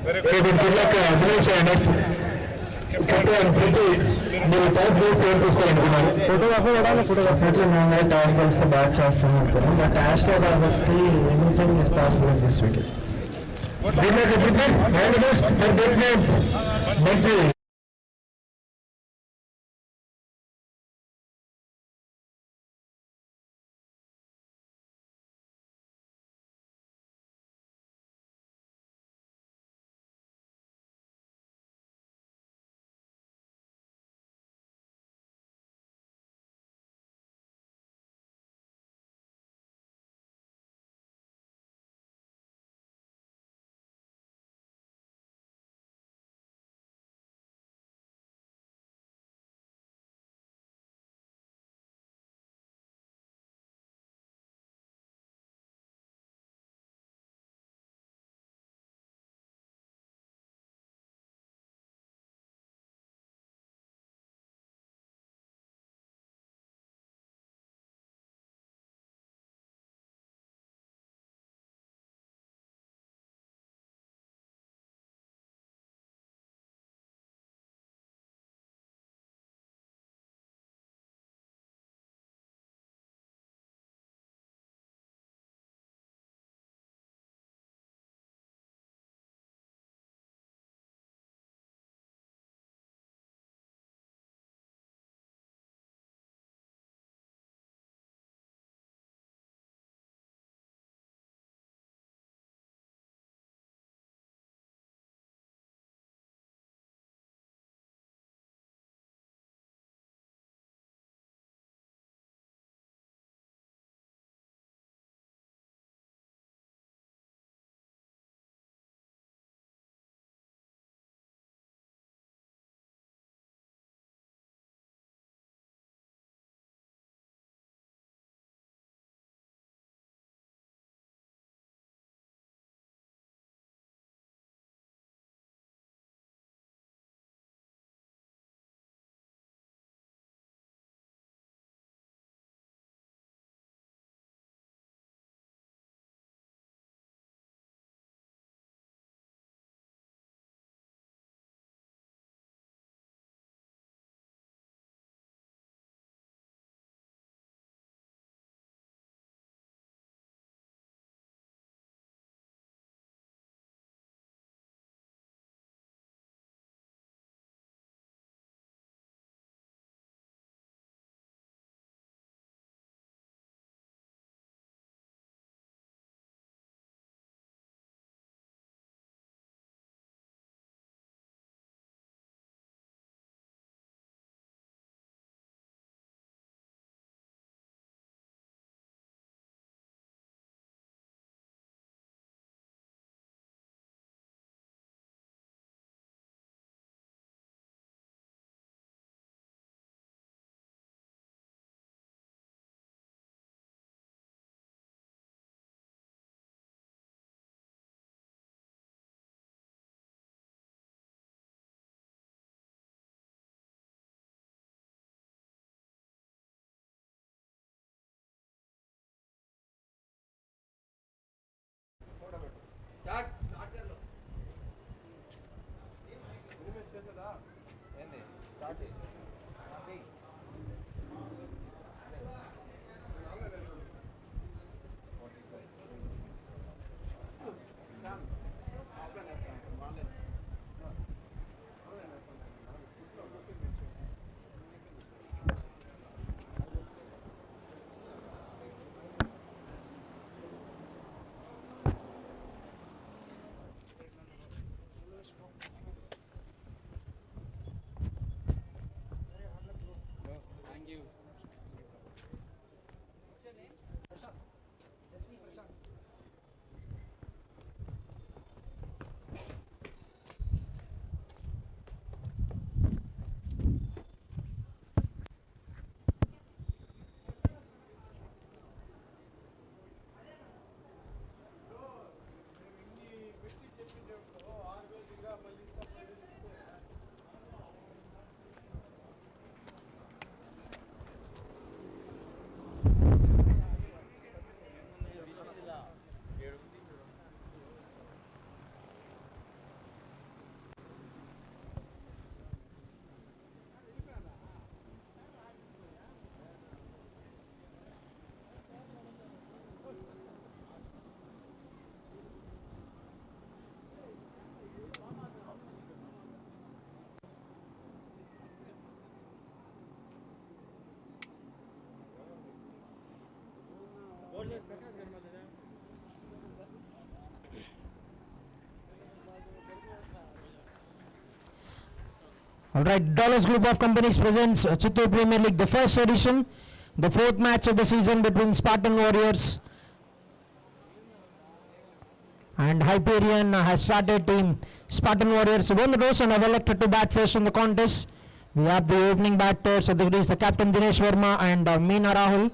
Very good luck, Dinesh and Captain Priti. మీరు toss base ఏం తీసుకోవాలనుకున్నారు? Photography అట్లా మేము టాస్ బేస్తో బ్యాట్ చేస్తాం అనుకున్నాం. బట్ యాష్గా కాబట్టి anything is possible in this wicket. మంచి Alright, Dollars Group of Companies presents Chittoor Premier League, the first edition, the fourth match of the season between Spartan Warriors and Hyperion has started. Team Spartan Warriors won the toss and have elected to bat first in the contest. We have the opening batters, so there is the captain Dinesh Verma and Meena Rahul.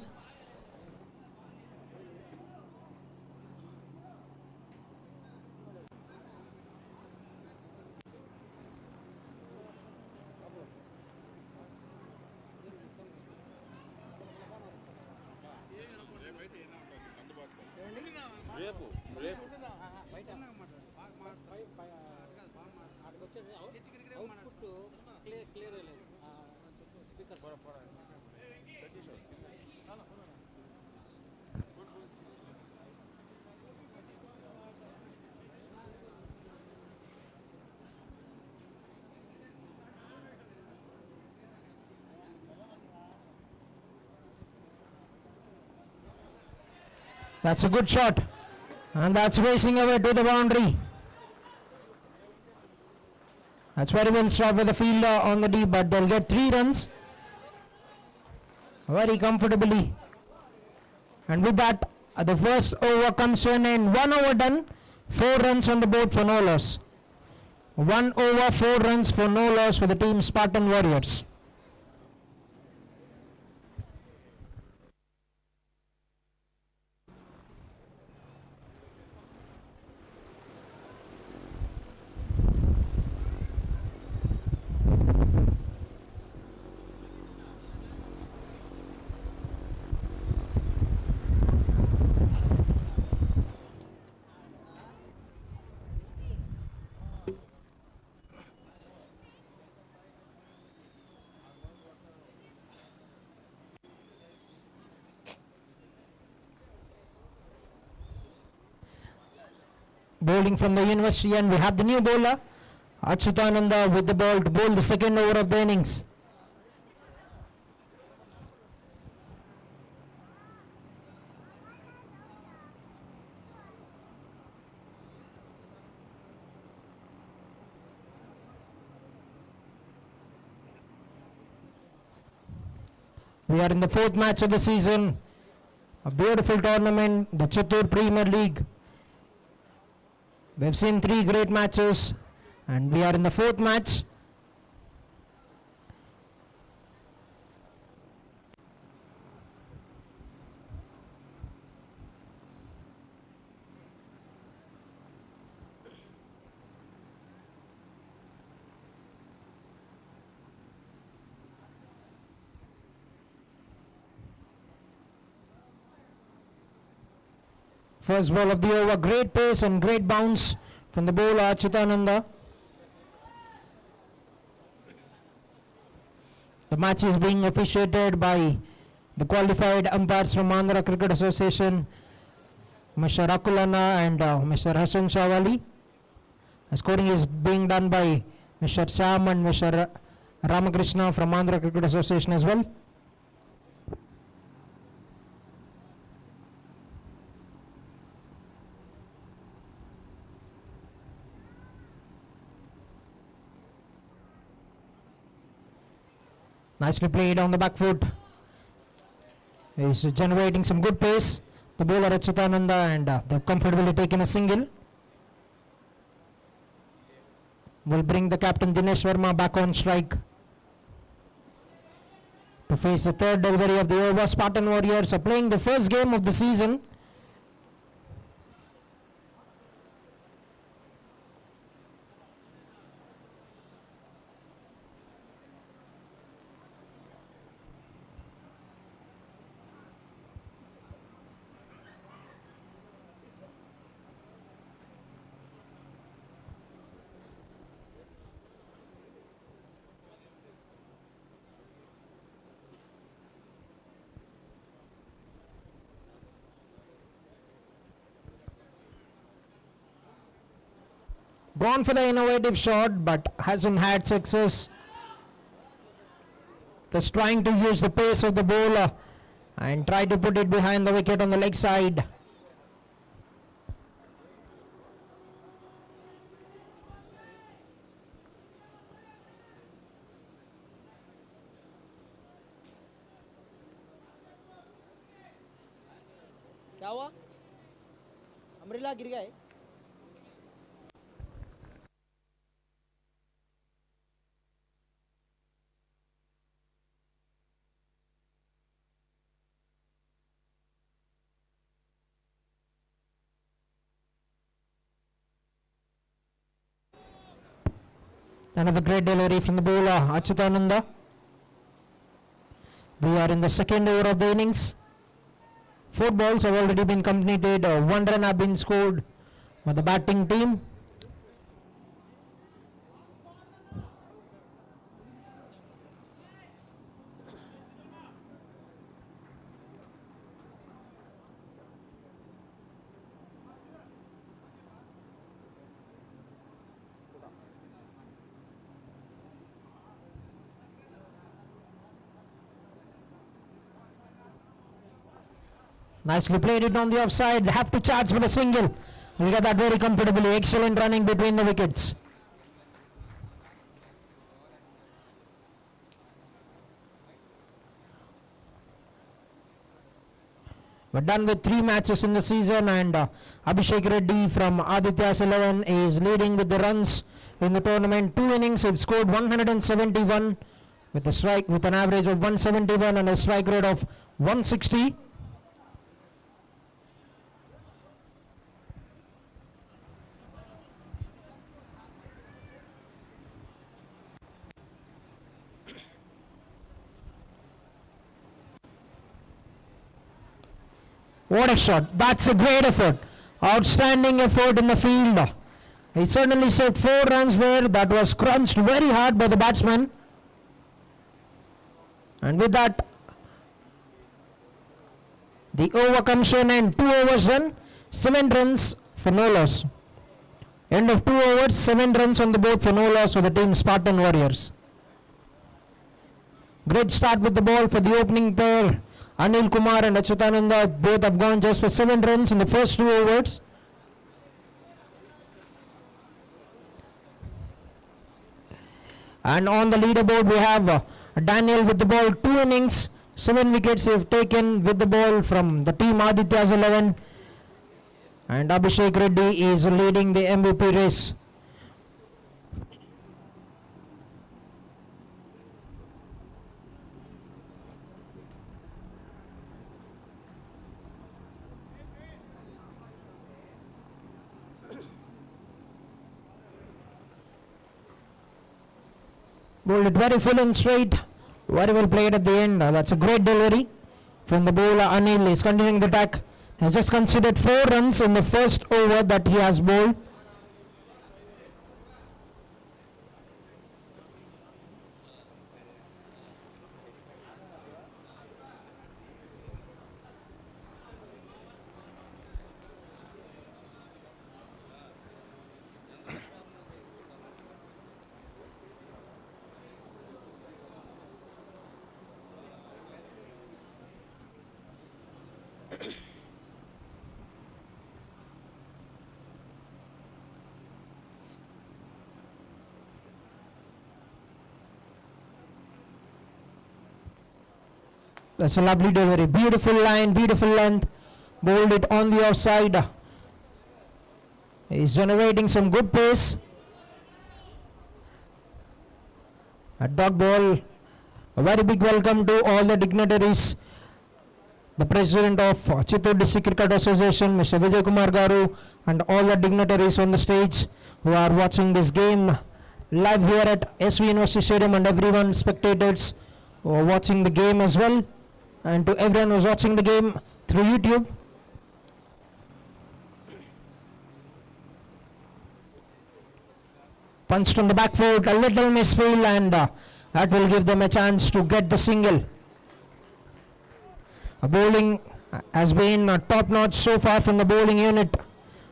That's a good shot, and that's racing away to the boundary. That's very well shot with the fielder on the deep, but they'll get 3 runs very comfortably. And with that, the first over comes to an end. 1 over done, 4 runs on the board for no loss. 1 over, 4 runs for no loss for the team Spartan Warriors. Bowling from the university, and we have the new bowler Achyutananda with the ball to bowl the second over of the innings. We are in the 4th match of the season, a beautiful tournament, the Chittoor Premier League. We've seen 3 great matches, and we are in the 4th match. First ball of the over, great pace and great bounce from the bowler Achyutananda. The match is being officiated by the qualified umpires from Andhra Cricket Association, Mr. Rakulana and Mr. Hassan Shawali. Scoring is being done by Mr. Sam and Mr. Ramakrishna from Andhra Cricket Association as well. Nicely played on the back foot. He's generating some good pace, the bowler Achyutananda, and they've comfortably taken a single. Will bring the captain Dinesh Verma back on strike to face the 3rd delivery of the over. Spartan Warriors are playing the first game of the season. Gone for the innovative shot, but hasn't had success. Just trying to use the pace of the bowler and try to put it behind the wicket on the leg side. क्या हुआ? अमरीला गिर गए. Another great delivery from the bowler Achyutananda. We are in the second over of the innings. 4 balls have already been completed. 1 run have been scored by the batting team. Nicely played it on the offside. They have to charge for the single. We got that very comfortably. Excellent running between the wickets. We're done with 3 matches in the season, and Abhishek Reddy from Aditya's 11 is leading with the runs in the tournament. 2 innings, he scored 171 with a strike with an average of 171 and a strike rate of 160. What a shot. That's a great effort. Outstanding effort in the field. He certainly saved 4 runs there. That was crunched very hard by the batsman. And with that, the over comes to an end. 2 overs done. 7 runs for no loss. End of 2 overs. 7 runs on the board for no loss for the team Spartan Warriors. Great start with the ball for the opening pair. Anil Kumar and Achyutananda both have gone just for 7 runs in the first 2 overs. And on the leaderboard we have Daniel with the ball, 2 innings, 7 wickets he have taken with the ball from the team Aditya's 11. And Abhishek Reddy is leading the MVP race. Bowled it very full and straight. Very well played at the end. That's a great delivery from the bowler. Anil is continuing the attack. Has just conceded 4 runs in the first over that he has bowled. That's a lovely delivery. Beautiful line, beautiful length. Bowled it on the offside. He's generating some good pace. A dog ball. A very big welcome to all the dignitaries. The president of Chittoor District Cricket Association, Mr. Vijay Kumar Garu, and all the dignitaries on the stage who are watching this game live here at SV University Stadium, and everyone, spectators who are watching the game as well, and to everyone who's watching the game through YouTube. Punched on the back foot, a little misfield, and that will give them a chance to get the single. Bowling has been top notch so far from the bowling unit.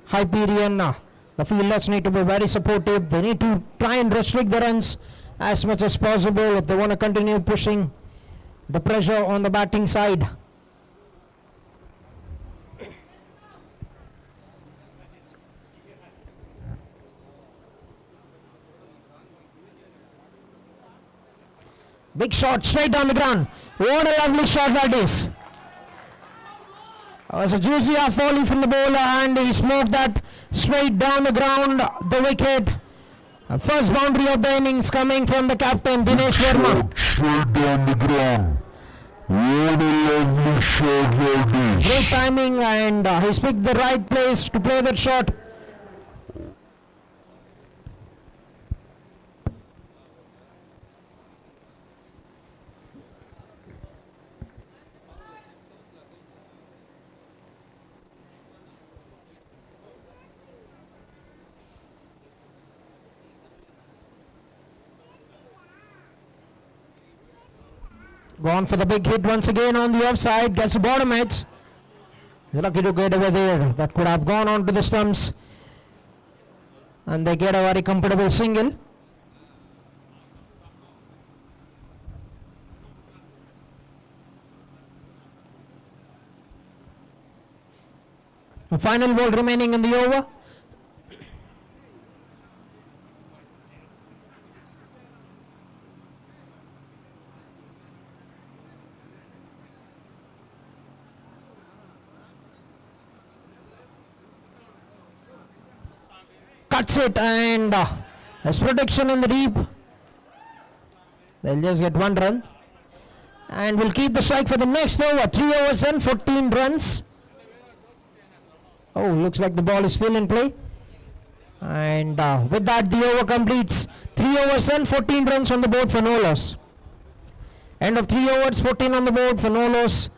Hyperion, the fielders need to be very supportive. They need to try and restrict the runs as much as possible if they want to continue pushing the pressure on the batting side. Big shot straight down the ground. What a lovely shot that is. Was a juicy half volley from the bowler and he smoked that straight down the ground, the wicket. First boundary of the innings coming from the captain Dinesh Verma. Straight down the ground. What a lovely shot like this. Great timing and he's picked the right place to play that shot. Gone for the big hit once again on the offside, gets the bottom edge. He's lucky to get over there. That could have gone on to the stumps. And they get a very comfortable single. The final ball remaining in the over. Cuts it and there's protection in the deep. They'll just get one run. And we'll keep the strike for the next over. 3 overs and 14 runs. Oh, looks like the ball is still in play. And with that, the over completes. 3 overs and 14 runs on the board for no loss. End of 3 overs, 14 on the board for no loss.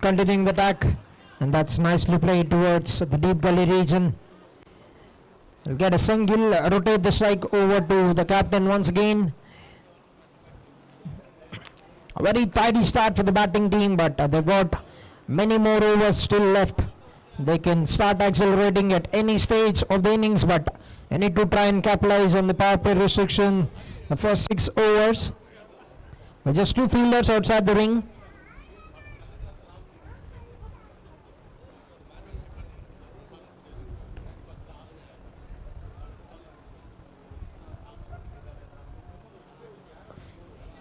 Continuing the attack, and that's nicely played towards the deep gully region. We'll get a single, rotate the strike over to the captain once again. A very tidy start for the batting team, but they've got many more overs still left. They can start accelerating at any stage of the innings, but they need to try and capitalize on the power play restriction. The first 6 overs with just 2 fielders outside the ring.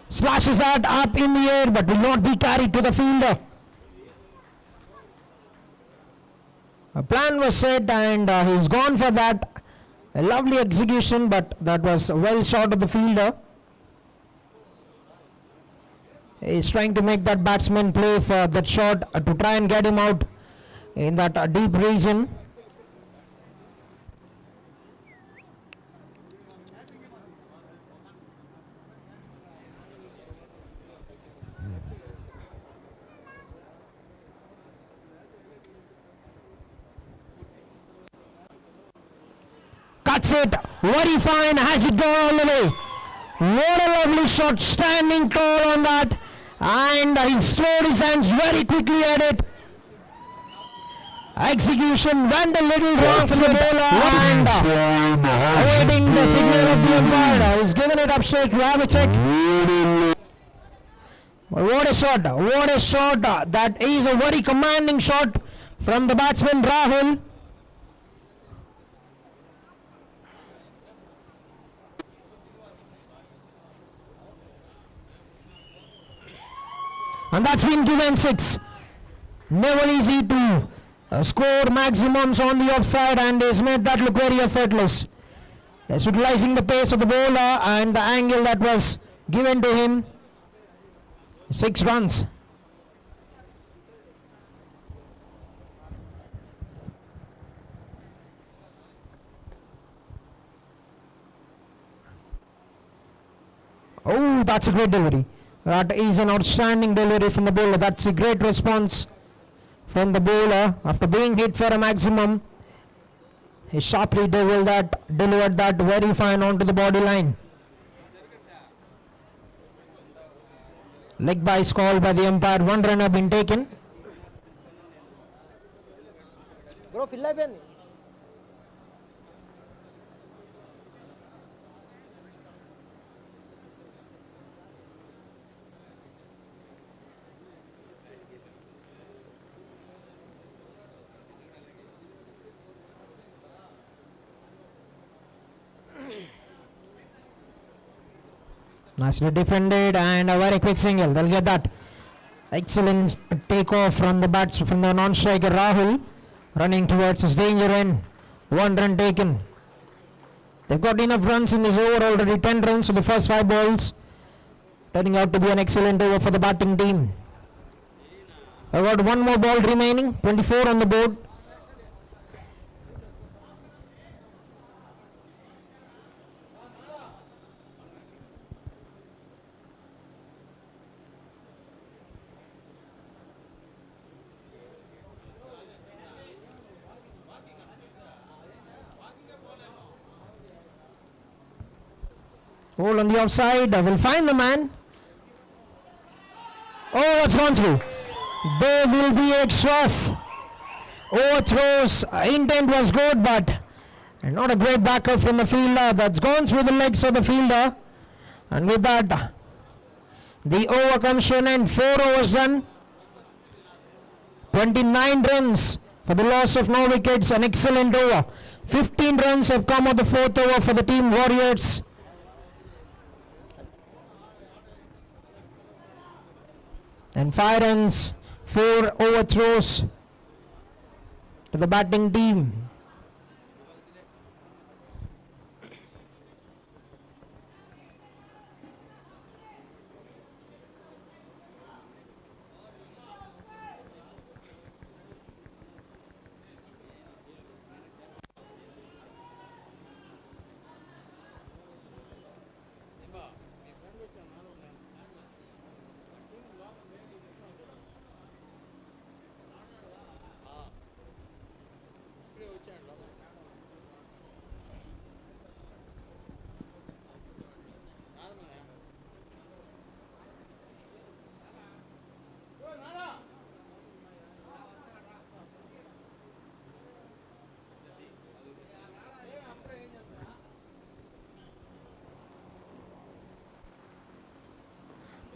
Slashes that up in the air but will not be carried to the fielder. A plan was set and he's gone for that. A lovely execution, but that was well short of the fielder. He's trying to make that batsman play for that shot to try and get him out in that deep region. Cuts it, very fine, has it gone all the way. What a lovely shot, standing tall on that, and he slowed his hands very quickly at it. Execution went a little wrong from the bowler and awaiting the signal of the umpire. He's given it upstairs to have a check. What a shot, that is a very commanding shot from the batsman Rahul. And that's been given 6. Never easy to score maximums on the offside, and he's made that look very effortless. He's utilizing the pace of the bowler and the angle that was given to him. 6 runs. Oh, that's a great delivery. That is an outstanding delivery from the bowler. That's a great response from the bowler after being hit for a maximum. He sharply delivered that very fine onto the body line. Leg by's called by the umpire. 1 run have been taken. Bro, fill up. Nicely defended and a very quick single. They'll get that. Excellent takeoff from the non-striker Rahul, running towards his danger end. 1 run taken. They've got enough runs in this over already. 10 runs to the first 5 balls. Turning out to be an excellent over for the batting team. They've got 1 more ball remaining. 24 on the board. Ball on the offside, will find the man. Oh, that's gone through. There will be extras. Overthrows, intent was good, but not a great backup from the fielder. That's gone through the legs of the fielder. And with that, the over comes to an end. 4 overs done. 29 runs for the loss of no wickets. An excellent over. 15 runs have come on the 4th over for the team Warriors. And 5 runs, 4 overthrows to the batting team.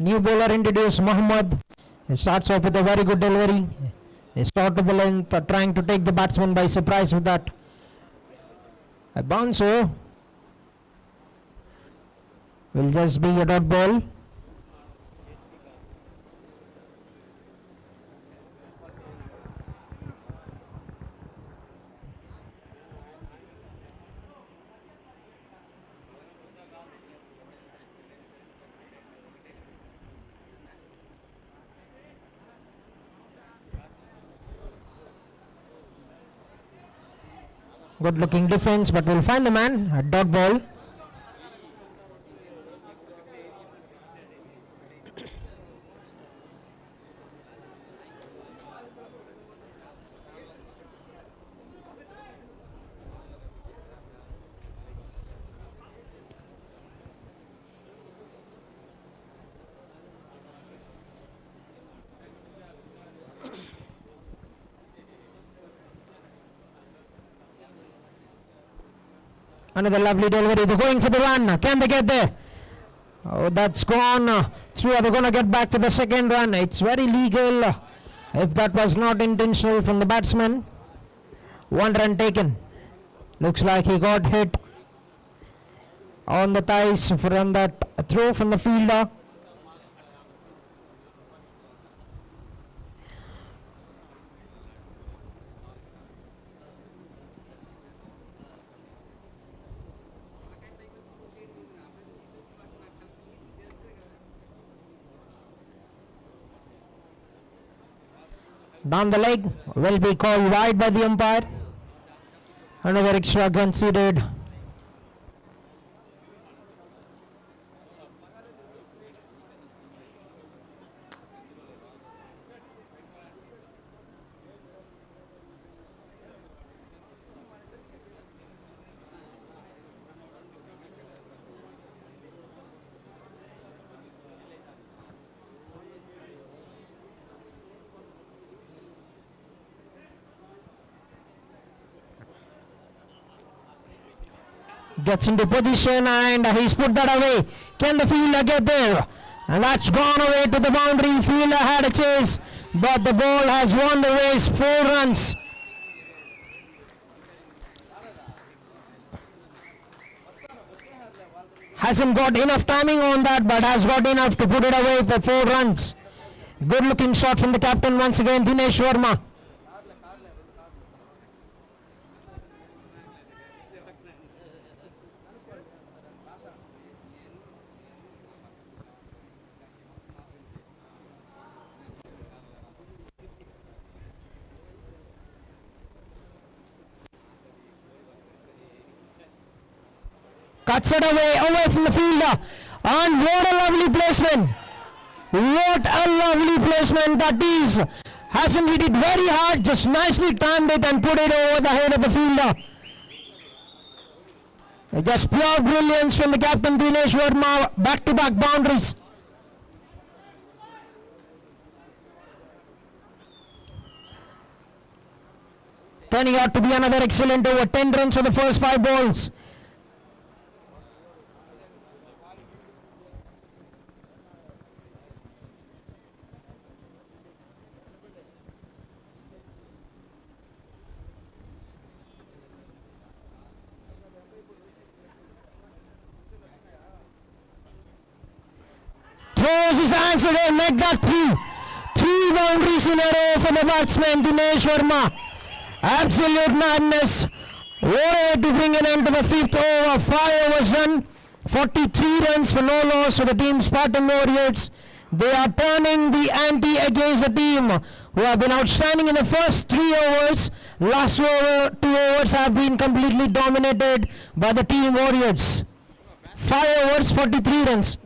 New bowler introduced Muhammad. He starts off with a very good delivery. They start to the length, trying to take the batsman by surprise with that. A bouncer will just be a dot ball. Good looking defense, but will find the man. A dot ball. Another lovely delivery. They're going for the run. Can they get there? Oh, that's gone through. Are they going to get back for the second run? It's very legal if that was not intentional from the batsman. 1 run taken. Looks like he got hit on the thighs from that throw from the fielder. Down the leg will be called wide by the umpire. Another extra considered. Gets into position and he's put that away. Can the fielder get there? And that's gone away to the boundary. Fielder had a chase, but the ball has won the race. 4 runs. Hasn't got enough timing on that, but has got enough to put it away for 4 runs. Good looking shot from the captain once again, Dinesh Verma. Cuts it away from the fielder. And what a lovely placement. What a lovely placement that is. Hasn't hit it very hard, just nicely timed it and put it over the head of the fielder. Just pure brilliance from the captain Dinesh Verma, back-to-back boundaries. Turning out to be another excellent over. 10 runs for the first 5 balls. Throws his hands away, make that 3 boundaries in a row for the batsman Dinesh Verma. Absolute madness. What a way to bring an end to the 5th over. 5 overs done. 43 runs for no loss for the team Spartan Warriors. They are turning the ante against the team who have been outstanding in the first 3 overs. Last 2 overs have been completely dominated by the team Warriors. 5 overs, 43 runs.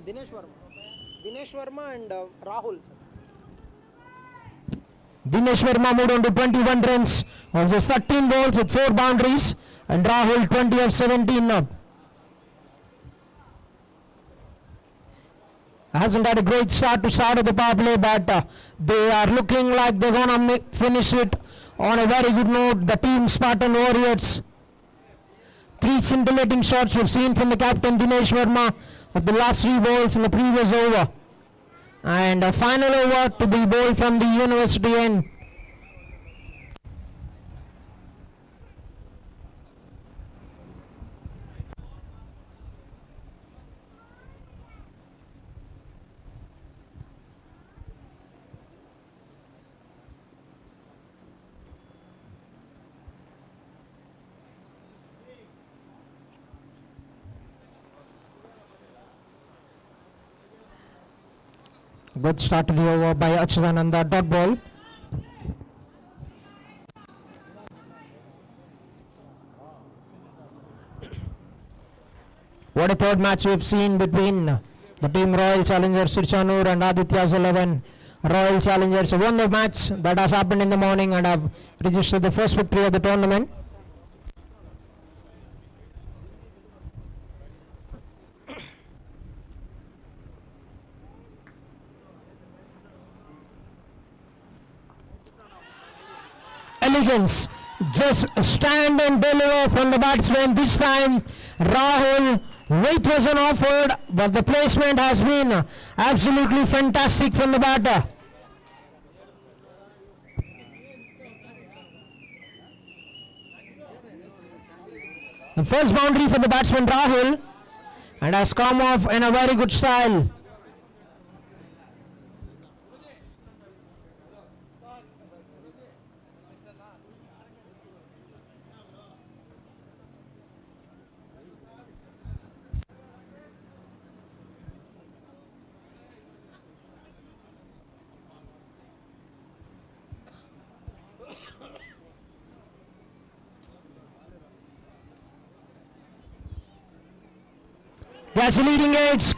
Dinesh Verma and Rahul. Dinesh Verma moved on to 21 runs of the 13 balls with 4 boundaries, and Rahul 20 of 17 now. Hasn't had a great start to start of the power play, but they are looking like they're gonna finish it on a very good note. The team Spartan Warriors. 3 scintillating shots we've seen from the captain Dinesh Verma of the last 3 balls in the previous over. And a final over to be bowled from the university end. Good start to the over by Achudananda, dot ball. What a third match we've seen between the team Royal Challengers Sirchanur and Aditya's 11. Royal Challengers won the match that has happened in the morning and have registered the first victory of the tournament. Elegance, just stand and deliver from the batsman. This time Rahul, weight wasn't offered, but the placement has been absolutely fantastic from the batter. The first boundary for the batsman Rahul, and has come off in a very good style. That's the leading edge.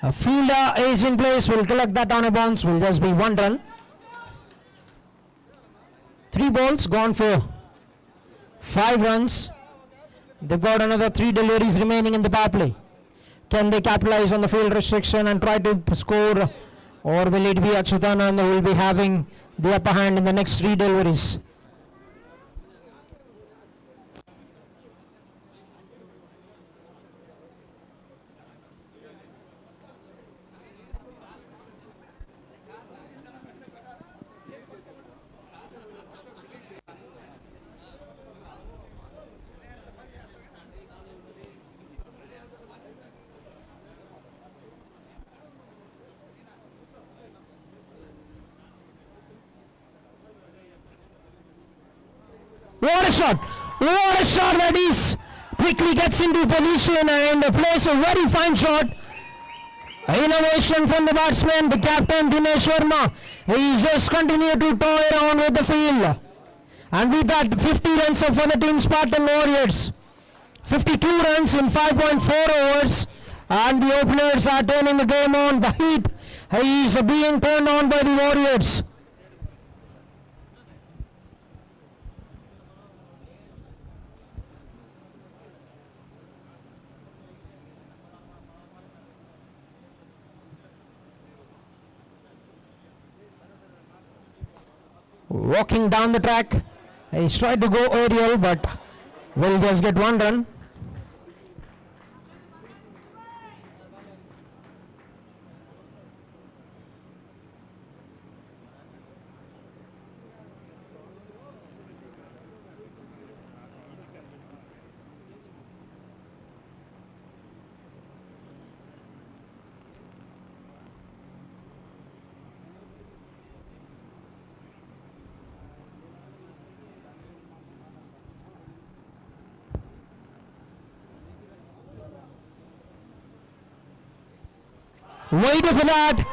A fielder is in place. Will collect that on a bounce. Will just be 1 run. 3 balls gone for 5 runs. They've got another 3 deliveries remaining in the power play. Can they capitalize on the field restriction and try to score, or will it be Achudanand who will be having the upper hand in the next 3 deliveries? What a shot! What a shot that is! Quickly gets into position and plays a very fine shot. Innovation from the batsman, the captain Dinesh Verma. He just continued to toy around with the field. And with that, 50 runs for the team Spartan Warriors. 52 runs in 5.4 overs. And the openers are turning the game on. The heat is being turned on by the Warriors. Walking down the track, he's tried to go aerial, but will just get one run. Waiting for that,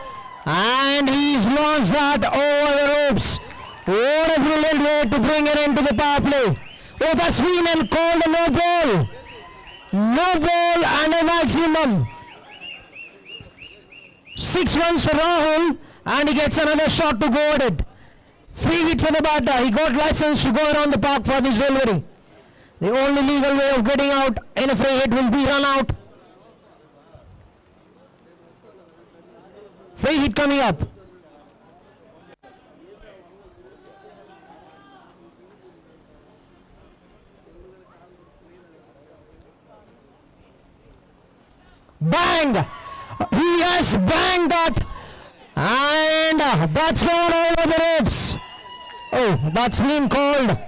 and he's launched that over the ropes. What a brilliant way to bring it into the power play. Oh, that's been and called a no ball. No ball and a maximum. 6 runs for Rahul, and he gets another shot to go at it. Free hit for the batter. He got license to go around the park for this delivery. The only legal way of getting out in a free hit will be run out. Free hit coming up. Bang! He has banged that, and that's gone over the ropes. Oh, that's been called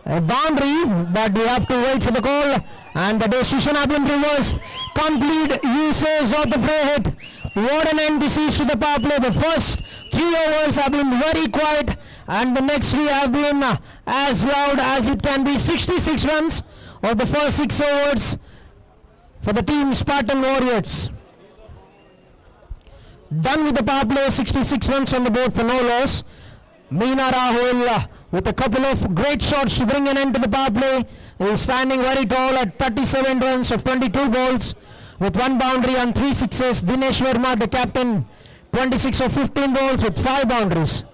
a boundary, but you have to wait for the call, and the decision has been reversed. Complete usage of the free hit. What an end this is to the power play. The first 3 overs have been very quiet, and the next 3 have been as loud as it can be. 66 runs of the first 6 overs for the team Spartan Warriors. Done with the power play, 66 runs on the board for no loss. Meena Rahul with a couple of great shots to bring an end to the power play. He is standing very tall at 37 runs of 22 balls with 1 boundary and 3 sixes. Dinesh Verma, the captain, 26 of 15 balls with 5 boundaries.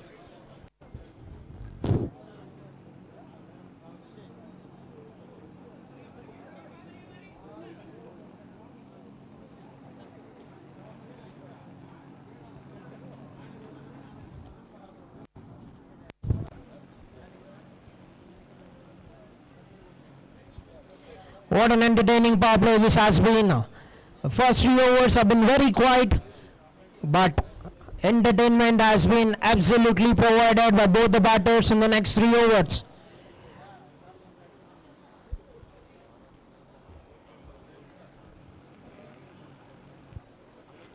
What an entertaining power play this has been. The first 3 overs have been very quiet, but entertainment has been absolutely provided by both the batters in the next 3 overs.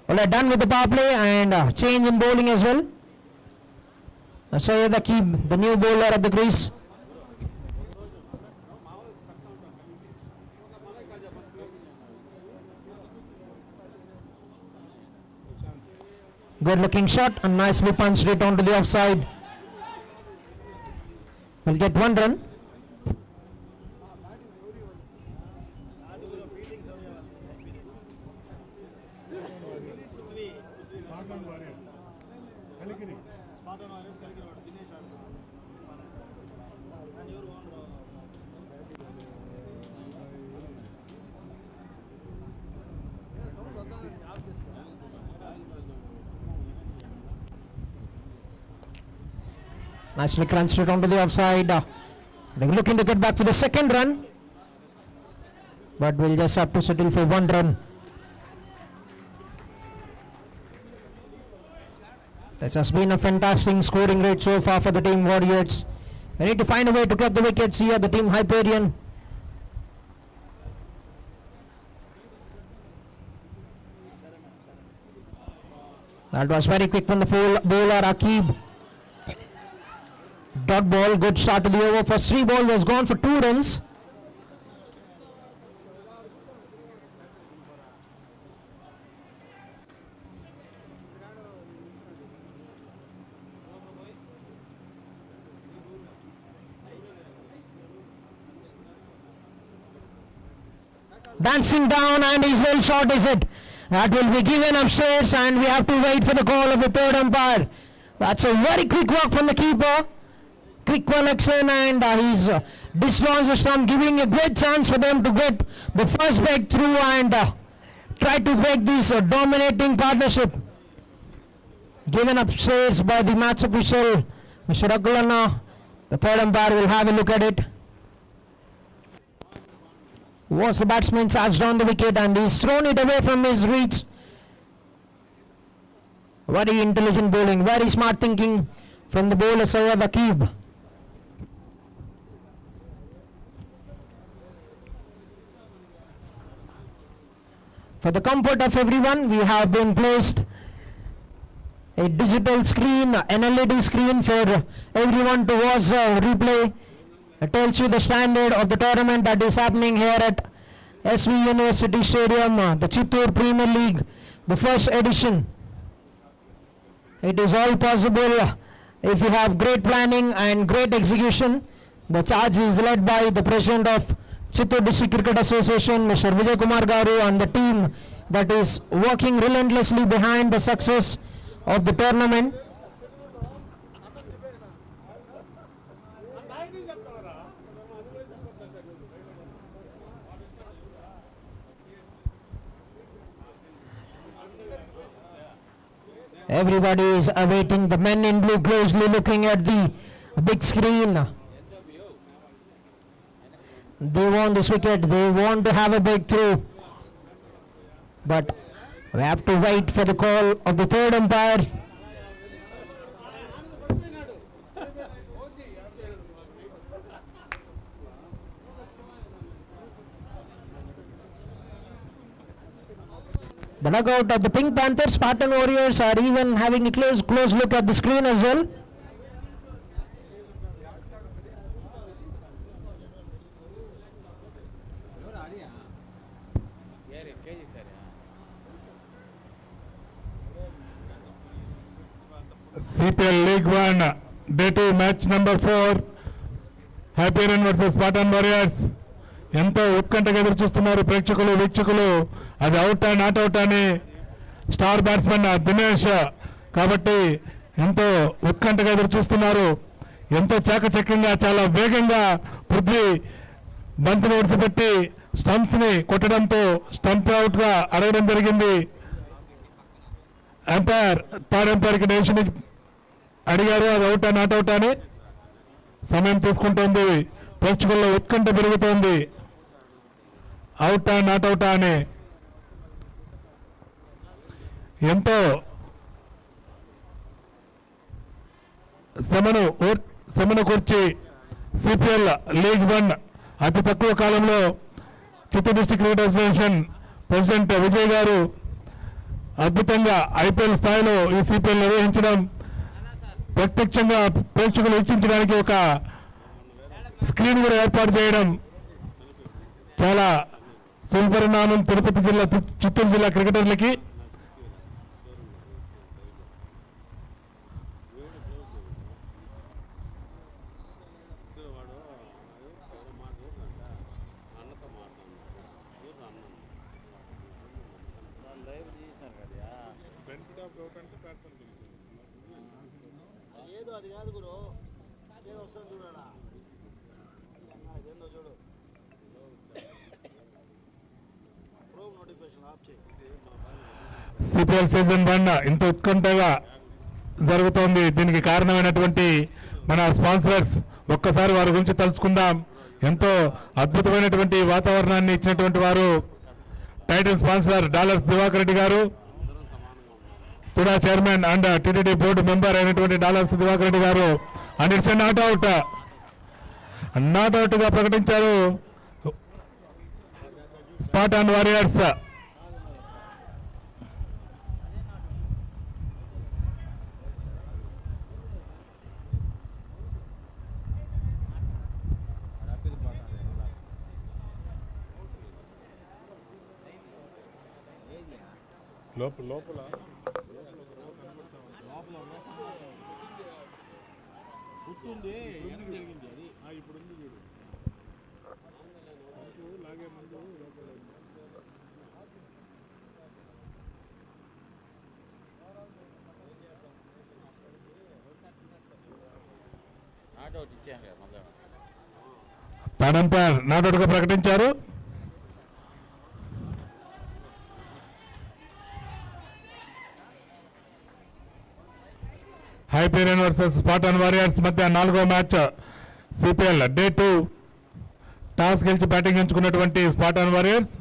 Well, they're done with the power play and change in bowling as well. Sayed Akib, the new bowler at the crease. Good looking shot and nicely punched it onto the offside. Will get 1 run. Nicely crunched it onto the offside. They're looking to get back for the 2nd run, but we'll just have to settle for 1 run. This has been a fantastic scoring rate so far for the team Warriors. They need to find a way to get the wickets here, the team Hyperion. That was very quick from the bowler Akib. dot ball. Good start to the over. First 3 balls has gone for 2 runs. Dancing down, and he's well short, is it? That will be given upstairs, and we have to wait for the call of the third umpire. That's a very quick work from the keeper. Quick collection, and he's dislodged the stump, giving a great chance for them to get the first break through and try to break this dominating partnership. Given upstairs by the match official, Mr. Rakulana. The third umpire will have a look at it. Was the batsman charged on the wicket, and he's thrown it away from his reach. Very intelligent bowling, very smart thinking from the bowler Syed Aqib. For the comfort of everyone, we have been placed a digital screen, an LED screen for everyone to watch the replay. It tells you the standard of the tournament that is happening here at SV University Stadium, the Chittoor Premier League, the first edition. It is all possible if you have great planning and great execution. The charge is led by the president of Chittoor District Cricket Association, Mr. Vijay Kumar Garu, and the team that is working relentlessly behind the success of the tournament. Everybody is awaiting, the men in blue closely looking at the big screen. They want this wicket, they want to have a breakthrough. But we have to wait for the call of the third umpire. The dugout of the Pink Panthers, Spartan Warriors are even having a close look at the screen as well. CPL League 1 Day 2 match number 4 Hyperion versus Spartan Warriors. ఎంతో ఉత్కంఠగా ఎదురు చూస్తున్నారు ప్రేక్షకులు వీక్షకులు. అది out and not out అని star batsmen Dinesh కాబట్టి ఎంతో ఉత్కంఠగా ఎదురు చూస్తున్నారు. ఎంతో చాకచక్యంగా చాలా వేగంగా పృథ్వీ బంతిని ఒడిసిపెట్టి స్టంప్స్ని కొట్టడంతో స్టంప్ అవుట్గా అడగడం జరిగింది. అంపైర్ థర్డ్ అంపైర్కి డెసిషన్ అడిగారు, అది అవుట్ అండ్ నాట్ అవుట్ అని. సమయం తీసుకుంటోంది, ప్రేక్షకుల్లో ఉత్కంఠ పెరుగుతోంది. అవుట్ అండ్ నాట్ అవుట్ అని ఎంతో శ్రమను కూర్చి సిపిఎల్ లీగ్ 1 అతి తక్కువ కాలంలో Chittoor district cricket association president Vijay గారు అద్భుతంగా ఐపీఎల్ స్థాయిలో ఈ సిపిఎల్ నిర్వహించడం, ప్రత్యక్షంగా ప్రేక్షకులు వీక్షించడానికి ఒక స్క్రీన్ కూడా ఏర్పాటు చేయడం చాలా శుభపరిణామం తిరుపతి జిల్లా చిత్తూరు జిల్లా క్రికెటర్లకి. సిపిఎల్ సీజన్ 1 ఇంత ఉత్కంఠగా జరుగుతోంది. దీనికి కారణమైనటువంటి మన స్పాన్సర్స్, ఒక్కసారి వారి గురించి తలుచుకుందాం. ఎంతో అద్భుతమైనటువంటి వాతావరణాన్ని ఇచ్చినటువంటి వారు title sponsor dollars Diwakar Reddy garu, TUDA chairman and TTD board member అయినటువంటి dollars Diwakar Reddy garu. And it's not అవుట్గా ప్రకటించారు స్పార్టాన్ వారియర్స్. లోపల లోపల కూర్చుంది వెనక్కి జరిగింది అది ఇప్పుడు ఉంది చూడు లాగే ముందు లోపల నాట్అవుట్ ఇచ్చాను కదా మళ్ళీ థర్డ్ అంపైర్ నాట్అవుట్గా ప్రకటించారు. హైపీరియన్ వర్సెస్ స్పార్టన్ వారియర్స్ మధ్య 4వ మ్యాచ్ CPL Day 2 టాస్ గెలిచి బ్యాటింగ్ ఎంచుకున్నటువంటి స్పార్టన్ వారియర్స్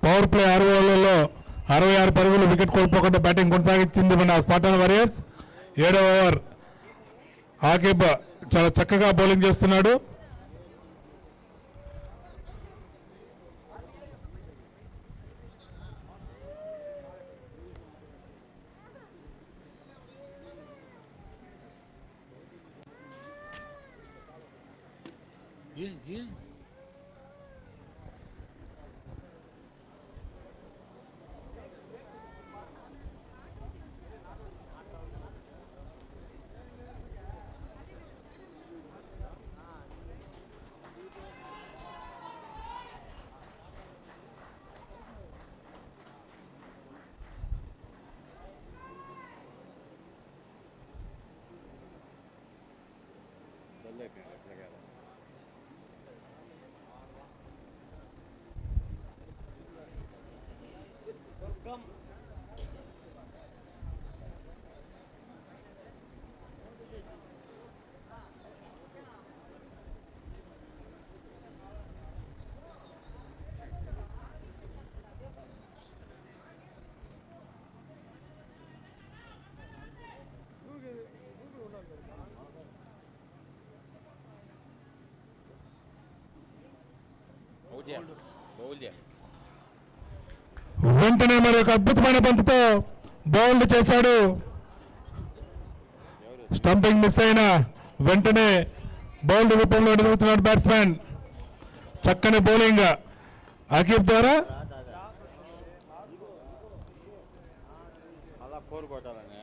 పవర్ ప్లే 6 ఓవర్లలో 66 పరుగులు వికెట్ కోల్పోకుండా బ్యాటింగ్ కొనసాగించింది మన స్పార్టన్ వారియర్స్. 7వ ఓవర్ ఆకిబ్ చాలా చక్కగా బౌలింగ్ చేస్తున్నాడు. వెంటనే మరి ఒక అద్భుతమైన బంతితో బౌల్డ్ చేశాడు. స్టంపింగ్ మిస్ అయిన వెంటనే బౌల్డ్ రూపంలో ఎదుగుతున్నాడు బ్యాట్స్మెన్. చక్కని బౌలింగ్ ఆకిబ్ ద్వారా. అలా 4 కొట్టాలని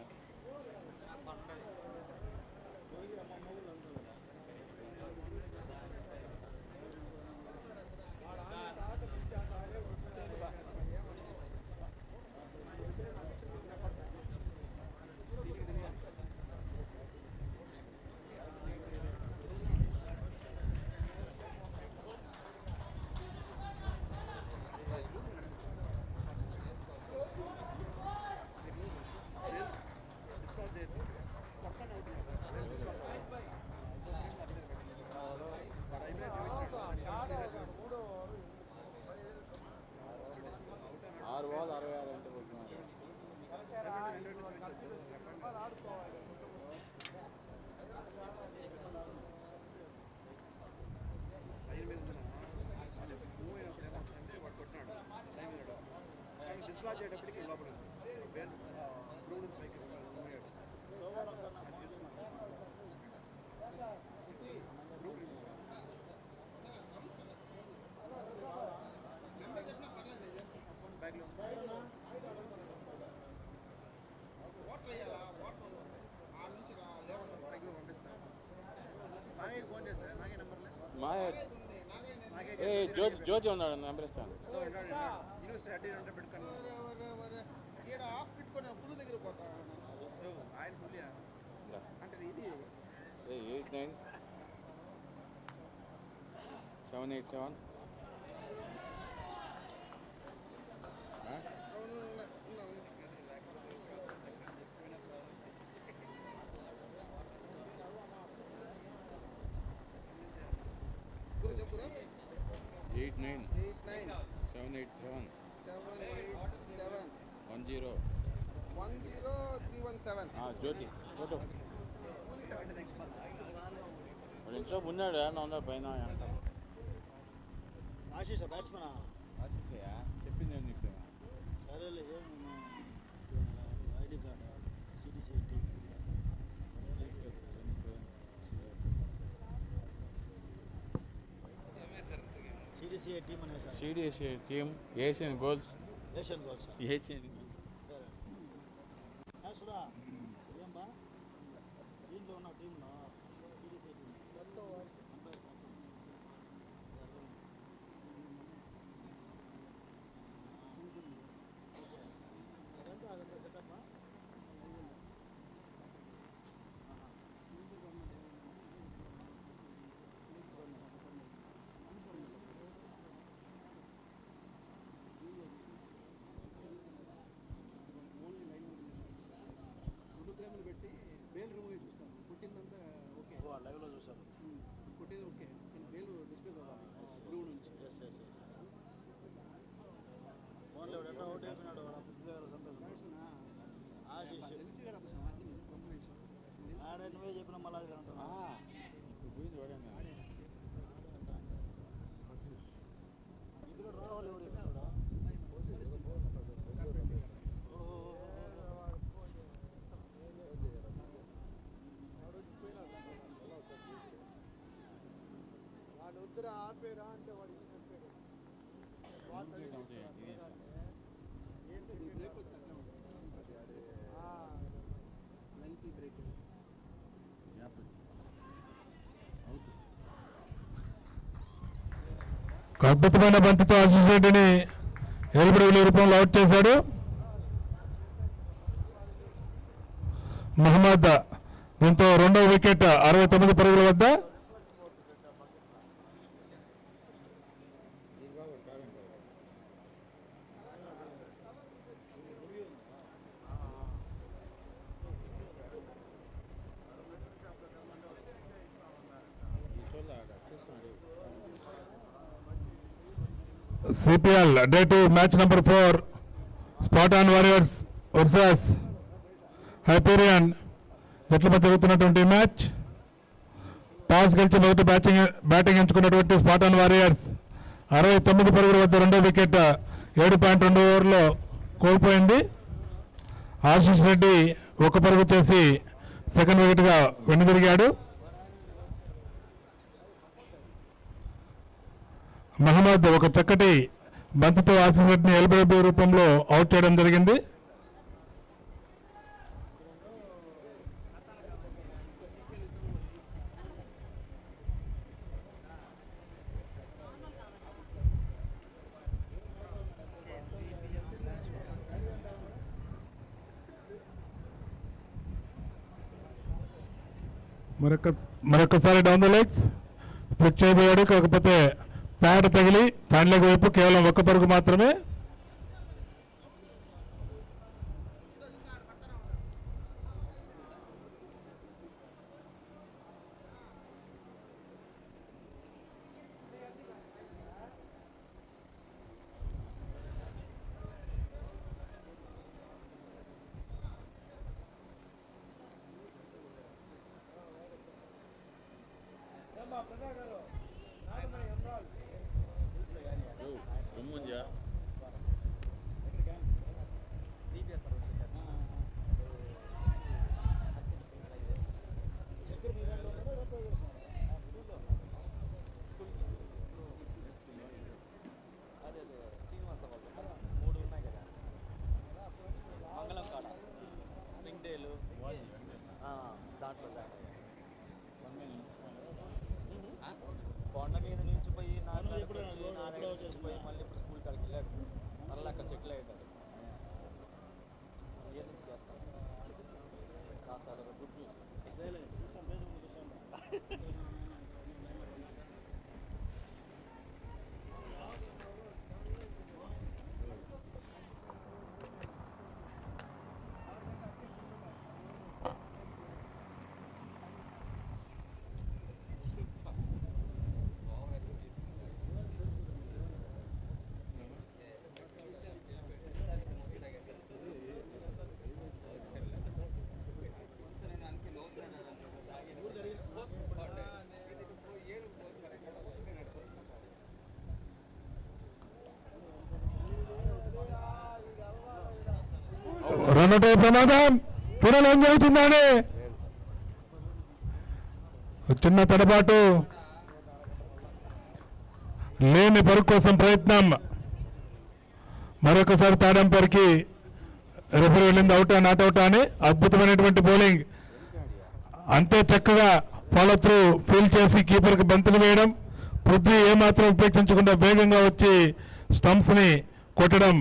జ్యోతి ఉన్నాడు నెంబర్ ఇస్తాను. ఏ 89 787 89 787 10317 జ్యోతి ఫోటో ఇంట్లో ఉన్నాడు ఏమన్నా పైన ఆశీష్ బ్యాట్స్మెన్ ఆశీష్ చెప్పింది నీకు ఐడి కార్డు సిడిసిఐ టీమ్ అనే sir CDSA team Asian goals Asian goals Asian సురా ఏం బా దీంట్లో ఉన్న టీంలో సిడిసిఐ టీం అదంతా సెటప్ పెట్టి బేల్ రిమూవ్ చూస్తాను కొట్టిందంతా ఓకే లైవ్లో చూసారు కొట్టేది ఓకే కానీ బేల్ డిస్ప్లేస్ అవ్వాలి గ్రూవ్ నుంచి ఫోన్లో ఎవడన్నా అవుట్ అయిపోయినాడు వాడు పుట్టిన సంతోషం ఆశీష్ తెలిసి కదా ఆడే నువ్వే చెప్పిన మళ్ళీ అది అంటున్నా పోయింది చూడండి ఇక్కడ రావాలి ఎవరు చెప్పినాడు వాడు వద్దుర ఆపేరా అంటే వాడు తీసేసాడు బ్రేక్ వస్తే అట్లా ఉంటుంది లెంగ్తీ బ్రేక్ అద్భుతమైన బంతితో ఆశీష్ రెడ్డిని ఎల్బిడబ్ల్యూ రూపంలో అవుట్ చేశాడు. మహమ్మద్ దీంతో రెండవ వికెట్ 69 పరుగుల వద్ద. CPL Day 2 match number 4 Spartan Warriors versus Hyperion జట్ల మధ్య జరుగుతున్నటువంటి మ్యాచ్. టాస్ గెలిచి మొదటి బ్యాటింగ్ ఎంచుకున్నటువంటి స్పాటాన్ వారియర్స్ 69 పరుగుల వద్ద రెండో వికెట్ 7.2 ఓవర్లో కోల్పోయింది. ఆశీష్ రెడ్డి ఒక పరుగు చేసి సెకండ్ వికెట్గా వెనుదిరిగాడు. మహమ్మద్ ఒక చక్కటి బంతితో ఆశీష్ రెడ్డిని ఎల్బిడబ్ల్యూ రూపంలో అవుట్ చేయడం జరిగింది. మరొకసారి డౌన్ ద లెగ్స్ ఫ్లిక్ చేయబోయాడు. కాకపోతే ప్యాడ్ తగిలి ఫ్యాన్ లెగ్ వైపు కేవలం ఒక్క పరుగు మాత్రమే. తుమ్ముంజా దాంట్లో రన్అట్ అయ్యే ప్రమాదం. చూడాలి ఏం జరుగుతుందని. చిన్న తడబాటు, లేని పరుగు కోసం ప్రయత్నం. మరొకసారి థర్డ్ అంపైర్కి రెఫరీ వెళ్ళింది అవుట్ నాట్ అవుట్ అని. అద్భుతమైనటువంటి బౌలింగ్, అంతే చక్కగా ఫాలో త్రూ ఫీల్ చేసి కీపర్కి బంతులు వేయడం. పృథ్వీ ఏమాత్రం ఉపేక్షించకుండా వేగంగా వచ్చి స్టంప్స్ని కొట్టడం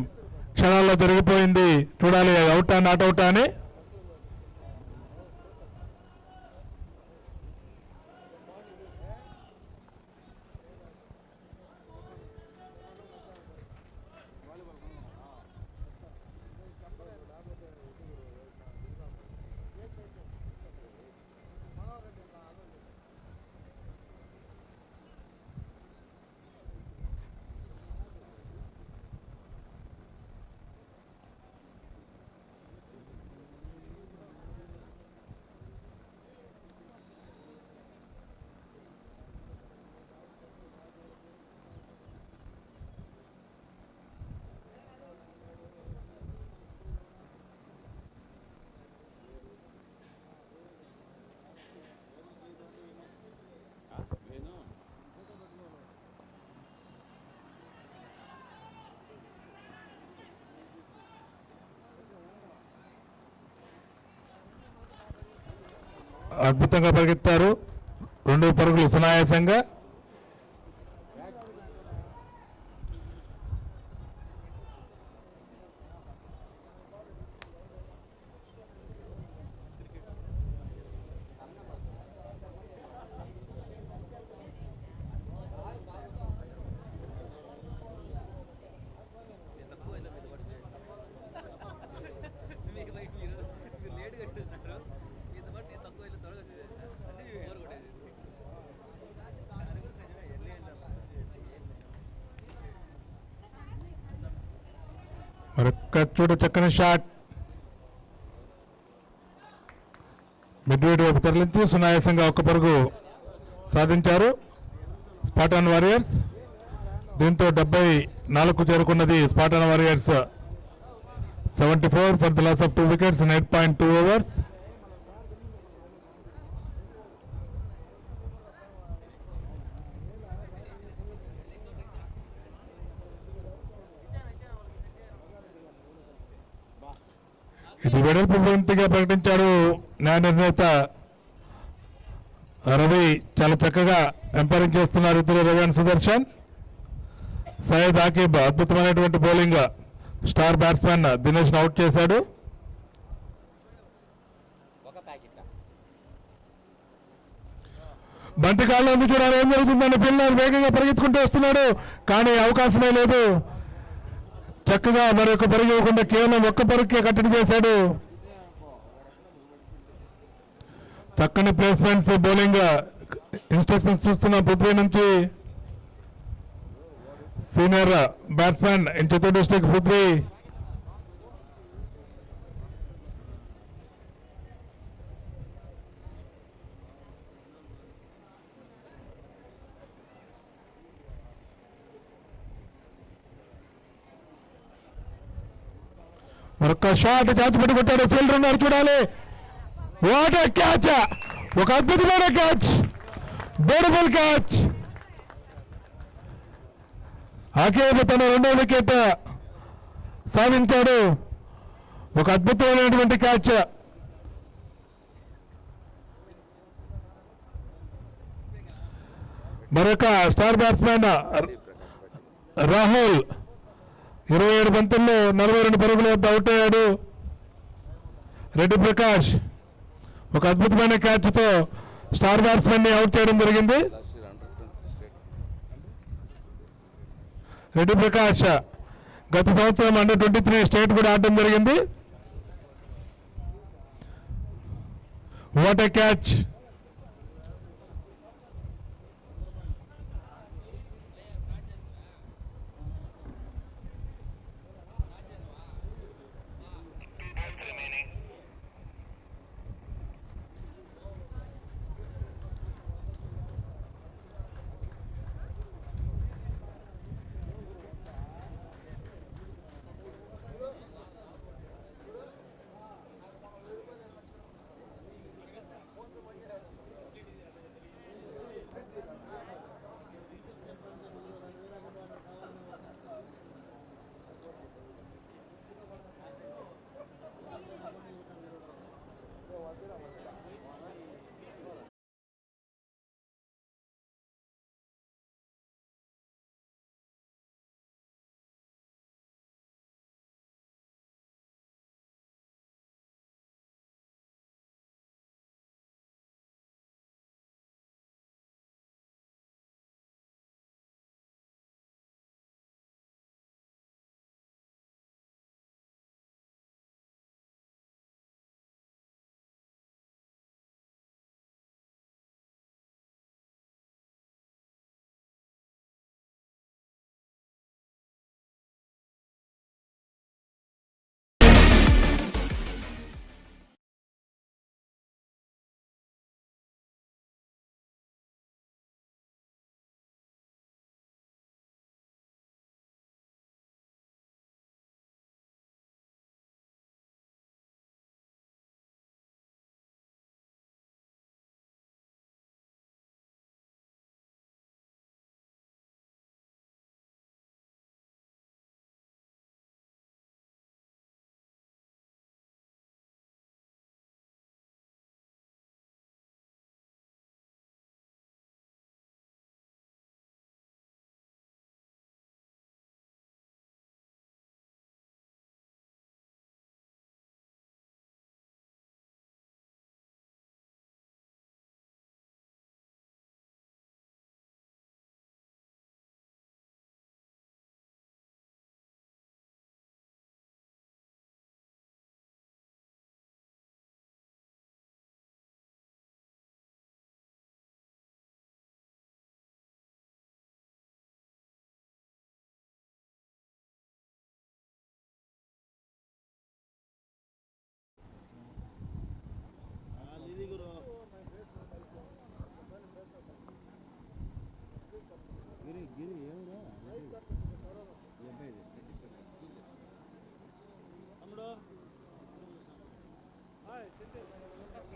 క్షణాల్లో జరిగిపోయింది. చూడాలి అవుట్ నాట్ అవుట్ అని. అద్భుతంగా పరిగెత్తారు. 2 పరుగులు సునాయాసంగా. మరొక్క చూడ చక్కని షాట్. మిడ్విడ్ వైపు తరలించి సునాయాసంగా 1 పరుగు సాధించారు స్పాటన్ వారియర్స్. దీంతో 74కు చేరుకున్నది Spartan Warriors. 74 for the loss of 2 wickets in 8.2 overs. ఇది వెడల్పు బంతిగా ప్రకటించాడు న్యాయ నిర్ణేత రవి. చాలా చక్కగా ఎంపైరింగ్ చేస్తున్నారు ఇద్దరు, రవి అండ్ సుదర్శన్. సయ్యద్ ఆకిబ్ అద్భుతమైనటువంటి bowling, star batsmen Dinesh out చేశాడు. బంతి కాళ్ళు ఉంది, చూడాలి ఏం జరుగుతుందని. ఫీల్డర్ వేగంగా పరిగెత్తుకుంటూ వస్తున్నాడు, కానీ అవకాశమే లేదు. చక్కగా మరొక పరుగు ఇవ్వకుండా కేవలం 1 పరుగుకే కట్టడి చేశాడు. చక్కని ప్లేస్మెంట్స్, బౌలింగ్ ఇన్స్ట్రక్షన్స్ చూస్తున్న పృథ్వీ నుంచి. Senior batsmen in Chittoor district Prithvi. మరొక షాట్ క్యాచ్ పెట్టి కొట్టాడు. ఫీల్డర్ ఉన్నారు, చూడాలి. What a catch! ఒక అద్భుతమైన క్యాచ్, బ్యూటిఫుల్ క్యాచ్. ఆకేబ్ తన 2వ వికెట్ సాధించాడు. ఒక అద్భుతమైనటువంటి క్యాచ్. మరొక స్టార్ బ్యాట్స్మెన్ రాహుల్ 27 బంతుల్లో 42 పరుగుల వద్ద అవుట్ అయ్యాడు. రెడ్డి ప్రకాష్ ఒక అద్భుతమైన క్యాచ్తో స్టార్ బ్యాట్స్మెన్ ని అవుట్ చేయడం జరిగింది. రెడ్డి ప్రకాష్ గత సంవత్సరం అండర్-23 స్టేట్ కూడా ఆడడం జరిగింది. What a catch!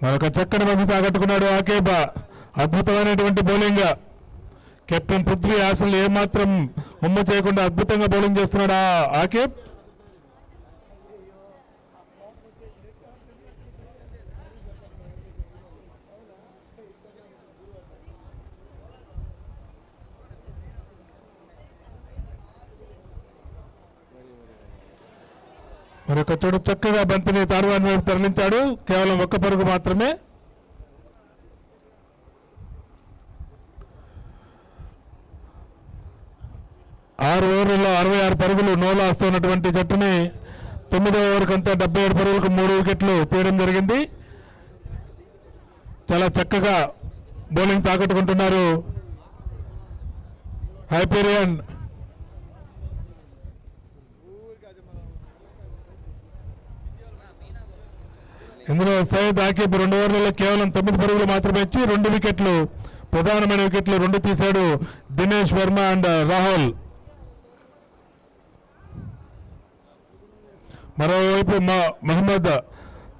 మరొక చక్కని మధ్య తాగట్టుకున్నాడు ఆకేబ్. అద్భుతమైనటువంటి బౌలింగ్. కెప్టెన్ పృథ్వీ అసలు ఏమాత్రం ఉమ్మ చేయకుండా అద్భుతంగా బౌలింగ్ చేస్తున్నాడు ఆకేబ్. మరొక చోటు చక్కగా బంతిని తార్వాన్ వైపు తరలించాడు. కేవలం ఒక్క పరుగు మాత్రమే. ఆరు ఓవర్లలో 66 పరుగులు నోలాస్తూ ఉన్నటువంటి జట్టుని 9వ ఓవర్కంతా 77 పరుగులకు 3 వికెట్లు తీయడం జరిగింది. చాలా చక్కగా బౌలింగ్ తాకట్టుకుంటున్నారు హైపీరియన్. ఇందులో సయ్యద్ ఆకిబ్ 2 ఓవర్లలో కేవలం 9 పరుగులు మాత్రమే ఇచ్చి 2 వికెట్లు, ప్రధానమైన వికెట్లు 2 తీశాడు. దినేష్ వర్మ అండ్ రాహుల్. మరోవైపు మహమ్మద్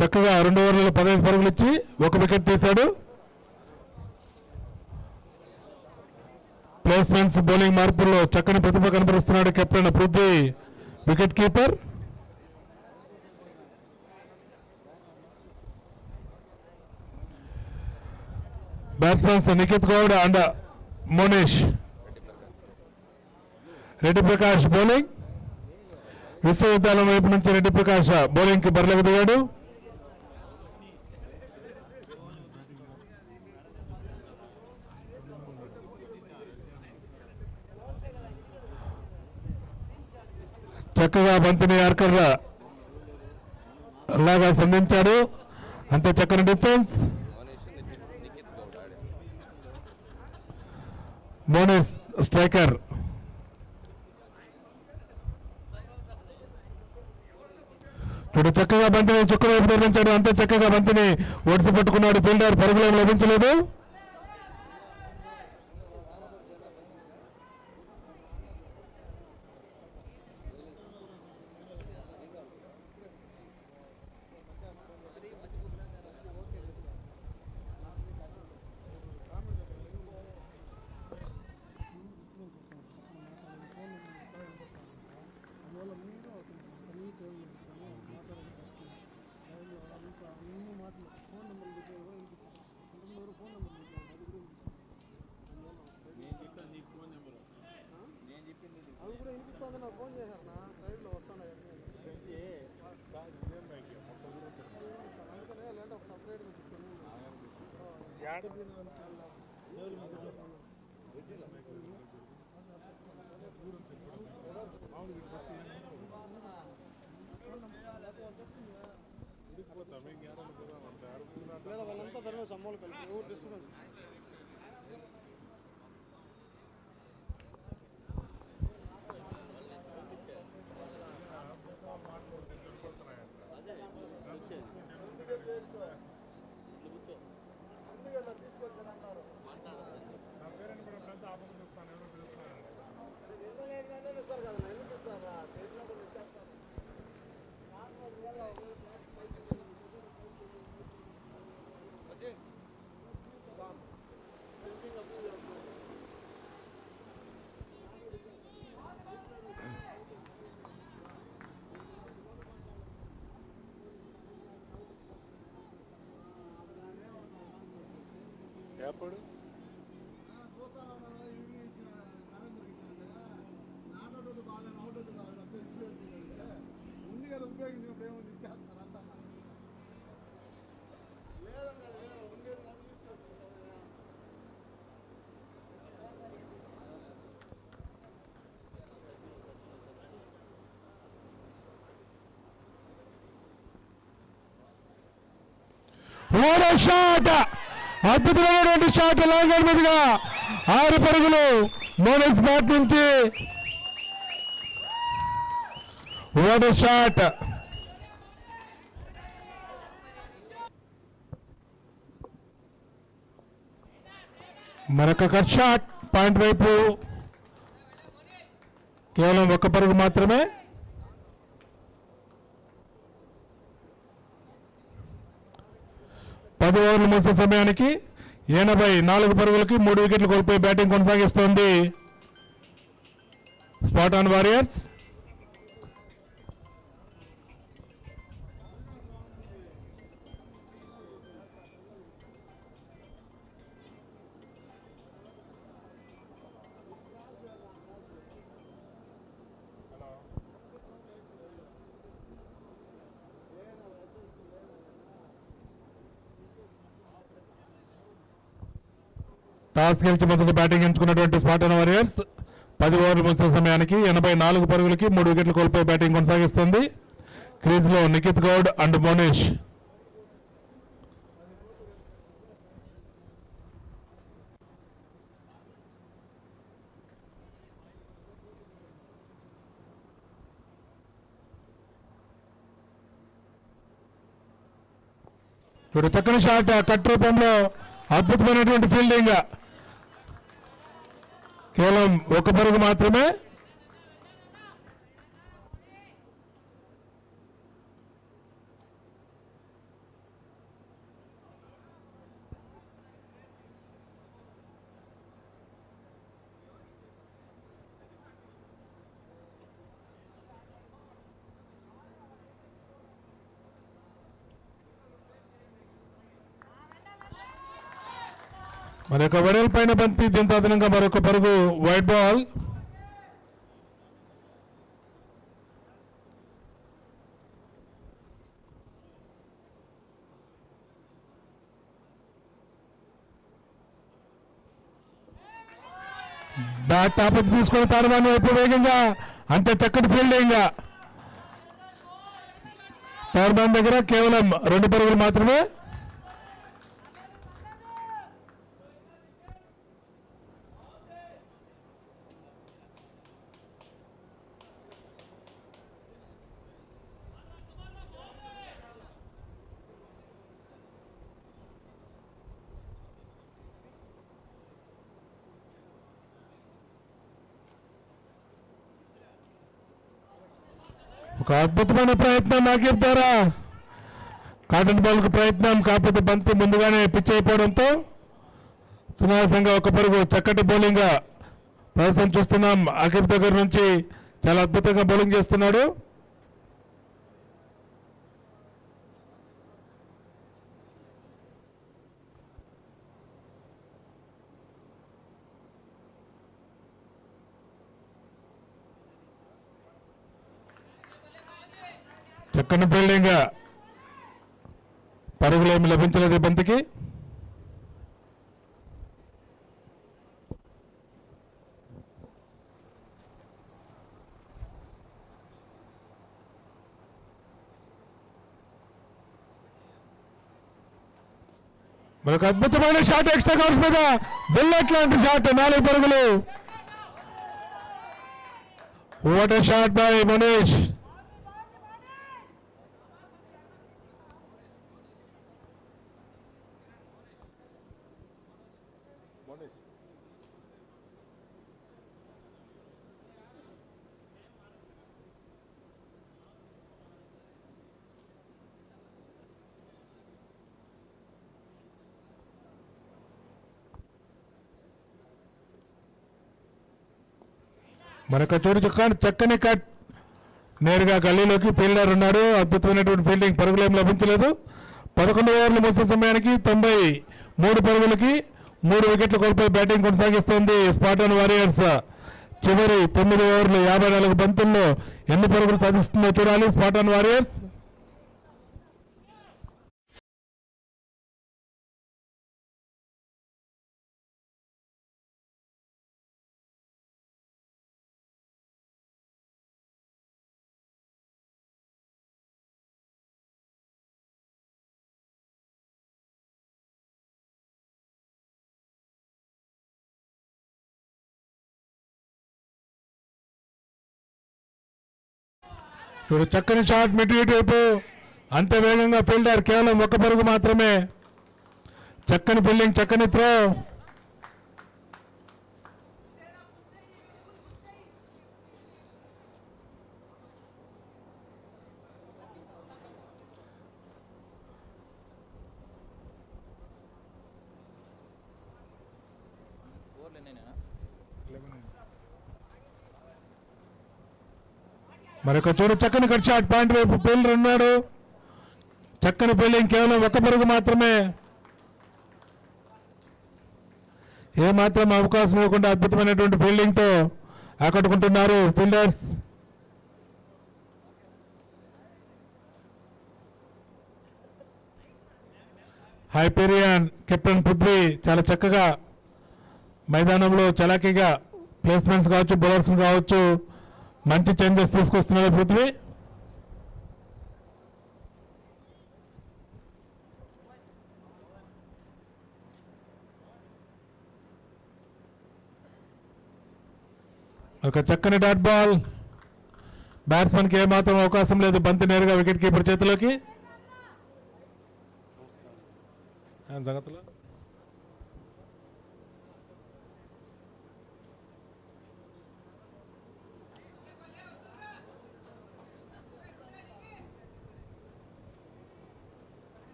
చక్కగా 2 ఓవర్లలో 15 పరుగులు ఇచ్చి 1 వికెట్ తీశాడు. ప్లేస్మెంట్స్ బౌలింగ్ మార్పుల్లో చక్కని ప్రతిభ కనబరుస్తున్నాడు captain Prithvi, wicket keeper. Batsmens Nikhith Goud and Monesh. Reddy Prakash bowling. విశ్వవిద్యాలయం వైపు నుంచి రెడ్డి ప్రకాష్ బౌలింగ్ కి బరిలోకి దిగాడు. చక్కగా బంతిని యార్కర్ లాగా సంధించాడు. అంత చక్కని డిఫెన్స్. మోనేష్ స్ట్రైకర్. ఇప్పుడు చక్కగా బంతిని చుక్క వైపు తరలించాడు. అంత చక్కగా బంతిని ఒడిసి పట్టుకున్నాడు ఫీల్డర్. పరుగులేం లభించలేదు. అది కూడా వినిపిస్తుంది. నాకు ఫోన్ చేశారు నా లైవ్లో వస్తున్నాయి. అందుకనే లేదంటే ఒక సపరేట్గా కూర్చొని లేదా వాళ్ళంతా తరగతి సమ్మోలు కలిపి ఎవరు డిస్టర్బెన్స్. ఎప్పుడు ఉంది కదా ఉపయోగించినప్పుడు ఏముంది ఇచ్చేస్తారంట. షాట్, అద్భుతమైనటువంటి షాట్. లాంగ్ మీదుగా 6 పరుగులు మోనస్ బ్యాట్ నుంచి. What a shot. మరొక కట్ షాట్ పాయింట్ వైపు. కేవలం 1 పరుగు మాత్రమే. 10 ఓవర్లు ముగిసే సమయానికి 84 పరుగులకి 3 వికెట్లు కోల్పోయి బ్యాటింగ్ కొనసాగిస్తోంది స్పాటాన్ వారియర్స్. టాస్ గెలిచి మొదటి బ్యాటింగ్ ఎంచుకున్నటువంటి స్పాటన్ వారియర్స్ 10 ఓవర్లు ముగిసే సమయానికి 84 పరుగులకి 3 వికెట్లు కోల్పోయి బ్యాటింగ్ కొనసాగిస్తుంది. క్రీజ్లో నిఖిత్ గౌడ్ అండ్ మోనిష్. చూడు చక్కని షాట్ కట్ రూపంలో అద్భుతమైనటువంటి ఫీల్డింగ్. కేవలం 1 పరుగు మాత్రమే. మరొక వెడల్పైన బంతి, దీంతో అదనంగా మరొక పరుగు. Wide ball. బ్యాట్ టాపతి తీసుకుని తారవాణి వైపు వేగంగా, అంతే చక్కటి ఫీల్డింగ్. తారవాణి దగ్గర కేవలం 2 పరుగులు మాత్రమే. ఒక అద్భుతమైన ప్రయత్నం నాగేబ్ ద్వారా కాటన్ బాల్కు ప్రయత్నం, కాకపోతే బంతి ముందుగానే పిచ్ అయిపోవడంతో సునాయాసంగా 1 పరుగు. చక్కటి బౌలింగ్ ప్రదర్శన చూస్తున్నాం. ఆకిబ్ దగ్గర నుంచి చాలా అద్భుతంగా బౌలింగ్ చేస్తున్నాడు. చక్కని ఫీల్డింగ్. పరుగులేమి లభించలేదు బంతికి. మరొక అద్భుతమైన షాట్ ఎక్స్ట్రా కవర్స్ మీద బుల్లెట్ లాంటి షాట్, 4 పరుగులు. What a shot by Manish. మరొక చోటు చక్కని కట్ నేరుగా గల్లీలోకి. ఫీల్డర్ ఉన్నాడు. అద్భుతమైనటువంటి ఫీల్డింగ్. పరుగులేం లభించలేదు. 11 ఓవర్లు ముగిసే సమయానికి 93 పరుగులకి 3 వికెట్లు కోల్పోయి బ్యాటింగ్ కొనసాగిస్తోంది స్పాటన్ వారియర్స్. చివరి 9 ఓవర్లు 54 బంతుల్లో ఎన్ని పరుగులు సాధిస్తుందో చూడాలి స్పాటన్ వారియర్స్. చూడు చక్కని షాట్ మిడ్ వికెట్ వైపు, అంతే వేగంగా ఫీల్డర్. కేవలం 1 పరుగు మాత్రమే. చక్కని ఫీల్డింగ్, చక్కని త్రో. మరొక చూడు చక్కని కట్ షాట్ పాయింట్ వైపు ఫీల్డర్ ఉన్నాడు. చక్కని ఫీల్డింగ్, కేవలం ఒక్క పరుగు మాత్రమే. ఏమాత్రం అవకాశం ఇవ్వకుండా అద్భుతమైనటువంటి ఫీల్డింగ్తో ఆకట్టుకుంటున్నారు ఫీల్డర్స్. హైపీరియన్ కెప్టెన్ పృథ్వీ చాలా చక్కగా మైదానంలో చలాకీగా ప్లేస్మెంట్స్ కావచ్చు, బౌలర్స్ కావచ్చు, మంచి చేంజెస్ తీసుకొస్తున్నాడు పృథ్వీ. ఒక చక్కని డాట్ బాల్. బ్యాట్స్మెన్కి ఏమాత్రం అవకాశం లేదు. బంతి నేరుగా వికెట్ కీపర్ చేతిలోకి. సంగతిలో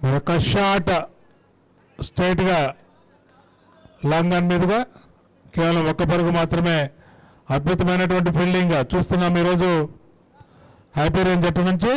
మరొక షాట్ స్ట్రైట్గా లాంగ్ ఆన్ మీదుగా, కేవలం ఒక్క పరుగు మాత్రమే. అద్భుతమైనటువంటి ఫీల్డింగ్ చూస్తున్నాం ఈరోజు హైపీరియన్ జట్టు నుంచి.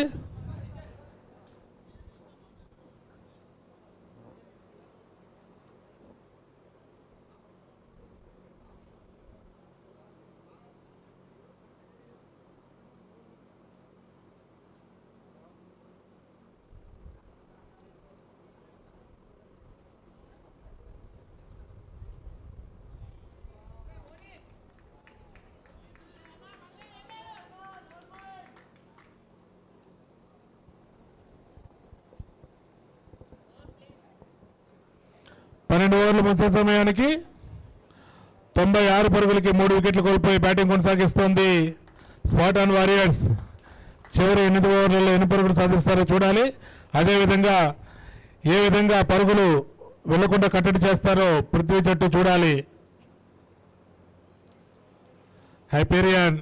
ఓవర్లు ముగిసే సమయానికి 96 పరుగులకి 3 వికెట్లు కోల్పోయి బ్యాటింగ్ కొనసాగిస్తోంది స్పార్టాన్ వారియర్స్. చివరి 8 ఓవర్లలో ఎన్ని పరుగులు సాధిస్తారో చూడాలి. అదేవిధంగా ఏ విధంగా పరుగులు వెళ్లకుండా కట్టడి చేస్తారో పృథ్వీ జట్టు చూడాలి. హైపీరియన్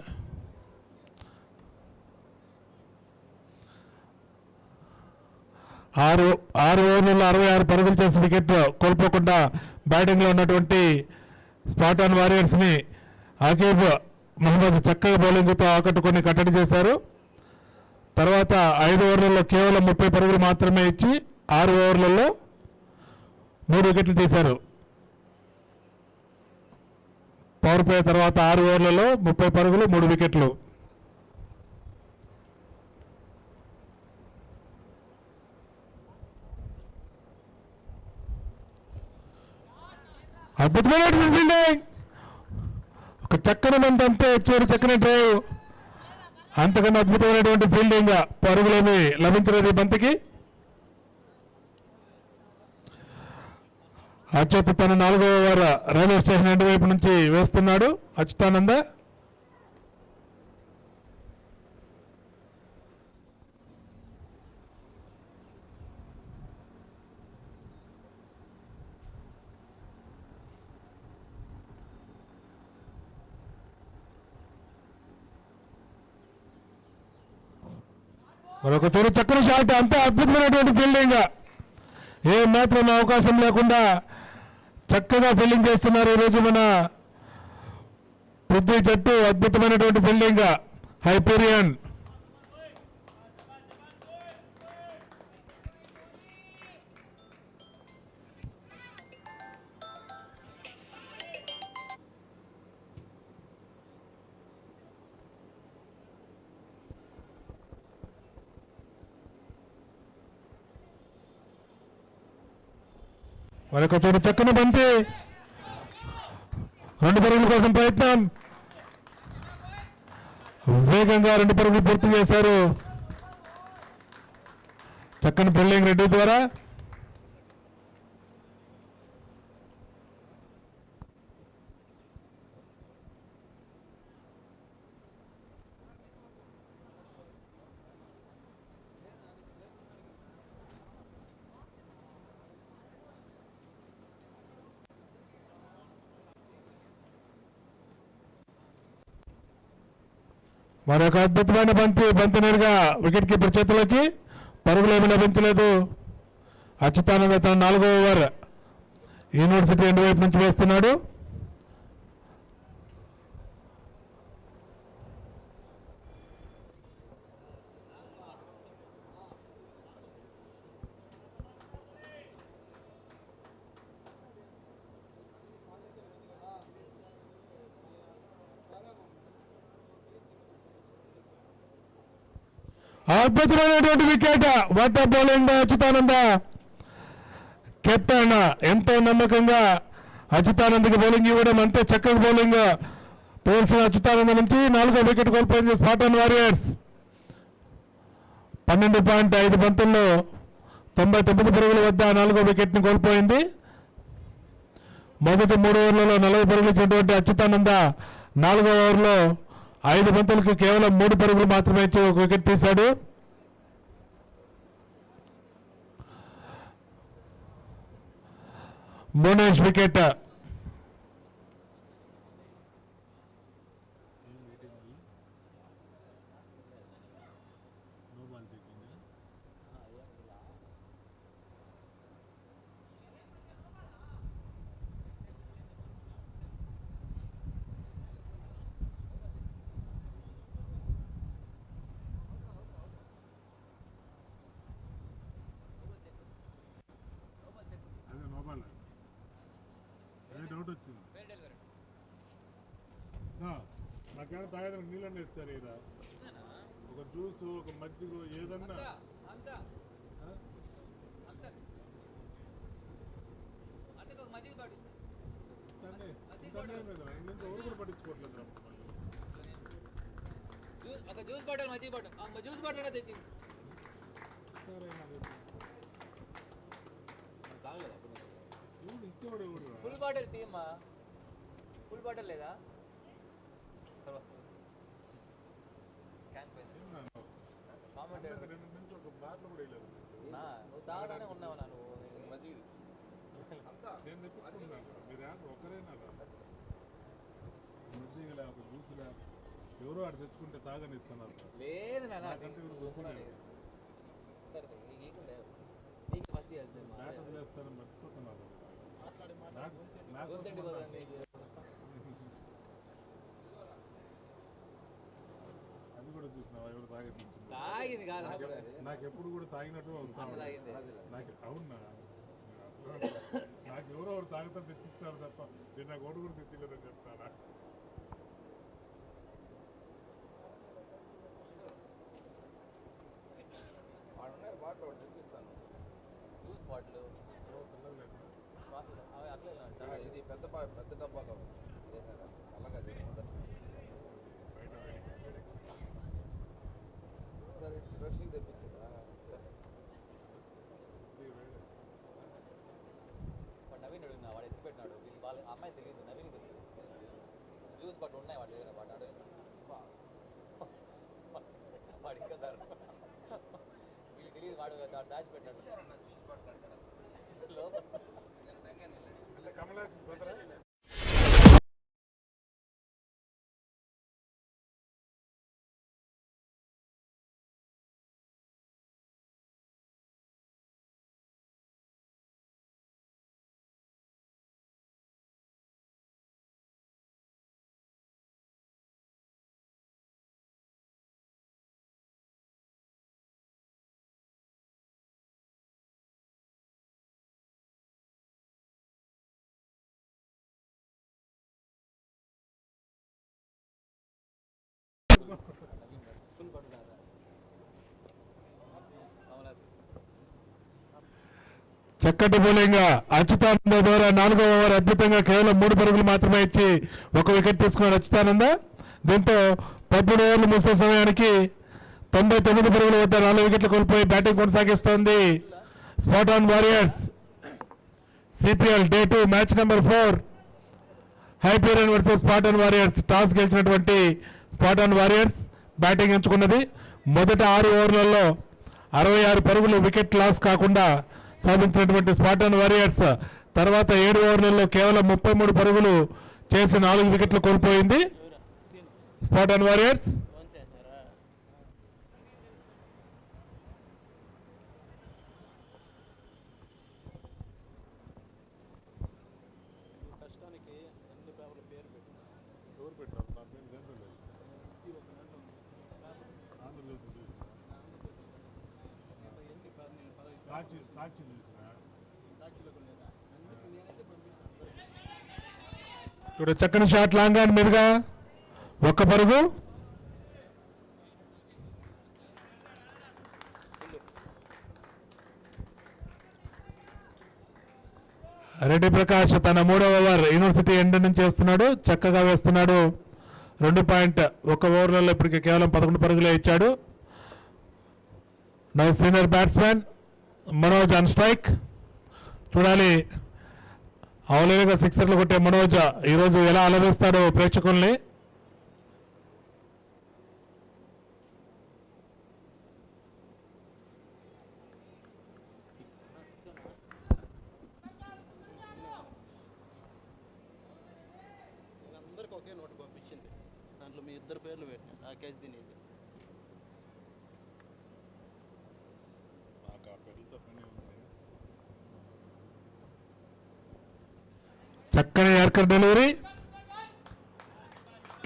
ఆరు ఓవర్లలో 66 పరుగులు చేసి వికెట్ కోల్పోకుండా బ్యాటింగ్లో ఉన్నటువంటి స్పార్టాన్ వారియర్స్ని ఆకిబ్ మహమ్మద్ చక్కగా బౌలింగ్తో ఆకట్టుకొని కట్టడి చేశారు. తర్వాత 5 ఓవర్లలో కేవలం 30 పరుగులు మాత్రమే ఇచ్చి 6 ఓవర్లలో 3 వికెట్లు తీశారు. పవర్ ప్లే తర్వాత 6 ఓవర్లలో 30 పరుగులు 3 వికెట్లు. అద్భుతమైన ఫీల్డింగ్, ఒక చక్కని బంతి అంతే, చివరి చక్కని డ్రైవ్. అంతకన్నా అద్భుతమైనటువంటి ఫీల్డింగ్, పరుగులేమి లభించలేదు ఈ బంతికి. అచ్యుత్ తన 4వ ఓవర్ రైల్వే స్టేషన్ ఎండ్ వైపు నుంచి వేస్తున్నాడు. అచ్యుతానంద మరొక తొలి చక్కని షాట్, అంతే అద్భుతమైనటువంటి ఫీల్డింగ్. ఏ మాత్రం అవకాశం లేకుండా చక్కగా ఫీల్డింగ్ చేస్తున్నారు ఈరోజు మన పృథ్వీ జట్టు. అద్భుతమైనటువంటి ఫీల్డింగ్ హైపీరియన్. మరొక తోడు చక్కని బంతి, 2 పరుగుల కోసం ప్రయత్నం. వేగంగా 2 పరుగులు పూర్తి చేశారు చక్కని ఫీల్డింగ్ రెడ్డి ద్వారా. మరొక అద్భుతమైన బంతి నేరుగా వికెట్ కీపర్ చేతిలోకి. పరుగులు ఏమీ లభించలేదు. అచ్యుతానంద తన 4వ ఓవర్ యూనివర్సిటీ ఎండ్ వైపు నుంచి వేస్తున్నాడు. అద్భుతమైనటువంటి wicket. What a bowling by Achyutananda. Captain ఎంతో నమ్మకంగా అచ్యుతానందకి బౌలింగ్ ఇవ్వడం, అంతే చక్కగా బౌలింగ్ పేర్చిన అచ్యుతానంద నుంచి 4వ వికెట్ కోల్పోయింది స్పాటన్ వారియర్స్. 12.5 బంతుల్లో 99 పరుగుల వద్ద 4వ వికెట్ని కోల్పోయింది. మొదటి 3 ఓవర్లలో 40 పరుగులు ఇచ్చినటువంటి అచ్యుతానంద 4వ ఓవర్లో 5 బంతులకు కేవలం 3 పరుగులు మాత్రమే ఇచ్చి 1 వికెట్ తీశాడు. మోనేష్ వికెట్. డౌట్ వచ్చింది. నాకేమైనా తాగేదానికి నీళ్ళని ఇస్తారు ఇలా, ఒక జ్యూస్, ఒక మజ్జిగ, ఏదన్నా. ఎవరు కూడా పట్టించుకోవట్లేదు. జ్యూస్ బాటిల్, మజ్జిగ బాటిల్, జ్యూస్ బాటిల్ తెచ్చి ఫుల్ బాటిల్ తీయమ్మా. ఫుల్ బాటిల్ లేదా? నువ్వు తాగడానే ఉన్నావు. నువ్వు మజ్జిగ ఒకరేనా మజ్జిగ ఒక జ్యూస్ ఎవరో అటు తెచ్చుకుంటే తాగని ఇస్తున్నారు. లేదు నాన్న, ఫస్ట్ వదిలేస్తారని మర్చిపోతున్నారు. అది కూడా చూసినావా ఎవరు తాగింది కాదు. నాకు ఎప్పుడు కూడా తాగినట్టు వస్తాను. నాకు అవునా, నాకు ఎవరో ఒకరు తాగుతా తెచ్చిస్తారు తప్ప నేను నాకు ఒకటి కూడా తెచ్చిలేదని చెప్తానా? బాటిల్ తెప్పిస్తాను. జ్యూస్ బాటిల్ ఇది పెద్ద డబ్బాలో అలాగే సరే ఫ్రెష్గా తెప్పించదా? వాడు నవీన్ అడిగినా, వాడు ఎత్తి పెట్టినాడు. వీళ్ళు వాళ్ళ అమ్మాయి తెలియదు, నవీన్ తెలియదు. జ్యూస్ బాటిల్ ఉన్నాయి వాడి దగ్గర. వాడు అడగ వాడు ఇంకా దారు వీళ్ళు తెలియదు. వాడు దాచి పెట్టాడు జ్యూస్ బాటిల్ లోపల. చక్కటి బౌలింగ్ అచ్యుతానంద ద్వారా 4వ ఓవర్ అద్భుతంగా కేవలం 3 పరుగులు మాత్రమే ఇచ్చి 1 వికెట్ తీసుకున్నాడు అచ్యుతానంద. దీంతో 13 ఓవర్లు ముగిసే సమయానికి 99 పరుగుల వద్ద 4 వికెట్లు కోల్పోయి బ్యాటింగ్ కొనసాగిస్తోంది Spartan Warriors. CPL Day 2 match number 4 Hyperion versus Spartan Warriors. Toss గెలిచినటువంటి స్పాటన్ వారియర్స్ బ్యాటింగ్ ఎంచుకున్నది. మొదట 6 ఓవర్లలో 66 పరుగులు వికెట్ లాస్ కాకుండా సాధించినటువంటి స్పాటన్ వారియర్స్ తర్వాత 7 ఓవర్లలో కేవలం 33 పరుగులు చేసి 4 వికెట్లు కోల్పోయింది స్పాటన్ వారియర్స్. ఎవరు పెట్టారు నా పేరు దేంట్లో లేదు ఆంధ్రజ్యోతి చూసిన సాక్షి చూసిన ఇప్పుడు చక్కని షాట్ లాంగ్ ఆన్ మీదుగా ఒక్క పరుగు. రెడ్డి ప్రకాష్ తన 3వ ఓవర్ యూనివర్సిటీ ఎండ్ నుంచి వేస్తున్నాడు, చక్కగా వేస్తున్నాడు. 2.1 ఓవర్లలో ఇప్పటికి కేవలం 11 పరుగులే ఇచ్చాడు. Now senior batsmen Manoj on strike. చూడాలి అవలేలుగా సిక్సర్లు కొట్టే మనోజ్ ఈరోజు ఎలా అలరిస్తాడో ప్రేక్షకుల్ని. అందరికి ఒకే నోట్ పంపించింది, దాంట్లో మీ ఇద్దరు పేర్లు పెట్టిన ఆ క్యాచ్ తినేది. చక్కని యార్కర్ డెలివరీ,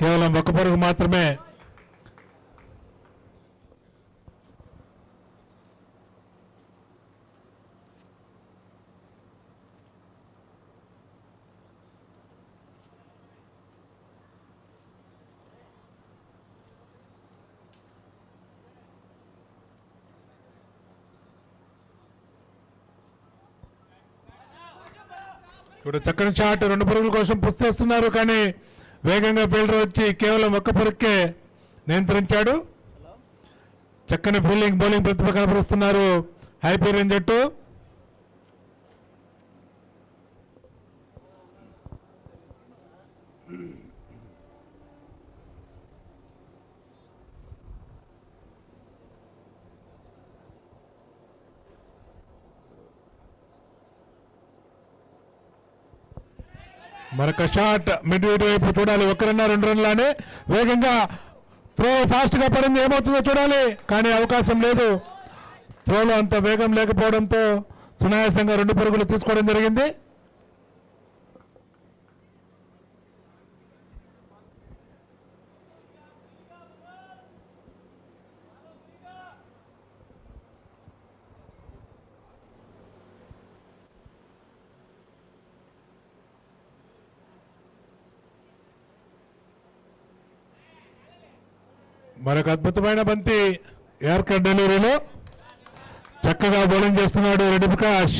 కేవలం ఒక్క పరుగు మాత్రమే. ఇప్పుడు చక్కని షాట్, 2 పరుగుల కోసం పుస్తేస్తున్నారు కానీ వేగంగా ఫీల్డర్ వచ్చి కేవలం ఒక్క పరుగుకే నియంత్రించాడు. చక్కని ఫీల్డింగ్ బౌలింగ్ ప్రతిభ కనపరుస్తున్నారు హైపీరియన్ జట్టు. మరొక షాట్ మిడ్ వికెట్ వైపు చూడాలి. 1 రన్ 2 రన్లానే వేగంగా త్రో ఫాస్ట్ గా పడింది, ఏమవుతుందో చూడాలి కానీ అవకాశం లేదు. త్రోలో అంత వేగం లేకపోవడంతో సునాయాసంగా 2 పరుగులు తీసుకోవడం జరిగింది. మరొక అద్భుతమైన బంతి యార్కర్ డెలివరీలో చక్కగా బౌలింగ్ చేస్తున్నాడు రెడ్డి ప్రకాష్.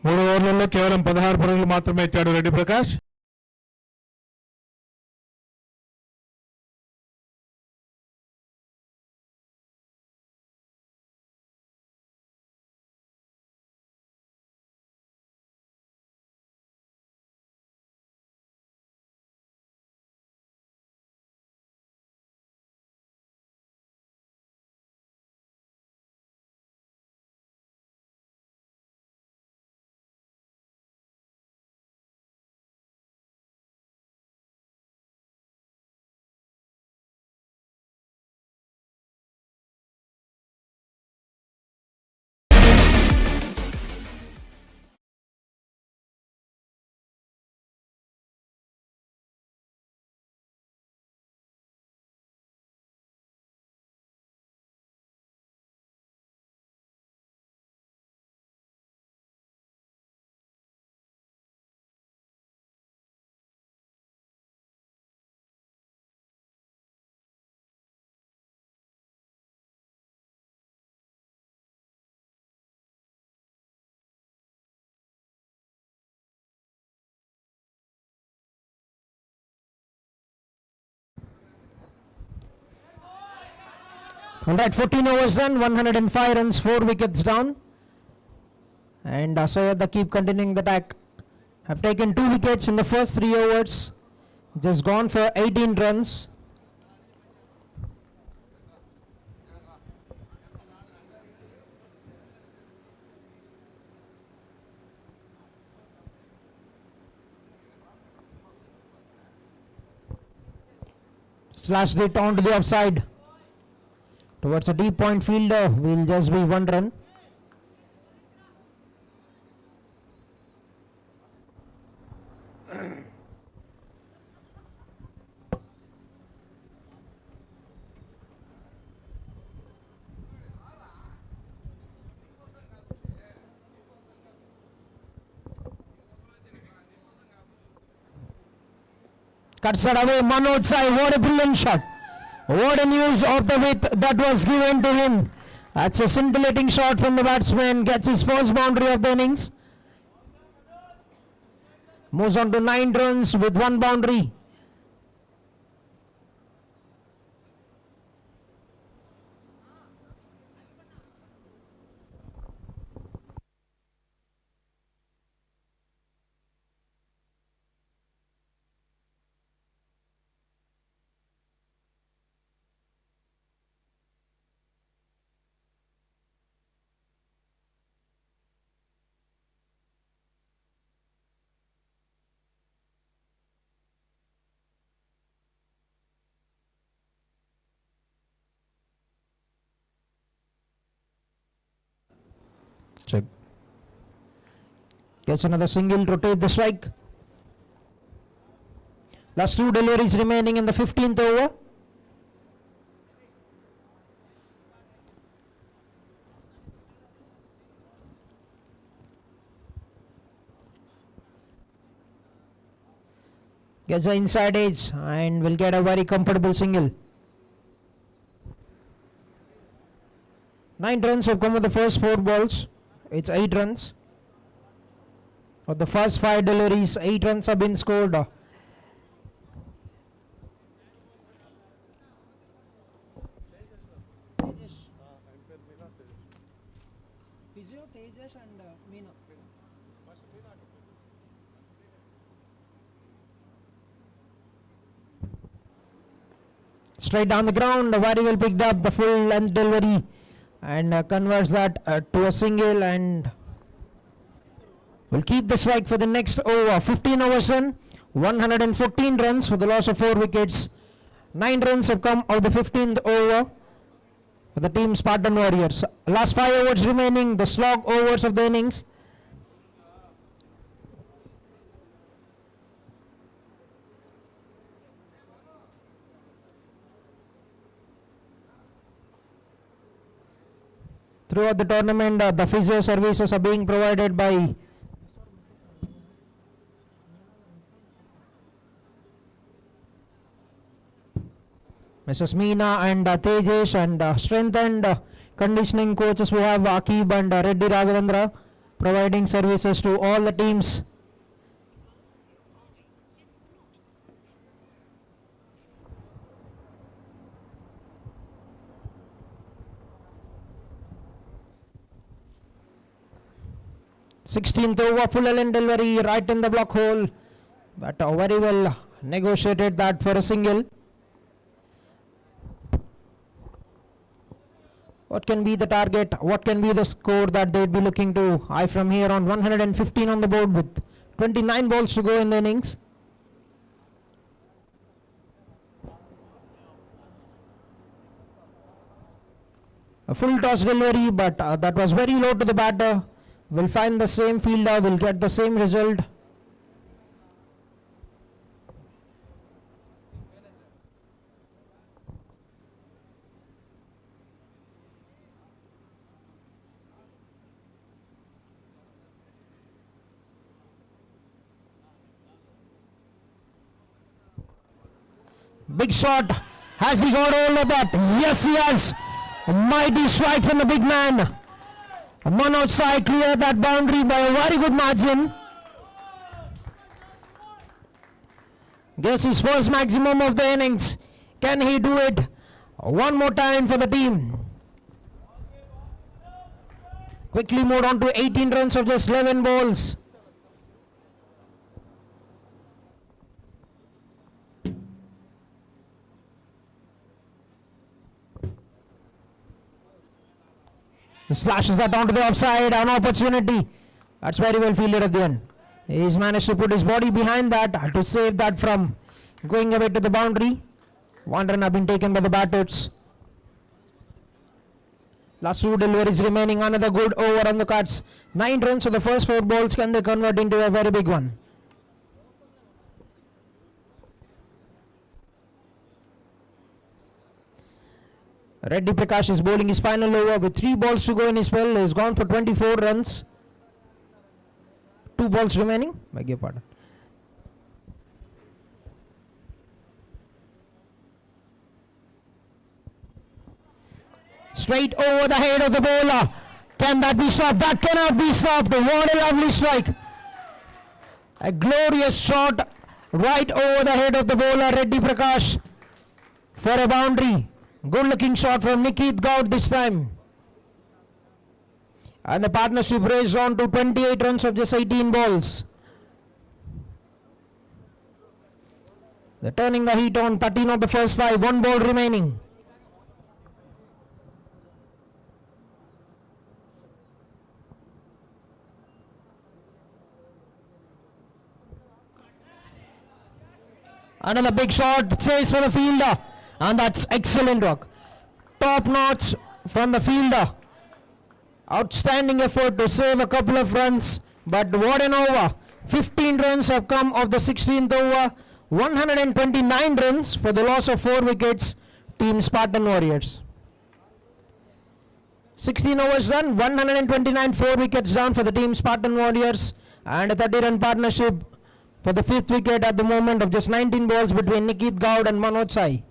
మూడు ఓవర్లలో కేవలం 16 పరుగులు మాత్రమే ఇచ్చాడు Reddy Prakash. All right, 14 overs done, 105 runs, 4 wickets down. And Sayada keep continuing the attack. Have taken 2 wickets in the first 3 overs. Just gone for 18 runs. Slashed it onto the offside. Towards a deep point fielder, will just be 1 run. Cuts it away. Manoj Sai. What a brilliant shot. What a news of the width that was given to him. That's a scintillating shot from the batsman. Gets his first boundary of the innings. Moves on to 9 runs with 1 boundary. Check. Gets another single, rotate the strike. Last 2 deliveries remaining in the 15th over. Gets the inside edge and will get a very comfortable single. 9 runs have come with the first 4 balls. It's 8 runs. For the first 5 deliveries, 8 runs have been scored. Straight down the ground, very well picked up the full length delivery and converts that to a single and will keep the strike for the next over. 15 overs in, 114 runs for the loss of 4 wickets. 9 runs have come out of the 15th over for the team Spartan Warriors. Last 5 overs remaining, the slog overs of the innings. Throughout the tournament, the physio services are being provided by Mrs. Meena and Tejesh, and strength and conditioning coaches. We have Akib and Reddy Raghavendra providing services to all the teams. Sixteenth over, full length delivery right in the block hole, but very well negotiated that for a single. What can be the target? What can be the score that they would be looking to? Eye from here on, 115 on the board with 29 balls to go in the innings. A full toss delivery, but that was very low to the batter. Will find the same fielder, will get the same result. Big shot. Has he got all of that? Yes, he has. A mighty strike from the big man. Manoj Sai cleared that boundary by a very good margin. Gets his first maximum of the innings. Can he do it one more time for the team? Quickly moved on to 18 runs of just 11 balls. Slashes that onto the offside, an opportunity. That's very well fielded at the end. He's managed to put his body behind that to save that from going away to the boundary. 1 run have been taken by the batters. Last 2 deliveries remaining, another good over on the cards. 9 runs for the first 4 balls. Can they convert into a very big one? Reddy Prakash is bowling his final over with 3 balls to go in his spell. He's gone for 24 runs. 2 balls remaining. Beg your pardon. Straight over the head of the bowler. Can that be stopped? That cannot be stopped. What a lovely strike. A glorious shot right over the head of the bowler, Reddy Prakash, for a boundary. Good looking shot from Nikit Gaud this time. And the partnership raised on to 28 runs of just 18 balls. They're turning the heat on, 13 of the first 5, 1 ball remaining. Another big shot, chase for the fielder, and that's excellent work. Top notch from the fielder. Outstanding effort to save a couple of runs, but what an over. 15 runs have come of the 16th over, 129 runs for the loss of 4 wickets, Team Spartan Warriors. 16 overs done, 129, 4 wickets down for the Team Spartan Warriors, and a 30-run partnership for the 5th wicket at the moment of just 19 balls between Nikit Gaud and Manoj Sai.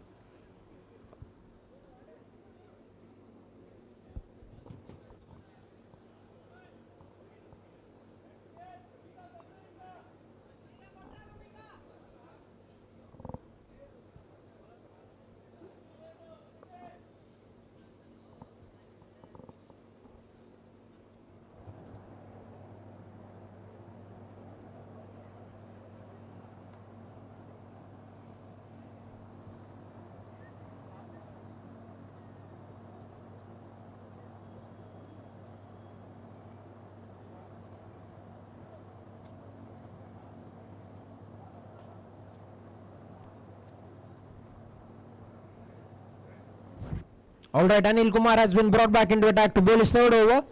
Alright, Anil Kumar has been brought back into attack to bowl his 3rd over.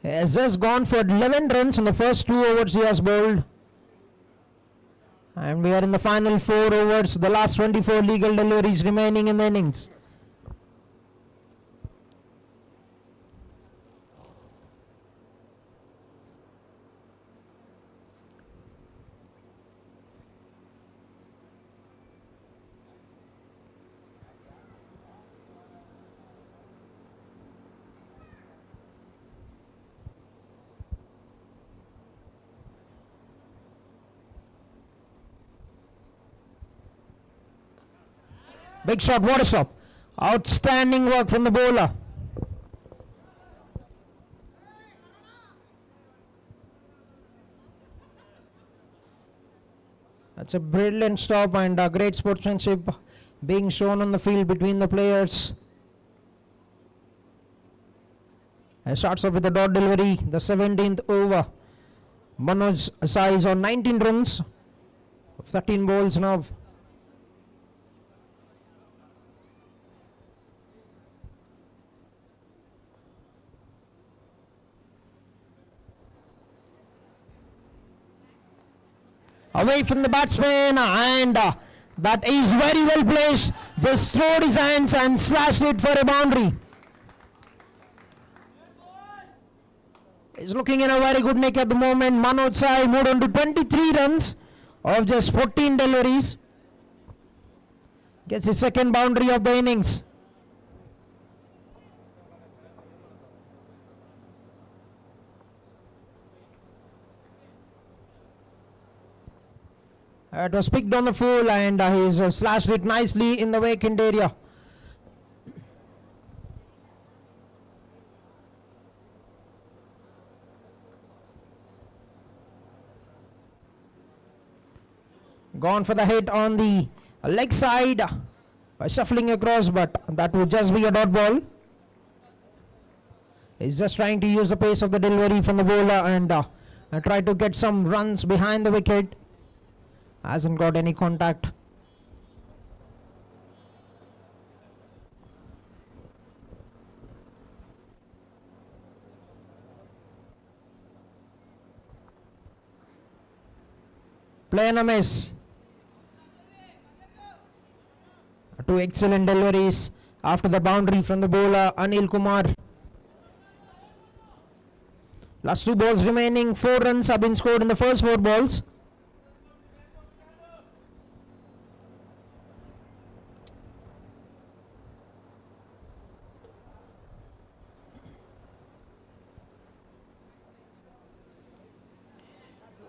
He has just gone for 11 runs in the first 2 overs he has bowled. And we are in the final 4 overs, the last 24 legal deliveries remaining in the innings. Big shot, what a stop. Outstanding work from the bowler. That's a brilliant stop and great sportsmanship being shown on the field between the players. Starts off with the dot delivery, the 17th over. Manoj Sai is on 19 runs, 13 balls now. Away from the batsman, and that is very well placed. Just throwed his hands and slashed it for a boundary. He's looking in a very good nick at the moment. Manoj Sai moved on to 23 runs of just 14 deliveries. Gets his 2nd boundary of the innings. It was picked on the full and he's slashed it nicely in the vacant area. Gone for the hit on the leg side by shuffling across, but that would just be a dot ball. He's just trying to use the pace of the delivery from the bowler and try to get some runs behind the wicket. Hasn't got any contact. Play and a miss. 2 excellent deliveries after the boundary from the bowler Anil Kumar. Last 2 balls remaining, 4 runs have been scored in the first 4 balls.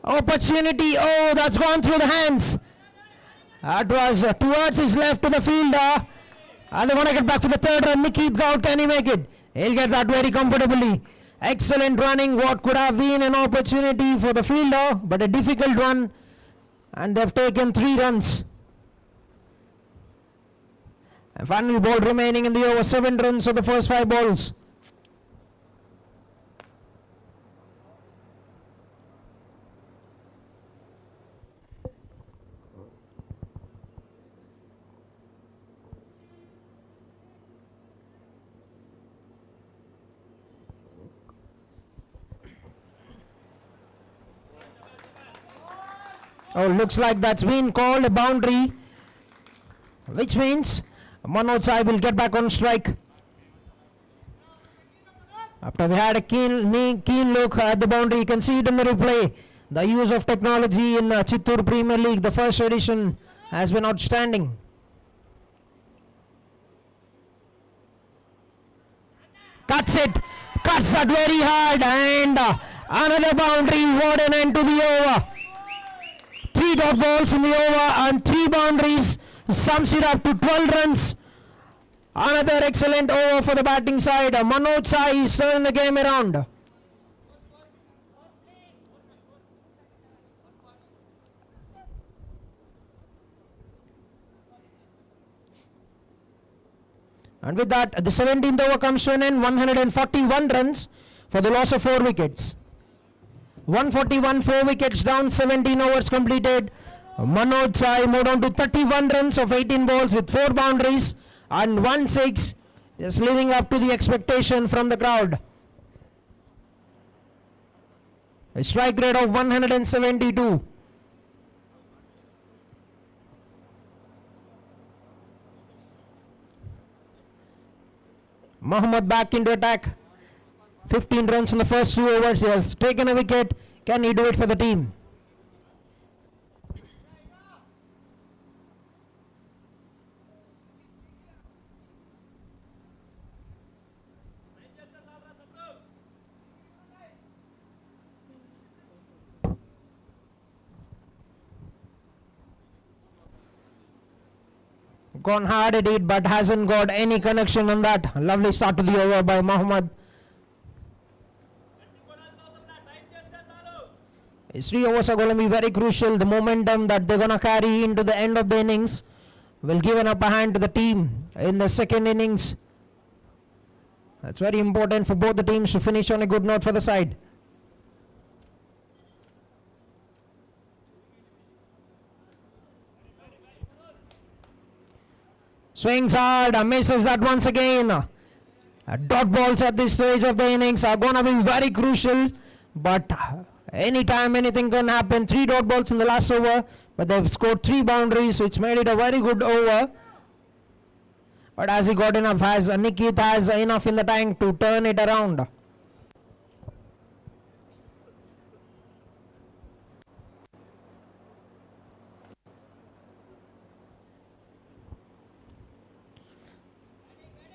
Opportunity. Oh, that's gone through the hands. That was towards his left to the fielder. And they want to get back for the third run. Nikit Gaud, can he make it? He'll get that very comfortably. Excellent running. What could have been an opportunity for the fielder, but a difficult one. And they've taken 3 runs. And final ball remaining in the over, 7 runs of the first 5 balls. Oh, looks like that's been called a boundary, which means Manoj Sai will get back on strike. After we had a keen look at the boundary, you can see it in the replay. The use of technology in Chittoor Premier League, the first edition, has been outstanding. Cuts it, cuts that very hard, and another boundary. What an end to the over. 3 dot balls in the over and 3 boundaries, sums it up to 12 runs. Another excellent over for the batting side. Manoj Sai is turning the game around. And with that, the 17th over comes to an end. 141 runs for the loss of 4 wickets. 141, 4 wickets down, 17 overs completed. Manoj Sai moved on to 31 runs of 18 balls with 4 boundaries and 1 6, just living up to the expectation from the crowd. A strike rate of 172. Mohammad back into attack. 15 runs in the first 2 overs. He has taken a wicket. Can he do it for the team? Gone hard at it, but hasn't got any connection on that. Lovely start to the over by Mohammad. His 3 overs are going to be very crucial. The momentum that they're going to carry into the end of the innings will give an upper hand to the team in the second innings. That's very important for both the teams to finish on a good note for the side. Swings hard, misses that once again. Dot balls at this stage of the innings are going to be very crucial, but anytime anything can happen. 3 dot balls in the last over, but they've scored 3 boundaries, which made it a very good over. But as he got enough, Nikit has enough in the tank to turn it around.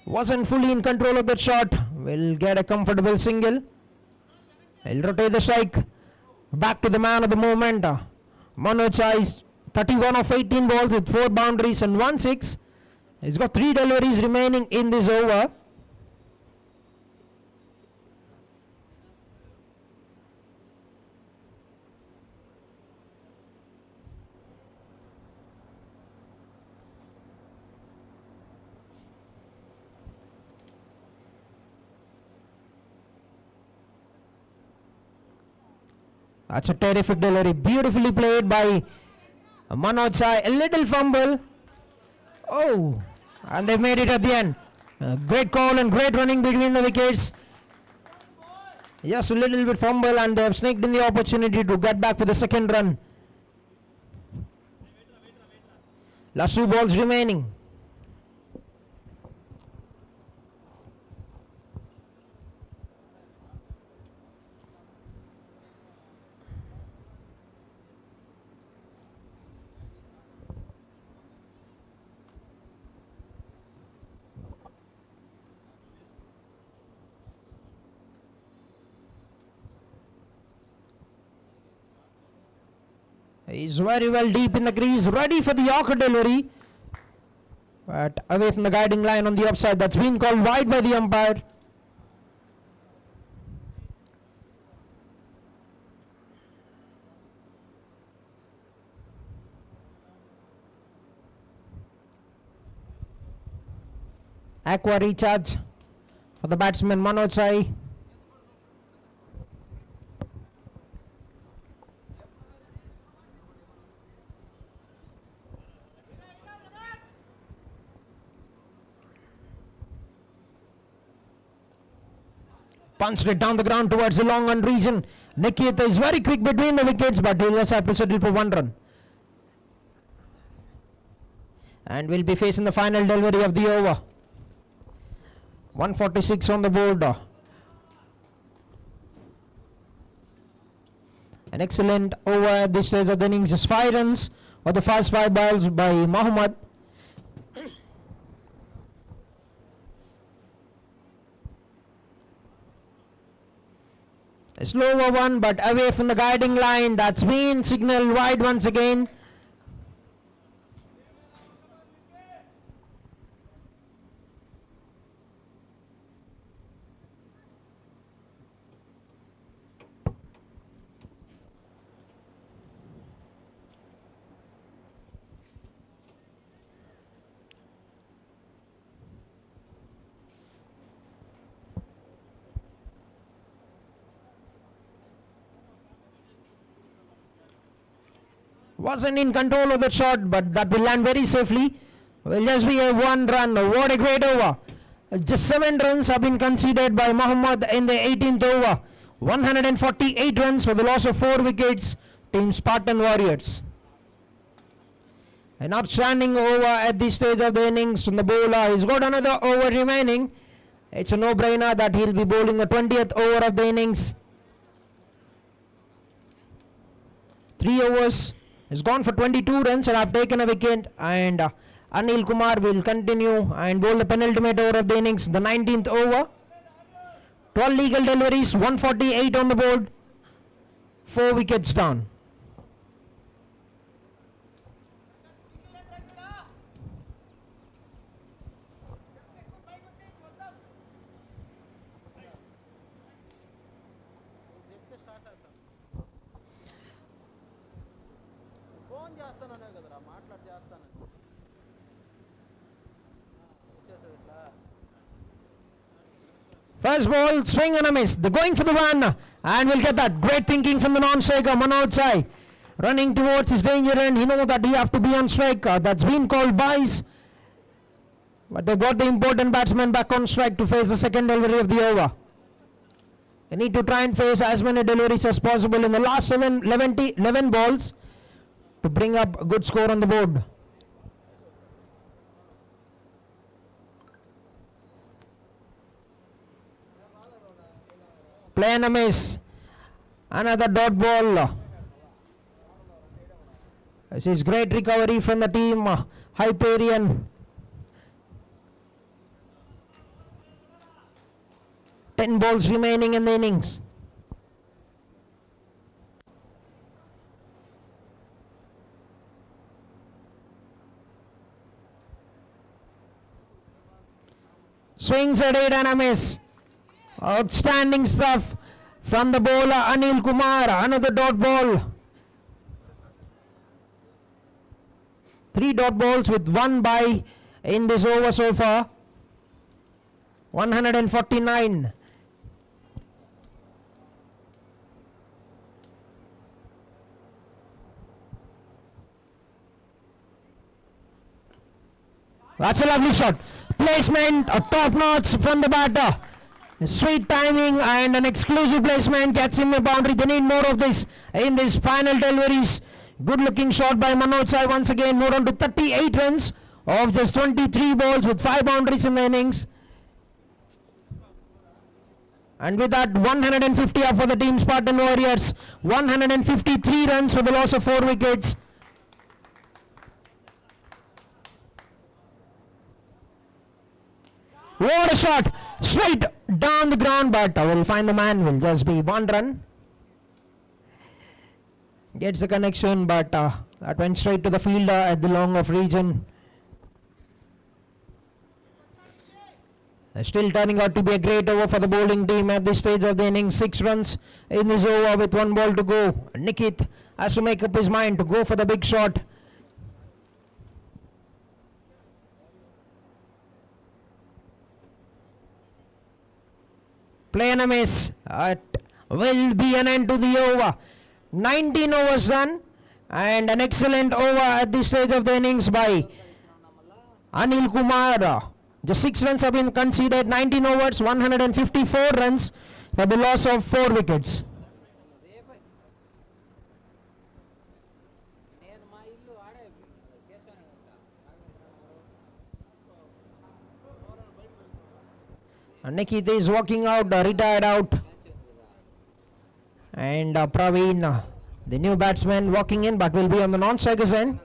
Wasn't fully in control of that shot. Will get a comfortable single. He'll rotate the strike. Back to the man of the moment. Manoj Sai, 31 of 18 balls with 4 boundaries and 1 6. He's got 3 deliveries remaining in this over. That's a terrific delivery. Beautifully played by Manoj Sai. A little fumble. Oh, and they made it at the end. Great call and great running between the wickets. Just a little bit fumble, and they have sneaked in the opportunity to get back for the second run. Last 2 balls remaining. He's very well deep in the crease, ready for the Yorker delivery. But away from the guiding line on the offside. That's been called wide by the umpire. Aqua recharge for the batsman Manoj Sai. Punched it down the ground towards the long on region. Nikita is very quick between the wickets, but he'll just have to settle for 1 run. And we'll be facing the final delivery of the over. 146 on the board. An excellent over at this stage of the innings. Just 5 runs for the first 5 balls by Mohammad. A slower one, but away from the guiding line. That's been signaled wide once again. Wasn't in control of the shot, but that will land very safely. Will just be a 1 run. What a great over. Just 7 runs have been conceded by Mohammad in the 18th over. 148 runs for the loss of 4 wickets. Team Spartan Warriors. An outstanding over at this stage of the innings from the bowler. He's got another over remaining. It's a no-brainer that he'll be bowling the 20th over of the innings. 3 overs. He's gone for 22 runs and have taken a wicket, and Anil Kumar will continue and bowl the penultimate over of the innings, the 19th over. 12 legal deliveries, 148 on the board, 4 wickets down. Phone చేస్తాననే కదరా మాట్లాడి చేస్తాను వచ్చేసేది ఇట్లా First ball, swing and a miss. They're going for the one, and we'll get that. Great thinking from the non-striker, Manoj Sai. Running towards his danger end. He knows that he have to be on strike. That's been called buys. But they've got the important batsman back on strike to face the second delivery of the over. They need to try and face as many deliveries as possible in the last 11 balls to bring up a good score on the board. Play and a miss. Another dot ball. This is great recovery from the team Hyperion. Ten balls remaining in the innings. Swings at it and a miss. Outstanding stuff from the bowler Anil Kumar. Another dot ball. 3 dot balls with 1 bye in this over so far. 149. That's a lovely shot. Placement, a top notch from the batter. Sweet timing and an exclusive placement gets him a boundary. They need more of this in these final deliveries. Good looking shot by Manoj Sai once again. More on to 38 runs of just 23 balls with 5 boundaries in the innings. And with that, 150 up for the team Spartan Warriors. 153 runs for the loss of 4 wickets. What a shot! Straight down the ground, but will find the man. Will just be 1 run. Gets the connection, but that went straight to the fielder at the long off region. Still turning out to be a great over for the bowling team at this stage of the innings. 6 runs in this over with 1 ball to go. Nikit has to make up his mind to go for the big shot. Play and a miss. It will be an end to the over. 19 overs done, and an excellent over at this stage of the innings by Anil Kumar. Just 6 runs have been conceded. 19 overs, 154 runs for the loss of 4 wickets. Nikita is walking out, retired out. And Praveen, the new batsman, walking in, but will be on the non-strikers end.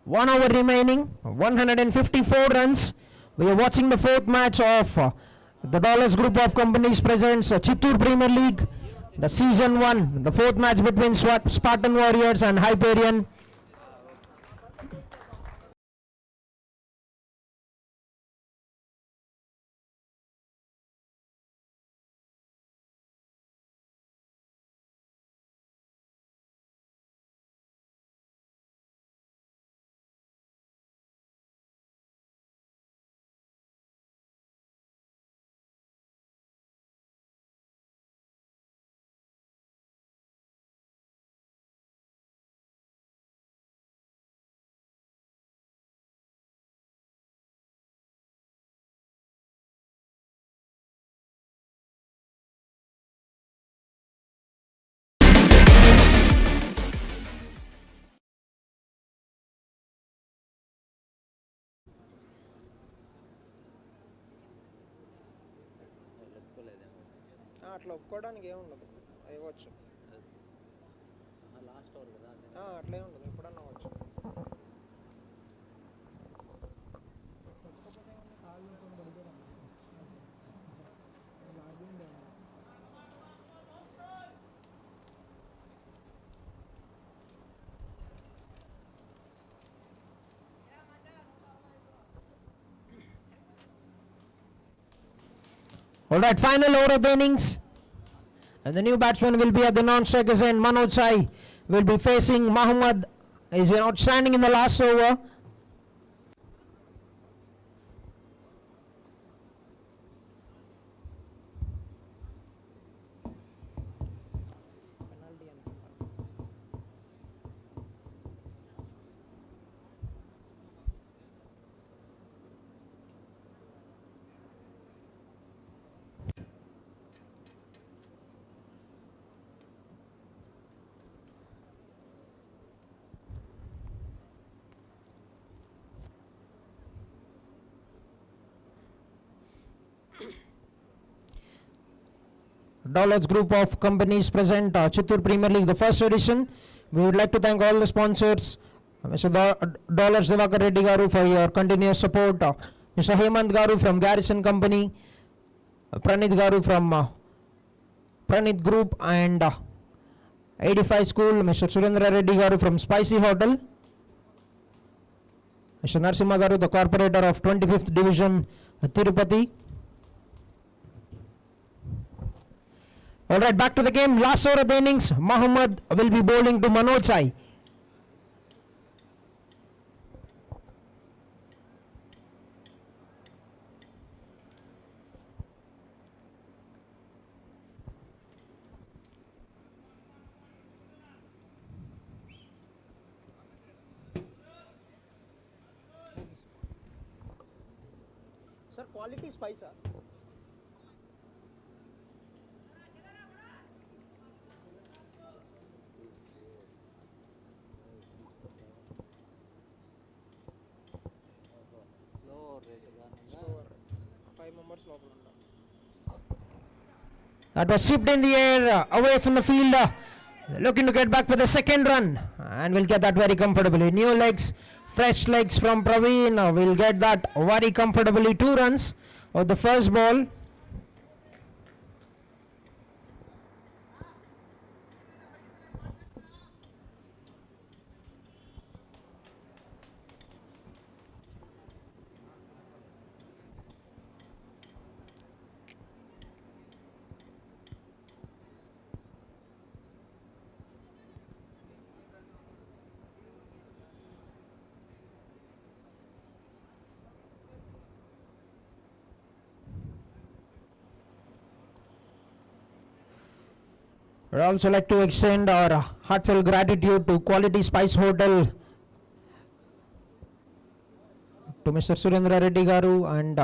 1 over remaining, 154 runs. We are watching the 4th match of the Dollars Group of Companies presents Chittoor Premier League, the Season 1, the 4th match between Spartan Warriors and Hyperion. అట్లా ఒప్పుకోవడానికి ఏముండదు ఇవ్వచ్చు last over కదా అట్లే ఉండదు ఎప్పుడన్నా అవ్వచ్చు. All right, final over of the innings. And the new batsman will be at the non-strikers end. Manoj Sai will be facing Muhammad. He's been outstanding in the last over. Dollars Group of Companies present Chittoor Premier League, the first edition. We would like to thank all the sponsors, Mr. Dollars Divakar Reddy Garu for your continuous support, Mr. Hemant Garu from Garrison Company, Pranit Garu from Pranit Group and 85 School, Mr. Surendra Reddy Garu from Spicy Hotel, Mr. Narsimha Garu, the corporator of 25th Division, Tirupati. All right, back to the game. Last over of the innings. Muhammad will be bowling to Manoj Sai. Sir quality స్పైసా? That was chipped in the air, away from the fielder. Looking to get back for the second run. And will get that very comfortably. New legs, fresh legs from Praveen. Will get that very comfortably. 2 runs of the first ball. I'd also like to extend our heartfelt gratitude to Quality Spice Hotel, to Mr. Surendra Reddy Garu and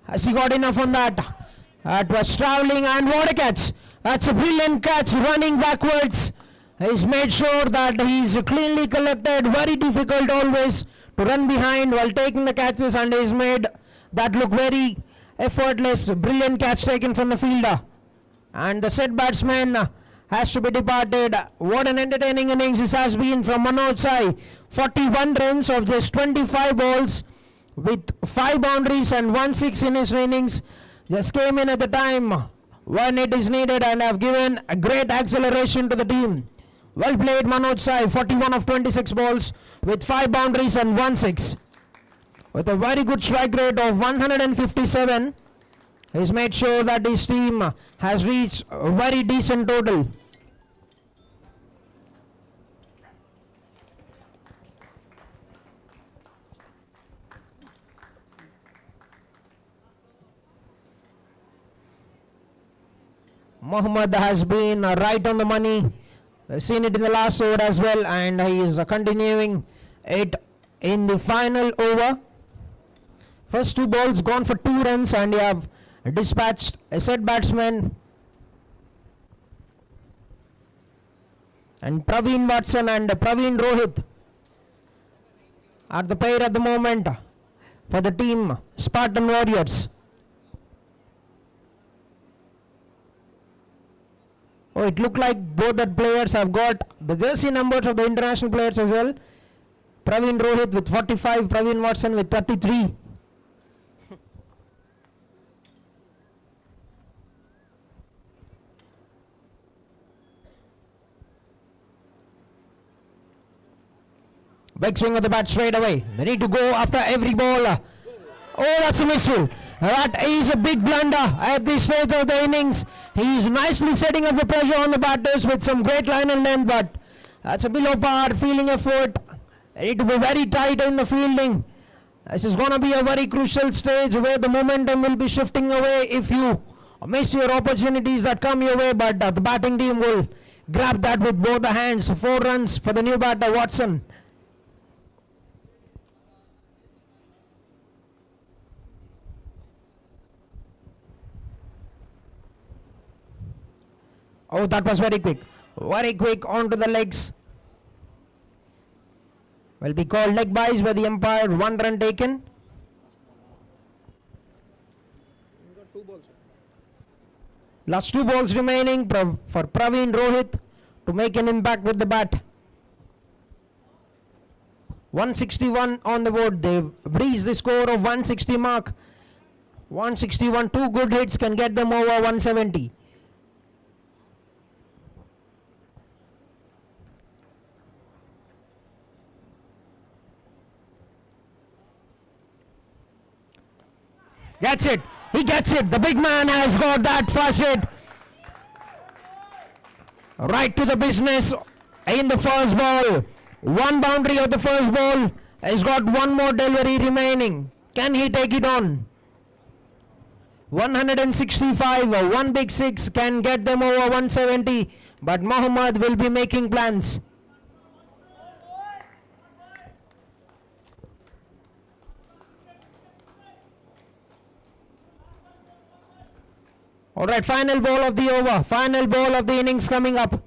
has he got enough on that? That was traveling, and what a catch! That's a brilliant catch, running backwards. He's made sure that he's cleanly collected. Very difficult always to run behind while taking the catches, and he's made that look very effortless. Brilliant catch taken from the fielder. And the set batsman has to be departed. What an entertaining innings this has been from Manoj Sai. 41 runs of just 25 balls with 5 boundaries and 1 6 in his innings. Just came in at the time when it is needed and have given a great acceleration to the team. Well played, Manoj Sai. 41 of 26 balls with 5 boundaries and 1 6. With a very good strike rate of 157. He's made sure that his team has reached a very decent total. Mohammad has been right on the money. Seen it in the last over as well, and he is continuing it in the final over. First 2 balls gone for 2 runs, and you have dispatched a set batsman. And Praveen Watson and Praveen Rohit are the pair at the moment for the team Spartan Warriors. Oh, it looked like both the players have got the jersey numbers of the international players as well. Praveen Rohit with 45, Praveen Watson with 33. Big swing of the bat straight away. They need to go after every ball. Oh, that's a missile. That is a big blunder at this stage of the innings. He is nicely setting up the pressure on the batters with some great line and length, but that's a below par fielding effort. It will be very tight in the fielding. This is going to be a very crucial stage where the momentum will be shifting away if you miss your opportunities that come your way, but the batting team will grab that with both the hands. 4 runs for the new batter, Watson. Oh, that was very quick. Very quick onto the legs. Will be called leg byes by the umpire. 1 run taken. Last 2 balls remaining for Praveen Rohit to make an impact with the bat. 161 on the board. They've breached the score of 160 mark. 161, 2 good hits can get them over 170. Gets it. He gets it. The big man has got that first hit. Right to the business in the first ball. 1 boundary of the first ball. Has got 1 more delivery remaining. Can he take it on? 165. 1 big 6 can get them over 170. But Mohammad will be making plans. Alright, final ball of the over, final ball of the innings coming up.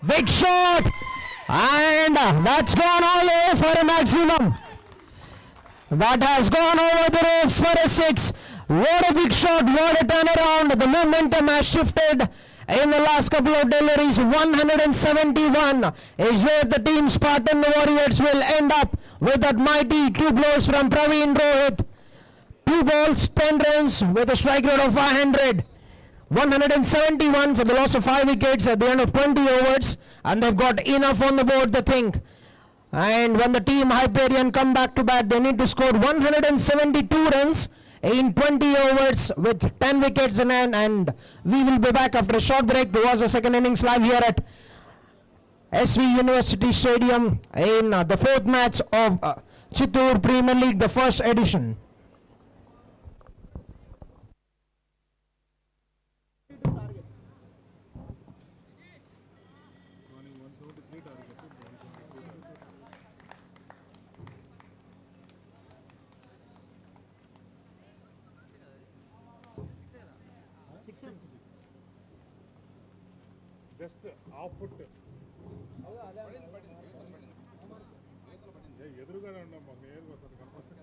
Big shot, and that's gone all the way for a maximum. That has gone over the ropes for a 6. What a big shot, what a turnaround. The momentum has shifted in the last couple of deliveries. 171 is where the team Spartan Warriors will end up with that mighty 2 blows from Praveen Rohit. 2 balls, 10 runs with a strike rate of 500. 171 for the loss of 5 wickets at the end of 20 overs, and they've got enough on the board to think And when the team Hyperion come back to bat, they need to score 172 runs in 20 overs with 10 wickets in hand. And we will be back after a short break. There was a second innings live here at SV University Stadium in the fourth match of Chittoor Premier League, the first edition. Just half foot ఎదురుగానే ఉన్నాం మాకు నేరుగా వస్తుంది కనపడుతుంది.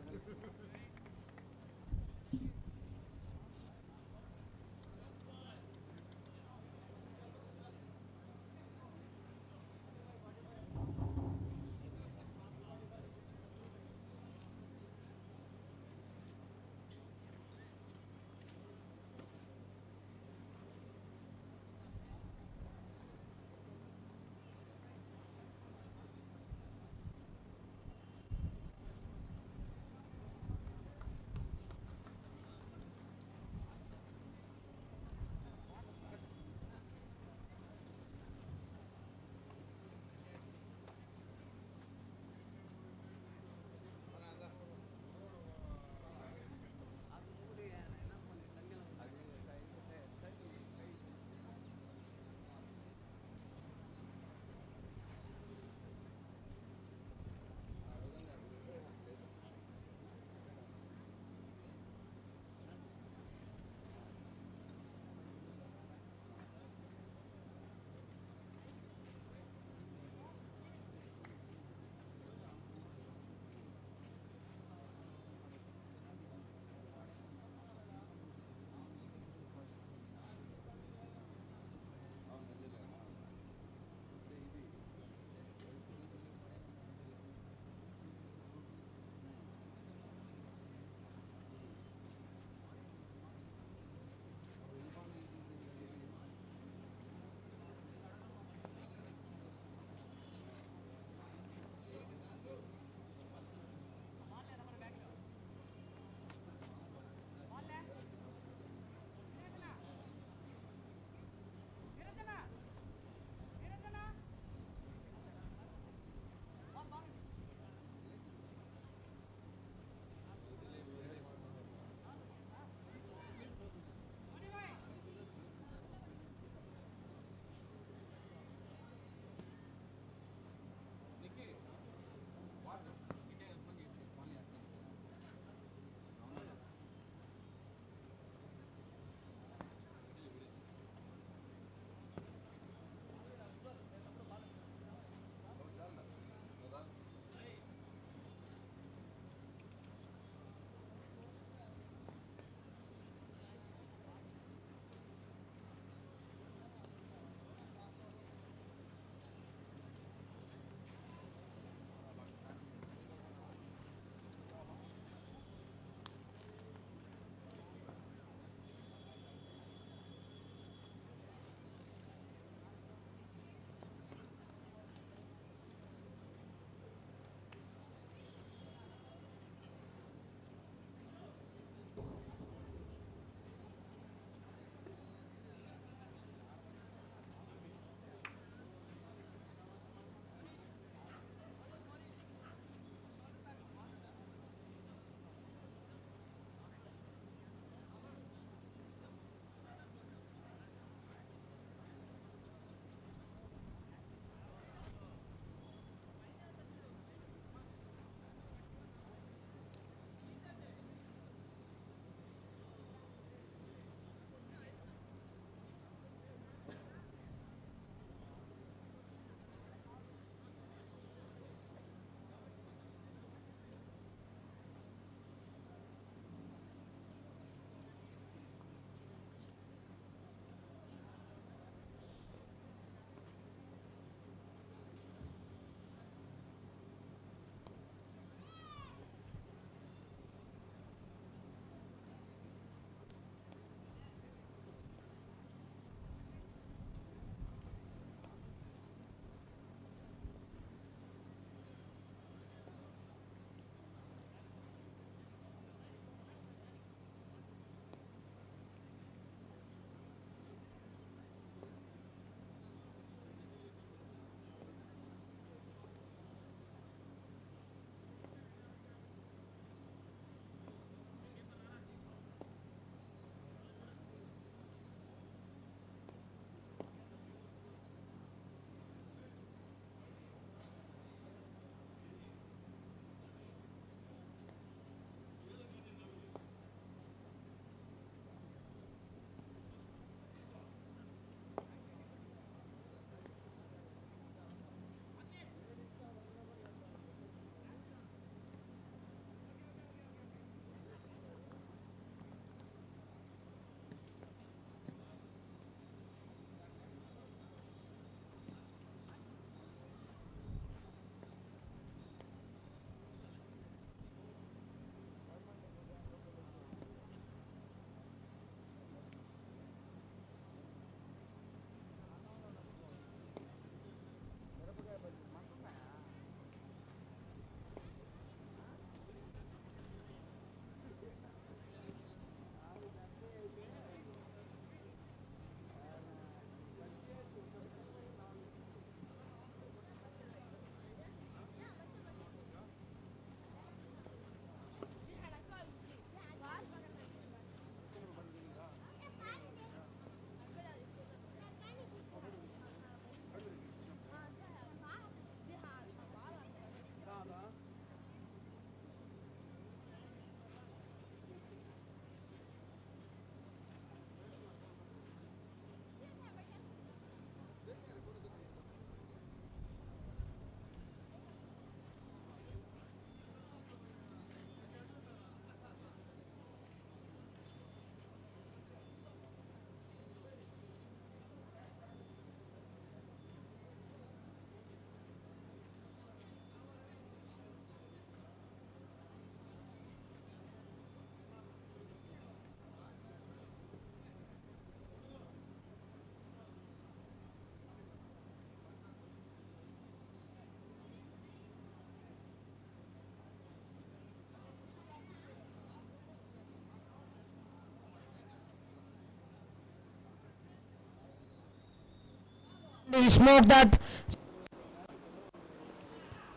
He smoked that.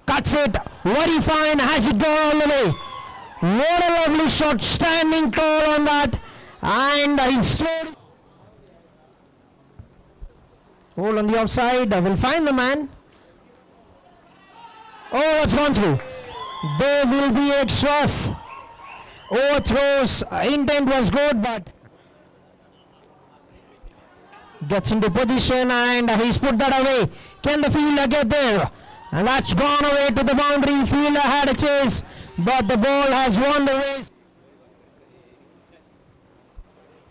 Cuts it. Very fine. Has it gone all the way. What a lovely shot. Standing tall on that. And he slowed. Hold on the offside. Will find the man. Oh, it's gone through. There will be extras. Overthrows. Intent was good, but gets into position and he's put that away. Can the fielder get there? And that's gone away to the boundary. Fielder had a chase, but the ball has won the race.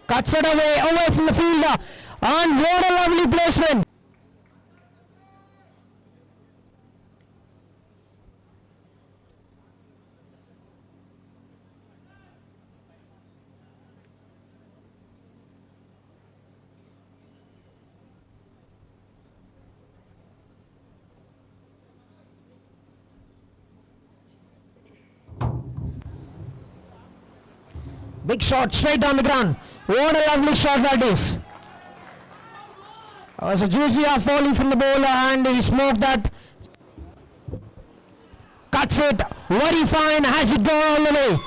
Cuts it away from the fielder. And what a lovely placement. Big shot straight on the ground. What a lovely shot that is. It was a juicy half volley from the bowler and he smoked that. Cuts it. Very fine. Has it gone all the way.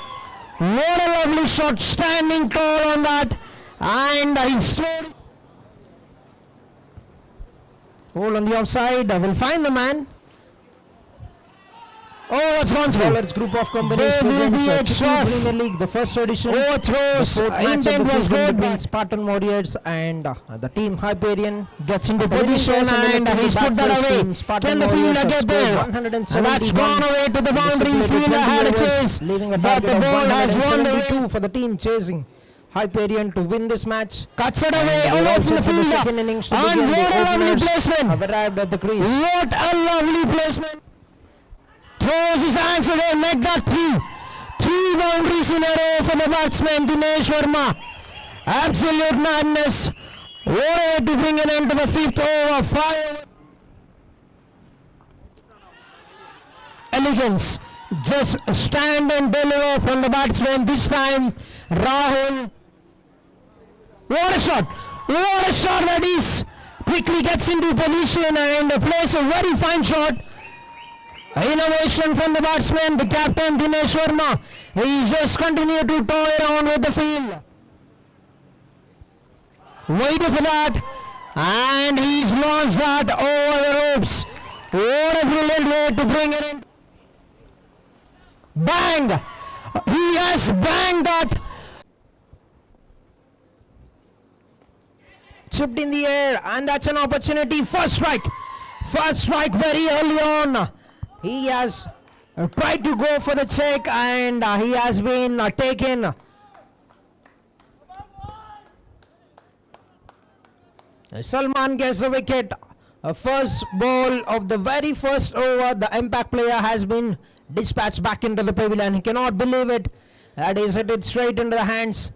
What a lovely shot. Standing tall on that. And he slowed. Hold on the offside. Will find the man. Oh, it's gone through. Bowlers group of companies There will presents be Premier extras. League, the first edition. Overthrows. The fourth match of Intent the was season good, between but Spartan Warriors and the team Hyperion. gets into The winning position toss and elected he's to put bat that first away. team. Spartan Can the Warriors fielder have get scored there? 171 And that's gone away to the boundary. Stipulated Fielder 20 had a overs, chase, leaving a but target the of ball has won the 172 race. for the team chasing Hyperion to win this match. Cuts it And away they from also the for the second fielder. innings to And begin. what The a lovely openers placement. have arrived at the crease. What a lovely placement. Throws his hands away, make that three boundaries in a row for the batsman Dinesh Verma. Absolute madness. What a way to bring an end to the fifth over. 5 elegance. Just stand and deliver from the batsman this time. Rahul. What a shot. What a shot that is. Quickly gets into position and plays a very fine shot. Innovation from the batsman, the captain Dinesh Verma. He just continued to toy around with the field. Waited for that. And he's launched that over the ropes. What a brilliant way to bring it in. Bang! He has banged that. Chipped in the air and that's an opportunity. First strike very early on. He has tried to go for the check and he has been taken. Salman gets the wicket. First ball of the very first over. The impact player has been dispatched back into the pavilion. He cannot believe it. That is hit it straight into the hands.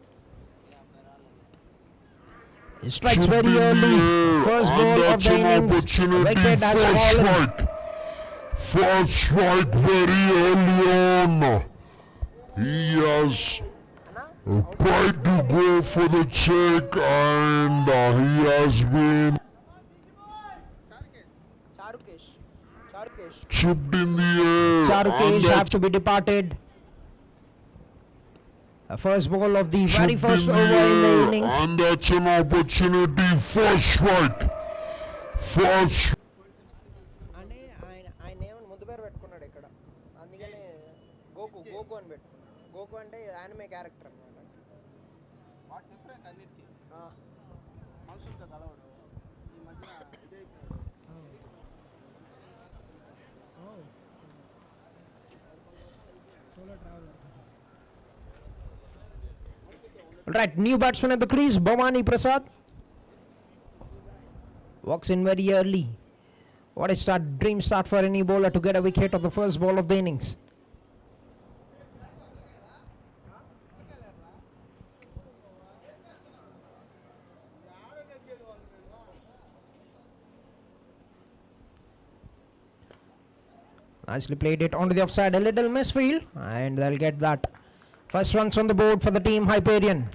He strikes very early. First ball of the innings. Wicket has fallen. First strike very early on. He has tried to go for the check and he has been chipped in the air. Charukesh have to be departed. First ball of the very first over in the innings. And that's an opportunity. First strike. First. ఆయన ఏమని ముద్దు పేరు పెట్టుకున్నాడు ఇక్కడ, అందుకని గోకు అని పెట్టుకున్నాడు. గోకు అంటే యానిమే క్యారెక్టర్ అనమాట. వాట్ డిఫరెంట్ అన్నిటికీ మనుషులతో కలవడు ఈ మధ్య ఇదైపోయాడు. Right, new batsman at the crease, Bhavani Prasad. Walks in very early. What a start, dream start for any bowler to get a wicket of the first ball of the innings. Nicely played it onto the offside, a little misfield, and they'll get that. First runs on the board for the team Hyperion.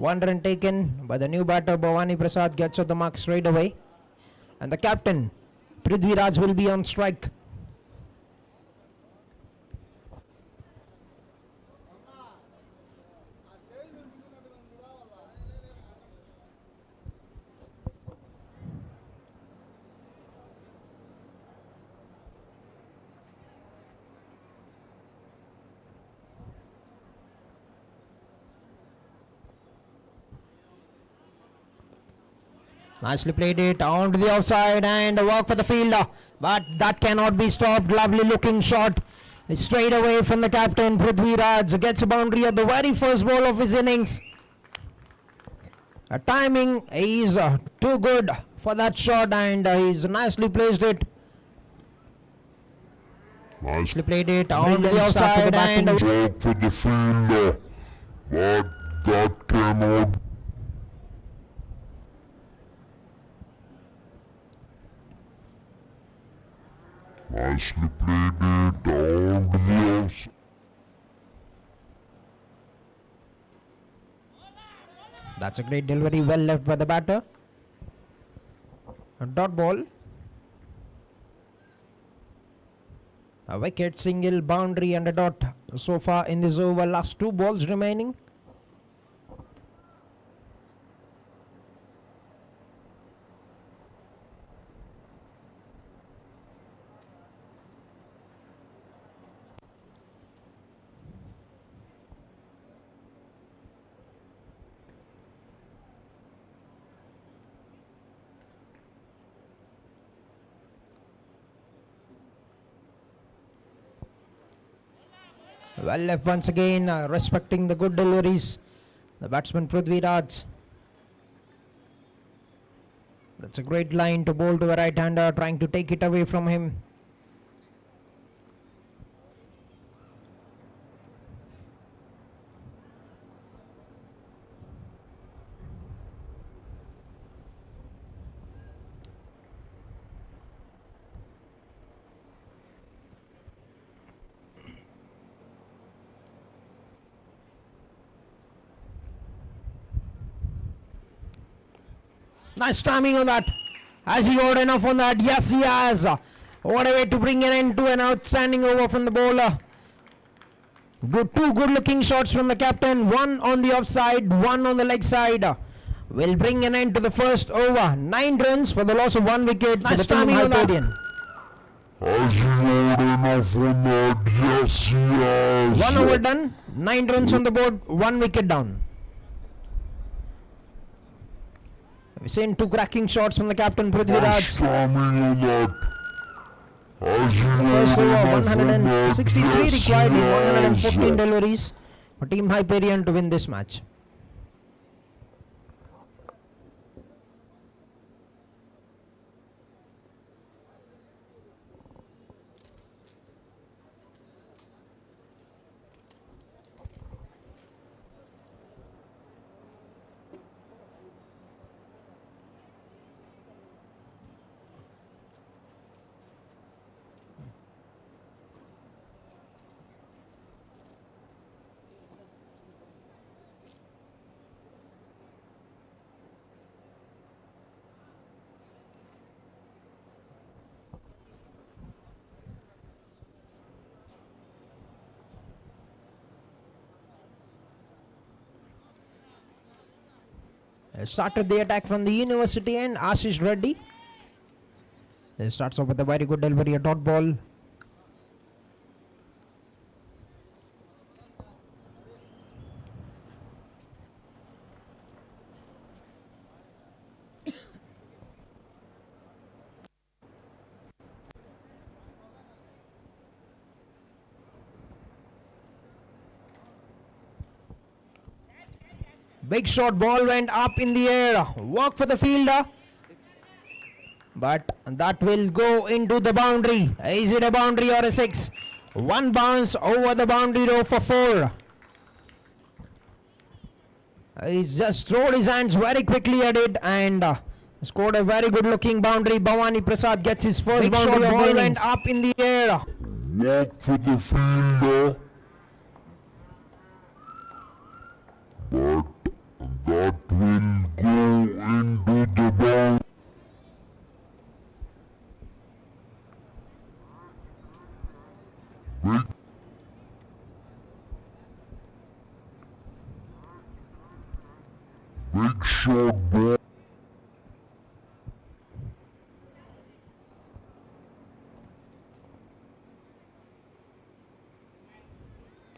One run taken by the new batter Bhavani Prasad gets off the mark straight away. And the captain Prithviraj will be on strike. Nicely played it on to the offside and a walk for the fielder, but that cannot be stopped. Lovely looking shot straight away from the captain. Prithviraj gets a boundary at the very first ball of his innings. Timing is too good for that shot and he's nicely placed it. Nicely played it on to the offside and Job for the fielder, but that cannot. Nicely played it on to the outside. that's a great delivery, well left by the batter. A dot ball. A wicket, single, boundary and a dot so far in this over. Last 2 balls remaining. Well left once again, respecting the good deliveries. The batsman Prithviraj. That's a great line to bowl to a right-hander, trying to take it away from him. Nice timing on that. Has he got enough on that? Yes, he has. What a way to bring an end to an outstanding over from the bowler. Two good looking shots from the captain. One on the offside, one on the leg side. Will bring an end to the first over. 9 runs for the loss of 1 wicket. Nice timing on that. Has he got enough on that? Yes, he has. 1 over done. 9 runs on the board. 1 wicket down. We've seen 2 cracking shots from the captain Prithviraj. First over, 163 required in 114 deliveries for Team Hyperion to win this match. Started the attack from the university end, Ashish Reddy. He starts off with a very good delivery, a dot ball. Big shot, ball went up in the air. Walk for the fielder. But that will go into the boundary. Is it a boundary or a 6? 1 bounce over the boundary row for 4. He's just thrown his hands very quickly at it and scored a very good looking boundary. Bhavani Prasad gets his first big boundary. Shot, ball went up in the air. Walk for the fielder. But that will go into the bound. Big shot ball.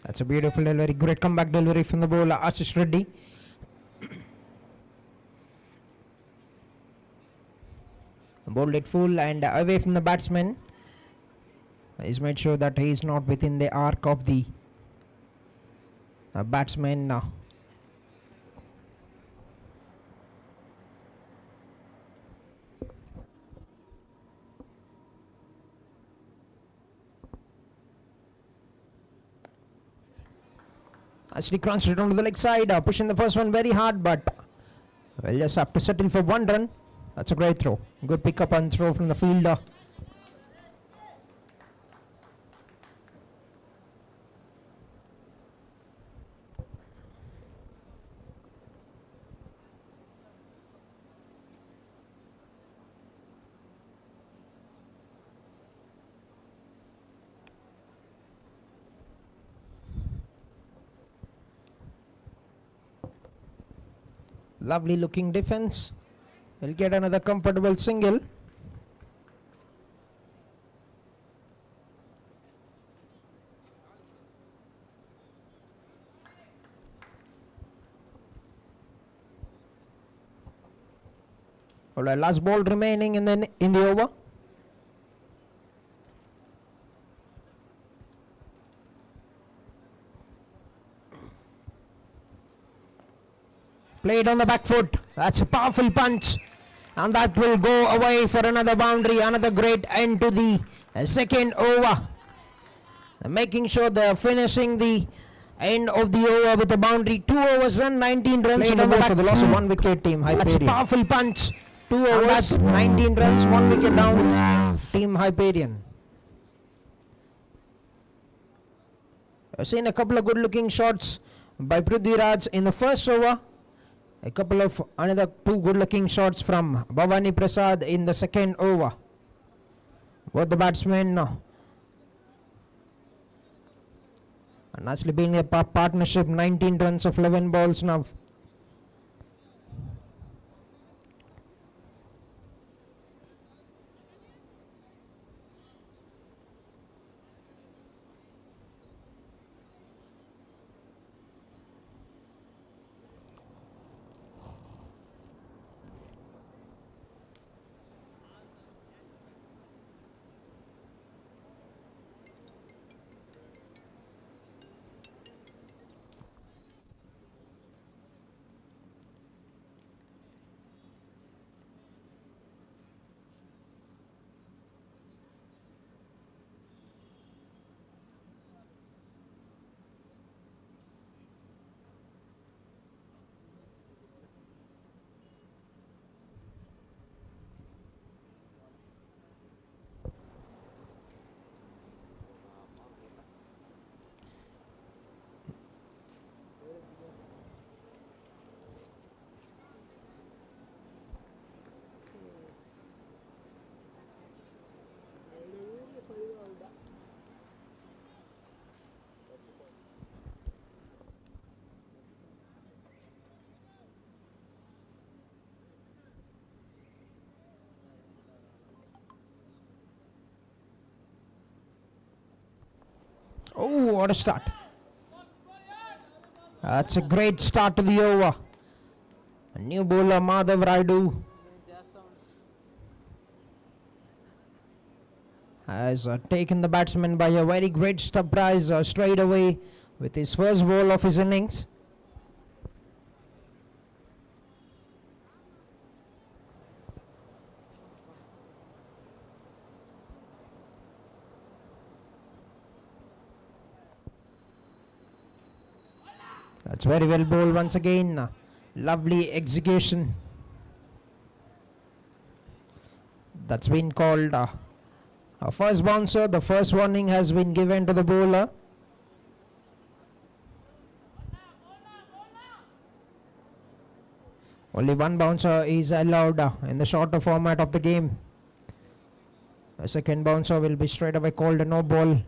That's a beautiful delivery. Great comeback delivery from the bowler, Ashish Reddy. Bowled it full and away from the batsman. He's made sure that he is not within the arc of the batsman now. Actually crunched it onto the leg side, pushing the first one very hard, but we'll just have to settle for 1 run. That's a great throw. Good pick up and throw from the fielder. Lovely looking defense. He'll get another comfortable single. All right, last ball remaining in the over. Played on the back foot. That's a powerful punch. And that will go away for another boundary. Another great end to the second over. Making sure they're finishing the end of the over with a boundary. 2 overs and 19 runs on the back for the loss of 1 wicket, team Hyperion. That's a powerful punch. 2 overs, 19 runs, 1 wicket down, team Hyperion. I've seen a couple of good looking shots by Prithviraj in the first over. A couple of another 2 good looking shots from Bhavani Prasad in the second over. Both the batsmen and actually being a partnership, 19 runs of 11 balls now. Oh, what a start. That's a great start to the over. A new bowler, Madhav Raidu, has taken the batsman by a very great surprise straight away with his first ball of his innings. That's very well bowled once again. Lovely execution. That's been called a first bouncer. The first warning has been given to the bowler. Only one bouncer is allowed in the shorter format of the game. A second bouncer will be straight away called a no ball.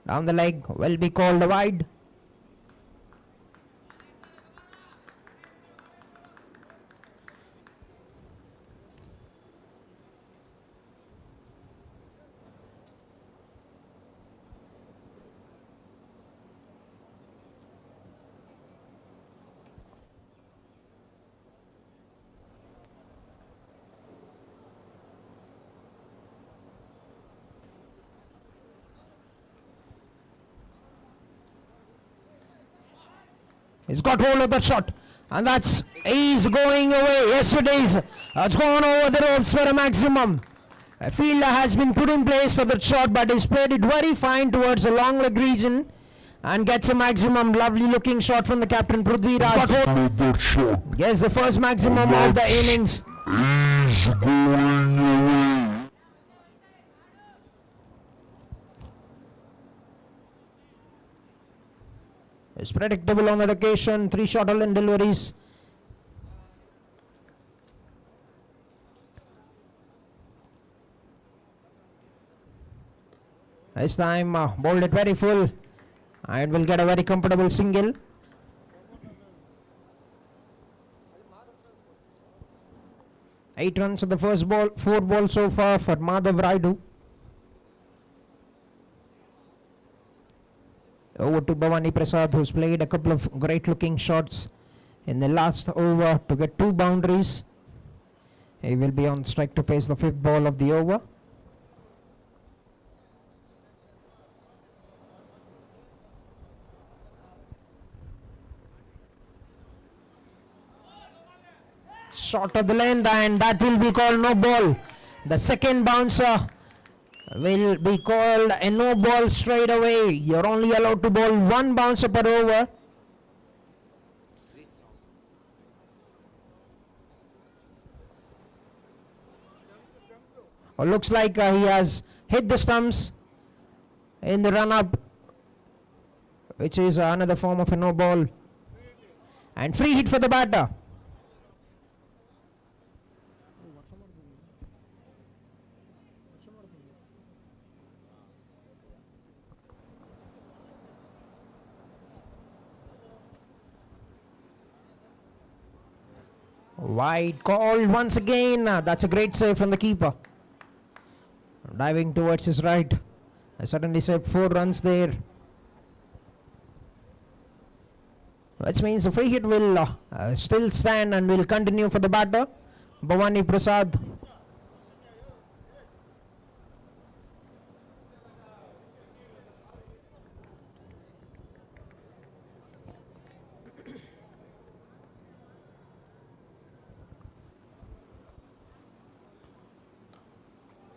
Down the leg will be called a wide. He's got hold of that shot, and he's going away. Yes, it is. It's gone over the ropes for a maximum. A fielder has been put in place for that shot, but he's played it very fine towards the long leg region and gets a maximum. Lovely looking shot from the captain Prithvi Raj. Yes, the first maximum of the innings. He's going away. It's predictable on that occasion. 3 short line deliveries. This time bowled it very full and will get a very comfortable single. Eight runs at the first ball, 4 balls so far for Madhav Raidu. Over to Bhavani Prasad, who's played a couple of great looking shots in the last over to get 2 boundaries. He will be on strike to face the 5th ball of the over. Short of the length, and that will be called no ball. The second bouncer will be called a no ball straight away. You're only allowed to bowl 1 bouncer per over. Looks like he has hit the stumps in the run up, which is another form of a no ball. And free hit for the batter. Wide call once again. That's a great save from the keeper. Diving towards his right. I suddenly saved 4 runs there. Which means the free hit will still stand and will continue for the batter, Bhavani Prasad.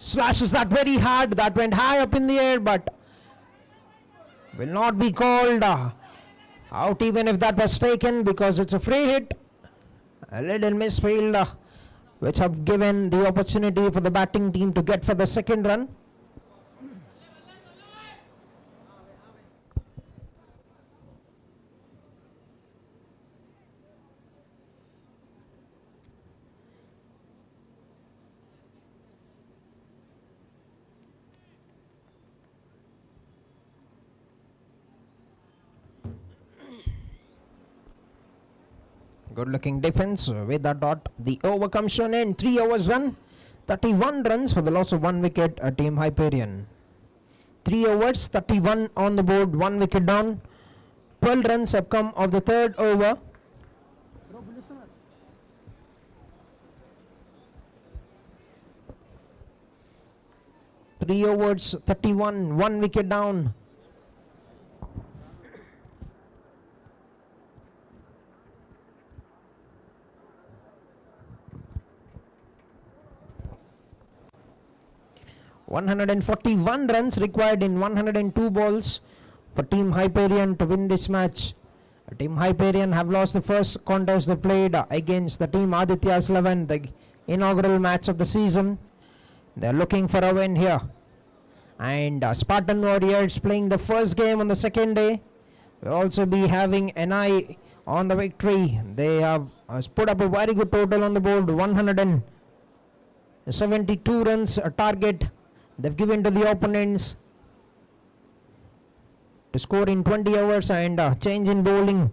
Slashes that very hard. That went high up in the air, but will not be called out even if that was taken, because it's a free hit. A little misfield which have given the opportunity for the batting team to get for the second run. Good looking defense with that dot. The over comes to an end. 3 overs run. 31 runs for the loss of 1 wicket at Team Hyperion. 3 overs, 31 on the board, 1 wicket down. 12 runs have come of the 3rd over. Three overs, 31, 1 wicket down. ...141 runs required in 102 balls for Team Hyperion to win this match. Team Hyperion have lost the first contest they played against the Team Aditya's 11, the inaugural match of the season. They are looking for a win here. and Spartan Warriors playing the first game on the second day. We'll also be having an eye on the victory. They have put up a very good total on the board, 172 runs a target they've given to the opponents to score in 20 hours, and change in bowling.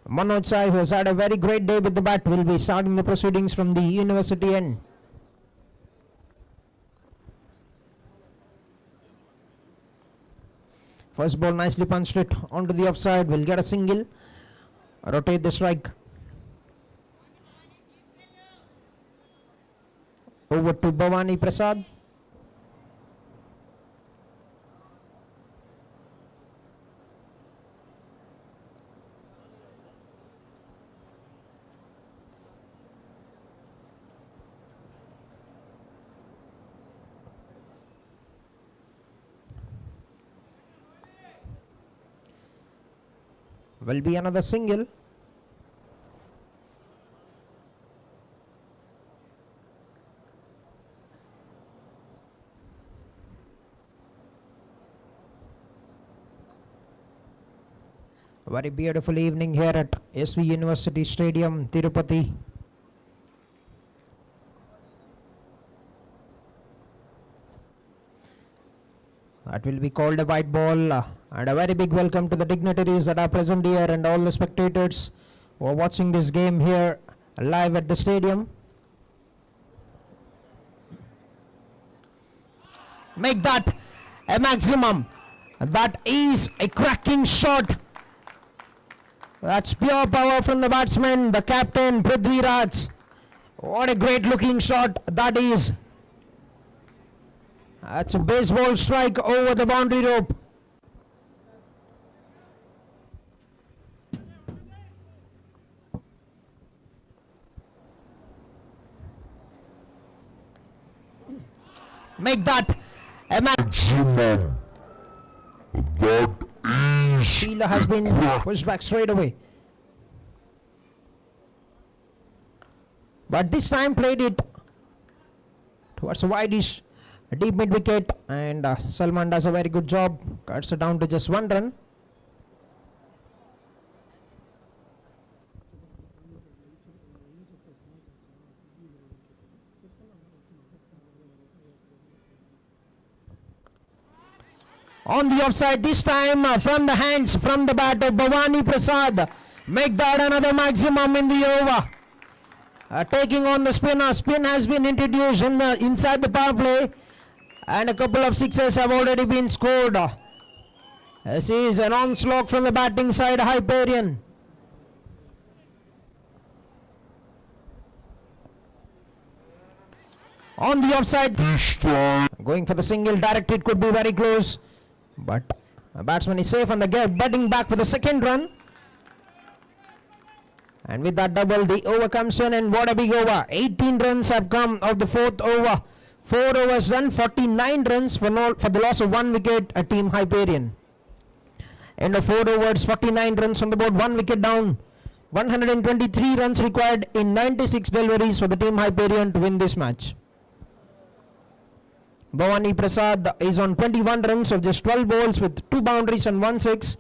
Manoj Sai, who has had a very great day with the bat, will be starting the proceedings from the university end. First ball nicely punched it onto the offside, will get a single, rotate the strike. Over to Bhavani Prasad. Will be another single. Very beautiful evening here at SV University Stadium, Tirupati. That will be called a white ball, and a very big welcome to the dignitaries that are present here and all the spectators who are watching this game here live at the stadium. Make that a maximum. That is a cracking shot. That's pure power from the batsman, the captain Prithvi Raj. What a great looking shot that is. That's a baseball strike over the boundary rope. Make that a maximum. That is. Sheila has been pushed back straight away. But this time played it towards the wideish deep mid wicket, and Salman does a very good job, cuts it down to just 1 run. On the offside this time, from the hands, from the bat of Bhavani Prasad. Make that another maximum in the over. Taking on the spinner. Spin has been introduced inside the power play, and a couple of sixes have already been scored. This is an onslaught from the batting side, Hyperion. On the offside, going for the single, directed, could be very close, but the batsman is safe and the guy batting back for the second run. And with that double, the over comes in, and what a big over. 18 runs have come of the 4th over. 4 overs done, 49 runs for the loss of 1 wicket at Team Hyperion. End of 4 overs, 49 runs on the board, 1 wicket down. 123 runs required in 96 deliveries for the Team Hyperion to win this match. Bhavani Prasad is on 21 runs of just 12 balls with 2 boundaries and 1 6.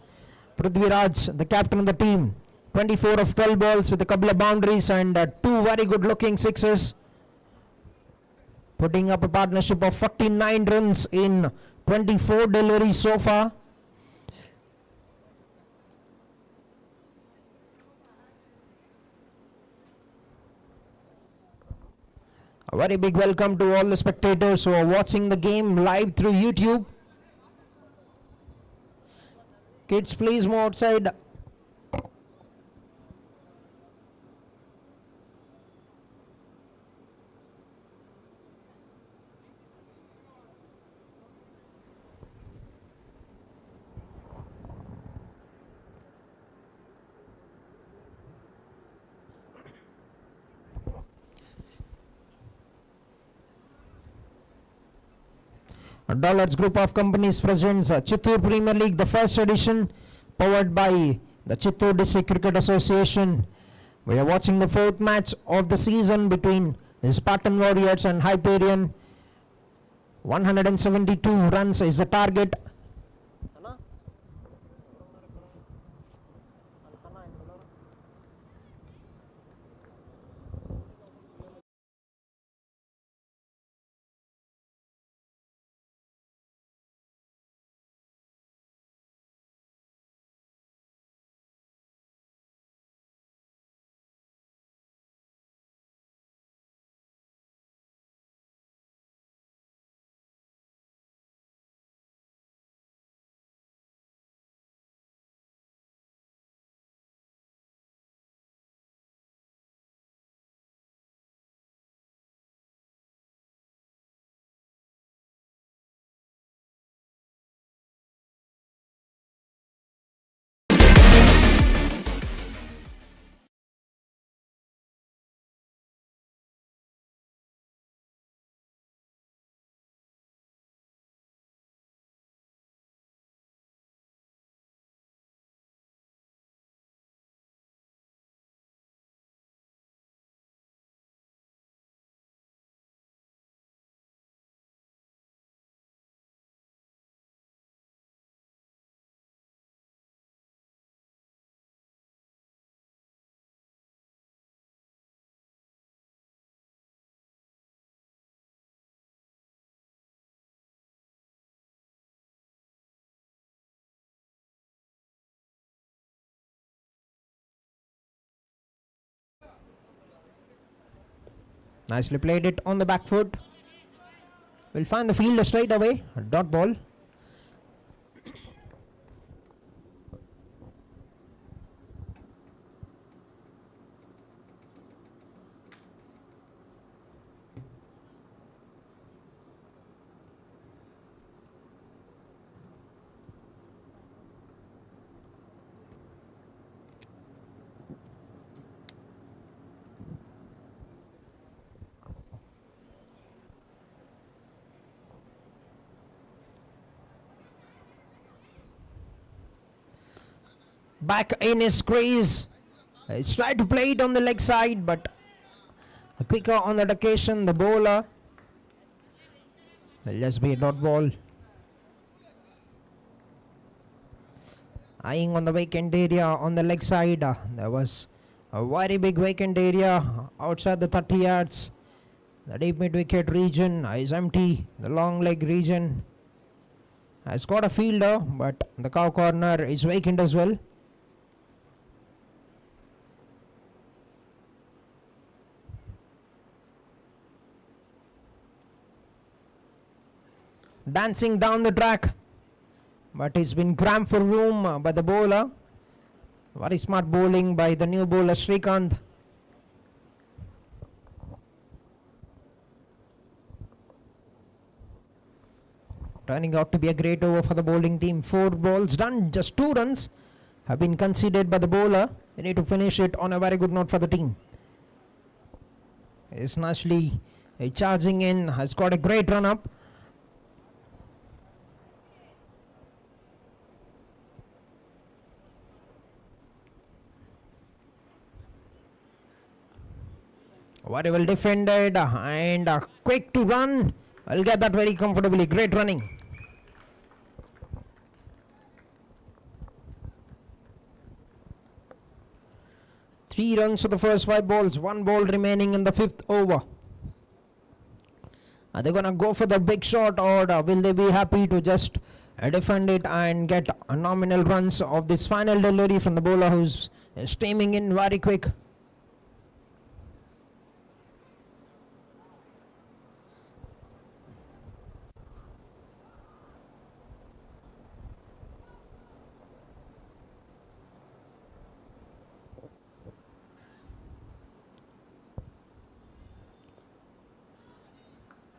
Prithvi Raj, the captain of the team, 24 of 12 balls with a couple of boundaries and 2 very good looking sixes, putting up a partnership of 49 runs in 24 deliveries so far. A very big welcome to all the spectators who are watching the game live through YouTube. Kids, please move outside. Dollards Group of Companies presents Chittoor Premier League, the first edition, powered by the Chittoor District Cricket Association. We are watching the 4th match of the season between the Spartan Warriors and Hyperion. 172 runs is the target. అన్నా అన్నా ఆయన పిలవరా? Nicely played it on the back foot. Will find the fielder straight away. A dot ball. Back in his crease. He's tried to play it on the leg side, but quicker on that occasion. The bowler will just be a dot ball. Eyeing on the vacant area on the leg side. There was a very big vacant area outside the 30 yards. The deep mid wicket region is empty. The long leg region has got a fielder, but the cow corner is vacant as well. Dancing down the track, but it's been cramped for room by the bowler. Very smart bowling by the new bowler Srikanth. Turning out to be a great over for the bowling team. 4 balls done, just 2 runs have been conceded by the bowler. They need to finish it on a very good note for the team. Is nicely charging in, has got a great run up. Very well defended and quick to run. I'll get that very comfortably. Great running. Three runs for the first 5 balls. 1 ball remaining in the 5th over. Are they going to go for the big shot, or will they be happy to just defend it and get nominal runs of this final delivery from the bowler who's steaming in very quick?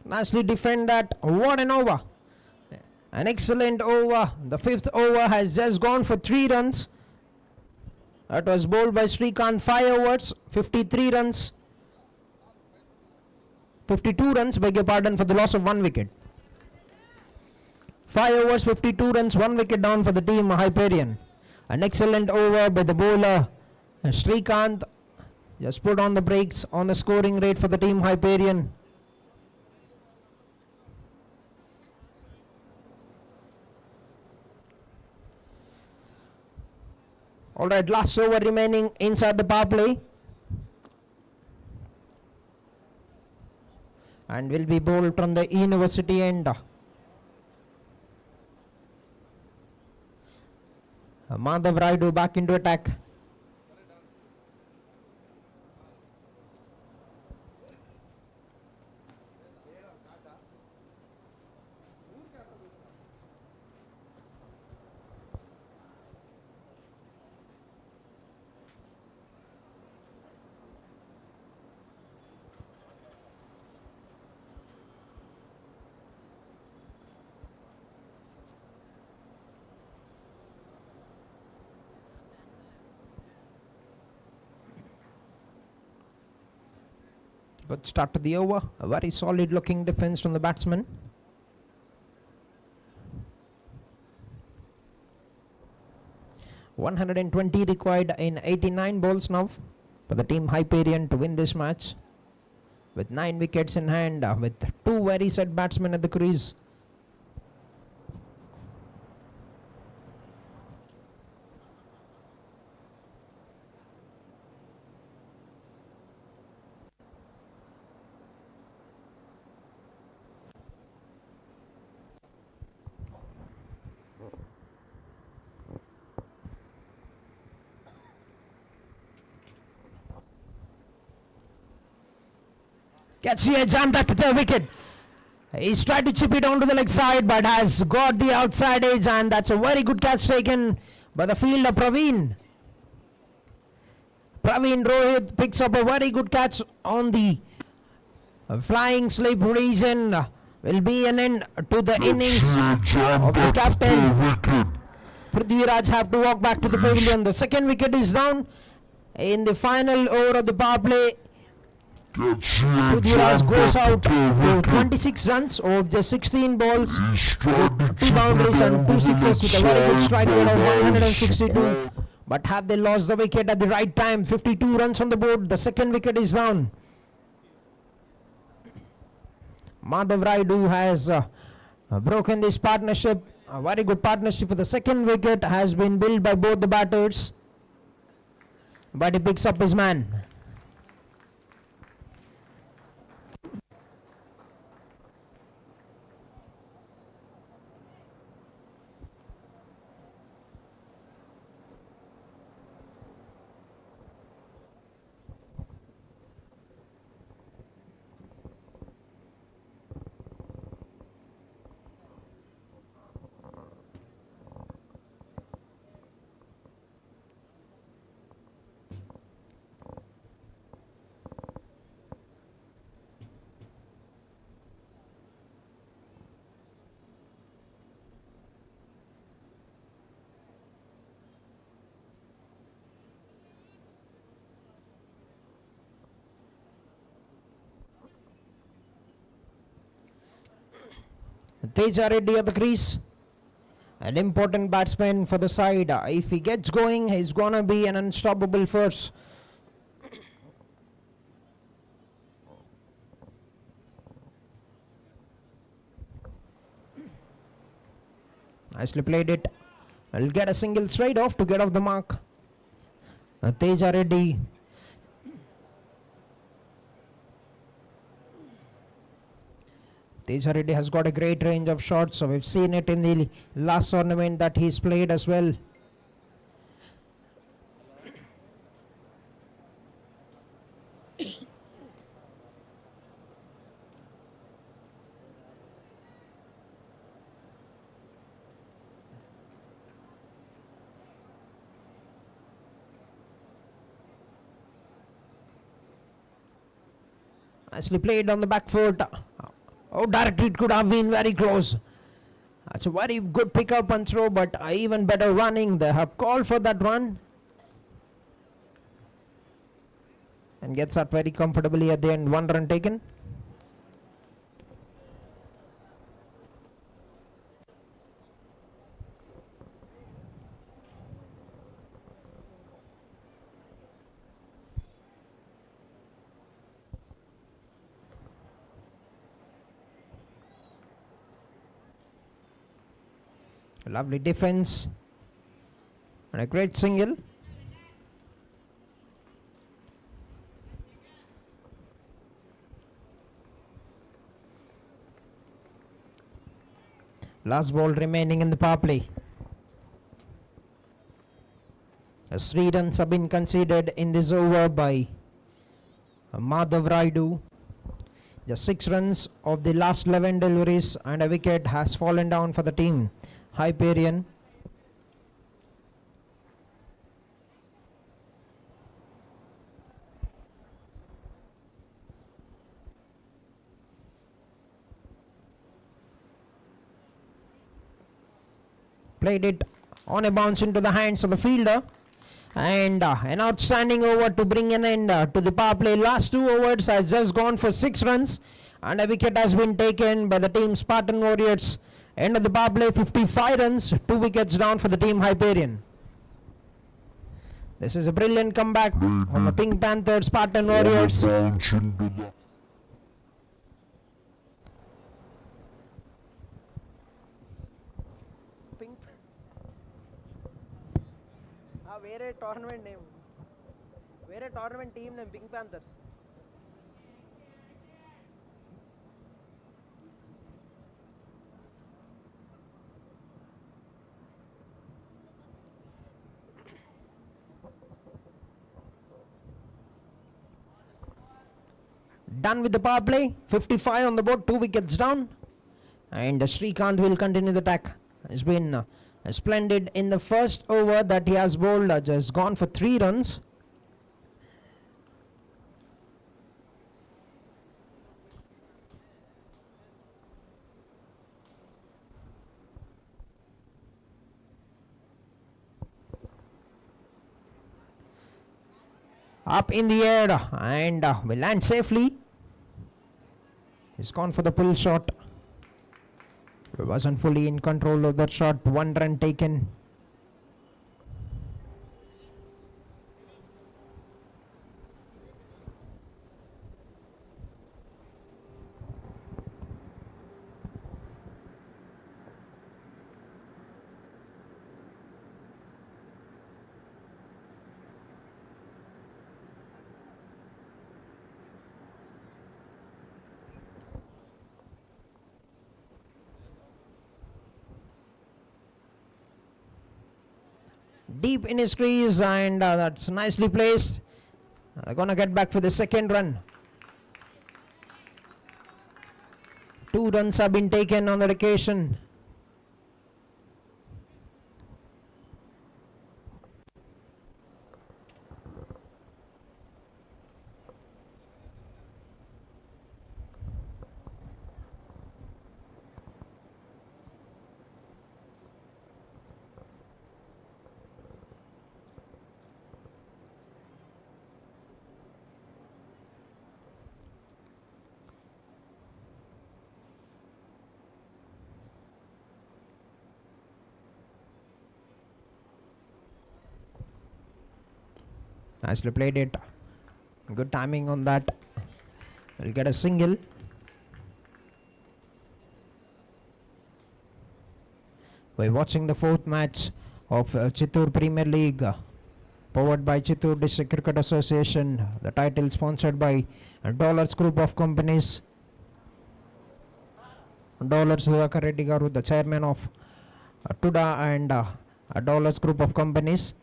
Nicely defend that. What an over. An excellent over. The 5th over has just gone for 3 runs. That was bowled by Srikanth. 5 overs, 53 runs. 52 runs, beg your pardon, for the loss of 1 wicket. 5 overs, 52 runs, 1 wicket down for the team Hyperion. An excellent over by the bowler Srikanth. Just put on the brakes on the scoring rate for the team Hyperion. All right, last over remaining inside the power play. And will be bowled from the university end. Madhav Raidu back into attack. Good start to the over. A very solid looking defense from the batsman. $120 required in 89 balls now for the team Hyperion to win this match. With 9 wickets in hand, with 2 very set batsmen at the crease. Gets here, jam back to the wicket. He's tried to chip it onto the leg side, but has got the outside edge, and that's a very good catch taken by the fielder Praveen. Praveen Rohit picks up a very good catch on the flying slip region. Will be an end to the innings of the captain. Prithviraj have to walk back to the pavilion. The second wicket is down in the final over of the power play. Prithviraj goes out to 26 runs of just 16 balls, 2 boundaries and 2 sixes with a very good strike rate of 162. But have they lost the wicket at the right time? 52 runs on the board. The second wicket is down. Madhav Raidu has broken this partnership. A very good partnership for the second wicket has been built by both the batters. But he picks up his man. Teja Reddy at the crease, an important batsman for the side. If he gets going, he's gonna be an unstoppable force. Nicely played it. I'll get a single straight off to get off the mark. Teja Reddy. Teja Reddy has got a great range of shots, so we've seen it in the last tournament that he's played as well. Nicely played on the back foot. Oh, directly it could have been very close. That's a very good pick-up and throw, but even better running. They have called for that run. And gets out very comfortably at the end. 1 run taken. Lovely defense and a great single. Last ball remaining in the power play. As 3 runs have been conceded in this over by Madhav Raidu. Just 6 runs of the last 11 deliveries and a wicket has fallen down for the team Hyperion. Played it on a bounce into the hands of the fielder, and an outstanding over to bring an end to the power play. Last 2 overs has just gone for 6 runs and a wicket has been taken by the team Spartan Warriors. End of the power play, 55 runs, 2 wickets down for the team Hyperion. This is a brilliant comeback from the Pink Panther Spartan Warriors. వేరే tournament name, వేరే tournament team name pink Panthers. Done with the power play, 55 on the board, 2 wickets down, and Srikanth will continue the attack. It's been splendid in the first over that he has bowled, just gone for 3 runs. Up in the air and will land safely. He's gone for the pull shot. He wasn't fully in control of that shot. 1 run taken. Deep in his crease, and that's nicely placed. They're gonna get back for the second run. 2 runs have been taken on that occasion. Nicely played it. Good timing on that. We'll get a single. We're watching the 4th match of Chittoor Premier League, powered by Chittoor District Cricket Association. The title sponsored by Dollars Group of Companies. Dollars Sudhakar Reddy Garu, the chairman of TUDA and Dollars Group of Companies.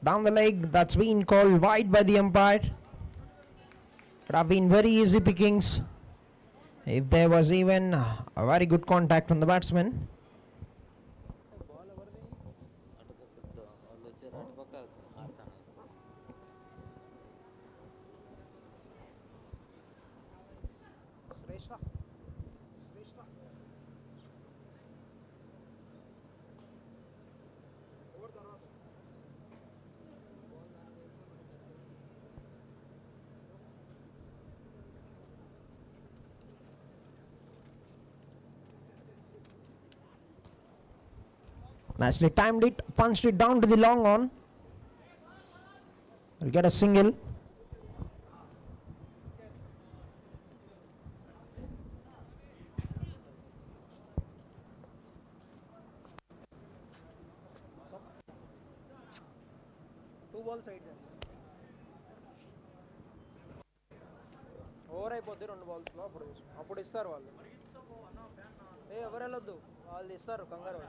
Down the leg, that's been called wide by the umpire. It have been very easy pickings. If there was even a very good contact from the batsman. Nicely timed it, punched it down to the long on. get a single. Two ball side then. Over అయిపోద్ది 2 balls లో అప్పుడు ఇస్తారు వాళ్ళు. ఎవరు వెళ్ళొద్దు, వాళ్ళు ఇస్తారు కంగారు.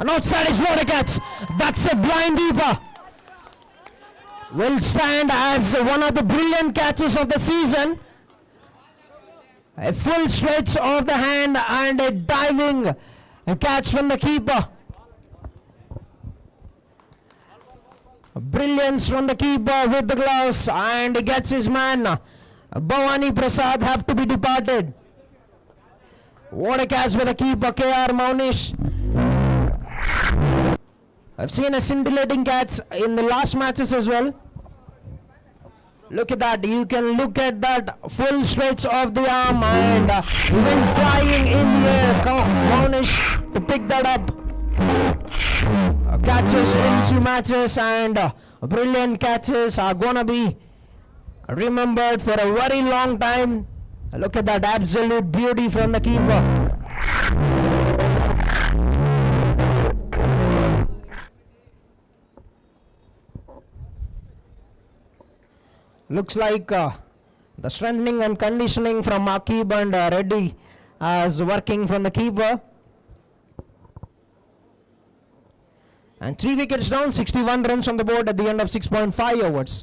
An outside is what a catch. That's a blind keeper. Will stand as one of the brilliant catches of the season. A full stretch of the hand and a diving catch from the keeper. Brilliance from the keeper with the gloves, and he gets his man. Bhavani Prasad have to be departed. What a catch by the keeper, K.R. Monish. I've seen a scintillating catch in the last matches as well. Look at that. You can look at that full stretch of the arm and wind flying in the air. Monish to pick that up. Catches into matches, and brilliant catches are gonna be remembered for a very long time. Look at that absolute beauty from the keeper. Looks like the strengthening and conditioning from Akib and Reddy is working from the keeper. And 3 wickets down, 61 runs on the board at the end of 6.5 overs.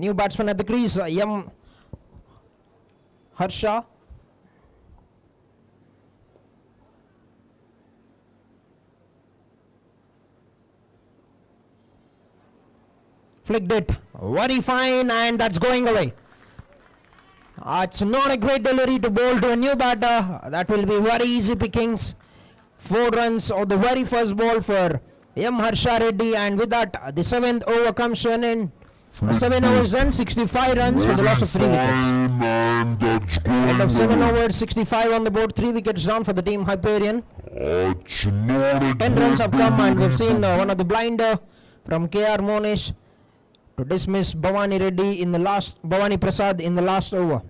New batsman at the crease, M. Harsha. Flicked it, very fine, and that's going away. It's not a great delivery to bowl to a new batter. That will be very easy pickings. 4 runs of the very first ball for M. Harsha Reddy, and with that the 7th over comes to an end. 7 overs and 65 runs with the loss of 3 wickets. End of 7 overs, 65 on the board, 3 wickets down for the team Hyperion. 10 runs have come, and we've seen one of the blinder from K.R. Monish to dismiss Bhavani Reddy in the last, Bhavani Prasad in the last over.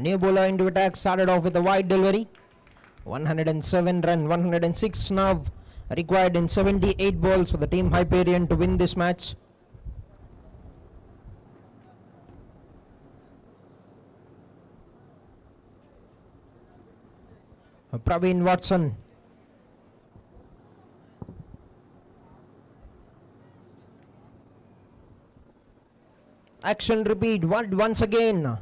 New bowler into attack, started off with a wide delivery. 107 run, 106 now required in 78 balls for the team Hyperion to win this match. Praveen Watson. Action repeat once again.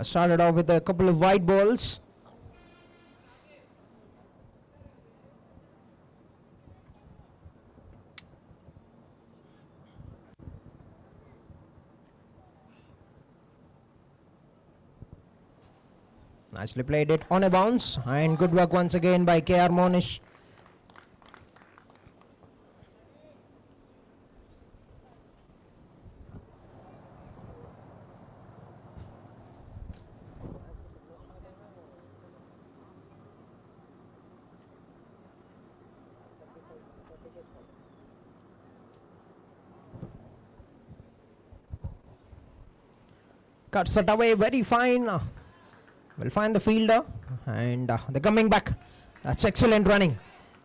Started off with a couple of wide balls. Nicely played it on a bounce, and good work once again by KR Monish. Cuts it away, very fine. Will find the fielder, and they're coming back. That's excellent running.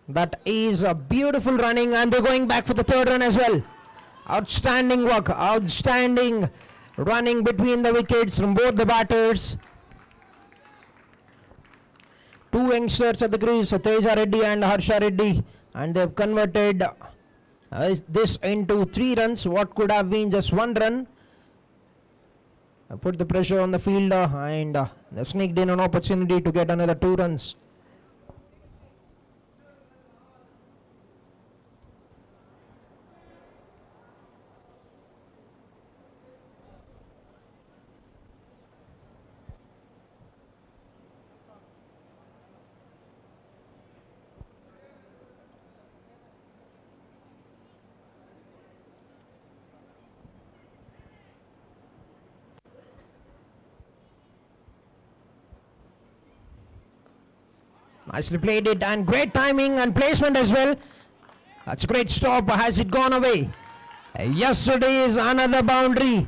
That is a beautiful running, and they're going back for the third run as well. Outstanding work, outstanding running between the wickets from both the batters. Two youngsters at the crease, Teja Reddy and Harsha Reddy, and they've converted this into 3 runs. What could have been just 1 run. Put the pressure on the fielder, and they sneaked in an opportunity to get another 2 runs. Nicely played it, and great timing and placement as well. That's a great stop. Has it gone away? Yesterday's another boundary.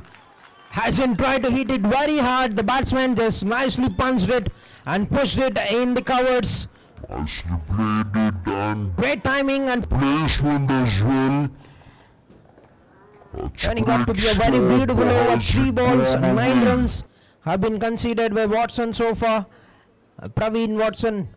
Hasn't tried to hit it very hard. The batsman just nicely punched it and pushed it in the covers. Nicely played it and Great timing and placement as well. That's turning out to be a great very stop. beautiful over. Has 3 it balls, gone 9 away? runs have been conceded by Watson so far. Praveen Watson.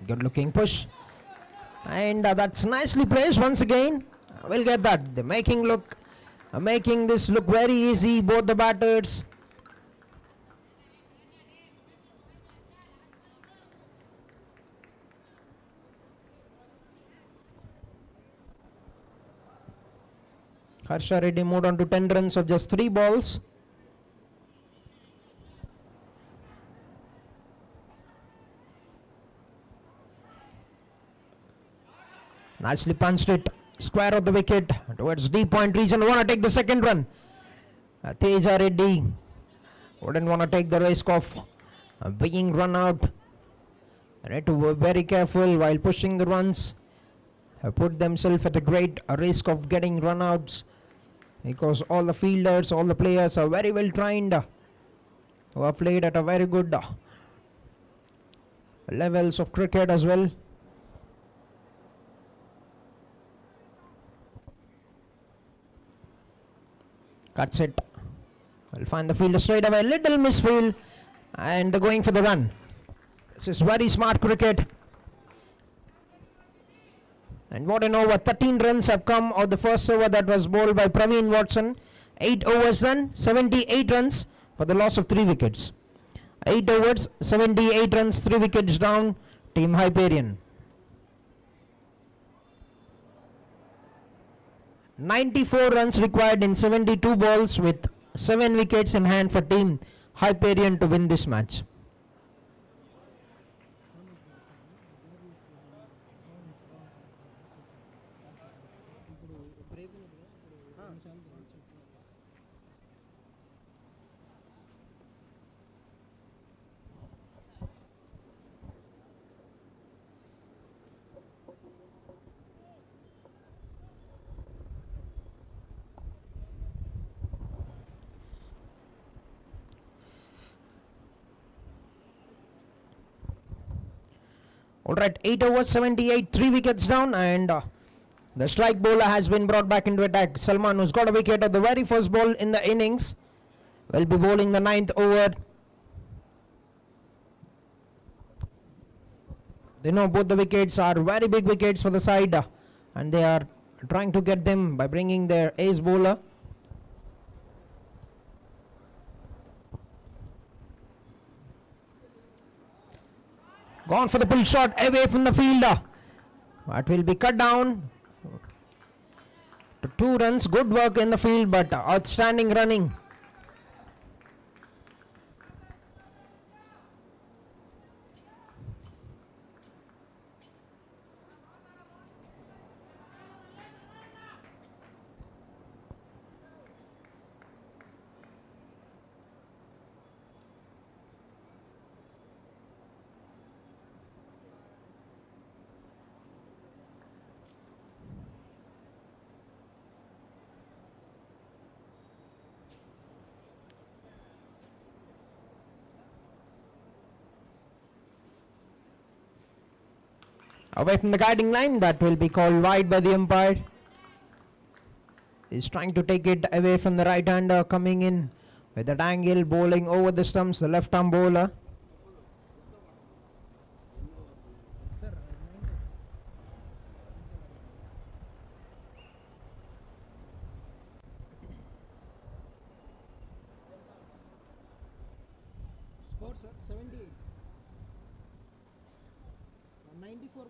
Good looking push, and that's nicely placed once again. We'll get that. They're making this look very easy, both the batters. Harsha Reddy moved on to 10 runs of just 3 balls. Nicely punched it square of the wicket towards deep point region. Want to take the second run. Teja Reddy wouldn't want to take the risk of being run out. Need to be very careful while pushing the runs. Put themselves at a great risk of getting run outs, because all the fielders, all the players are very well trained, who have played at a very good levels of cricket as well. Cuts it. Will find the fielder straight away. Little misfield, and they're going for the run. This is very smart cricket. And what an over. 13 runs have come of the first over that was bowled by Praveen Watson. 8 overs done, 78 runs for the loss of 3 wickets. 8 overs, 78 runs, 3 wickets down. Team Hyperion. 94 runs required in 72 balls, with 7 wickets in hand for Team Hyperion to win this match. Alright, 8 overs, 78, 3 wickets down, and the strike bowler has been brought back into attack. Salman, who's got a wicket of the very first ball in the innings, will be bowling the 9th over. They know both the wickets are very big wickets for the side, and they are trying to get them by bringing their ace bowler. Gone for the pull shot away from the fielder. That will be cut down to 2 runs. Good work in the field, but outstanding running. Away from the guiding line, that will be called wide by the umpire. He's trying to take it away from the right hander coming in with that angle, bowling over the stumps, the left arm bowler. Score, sir, 78. 94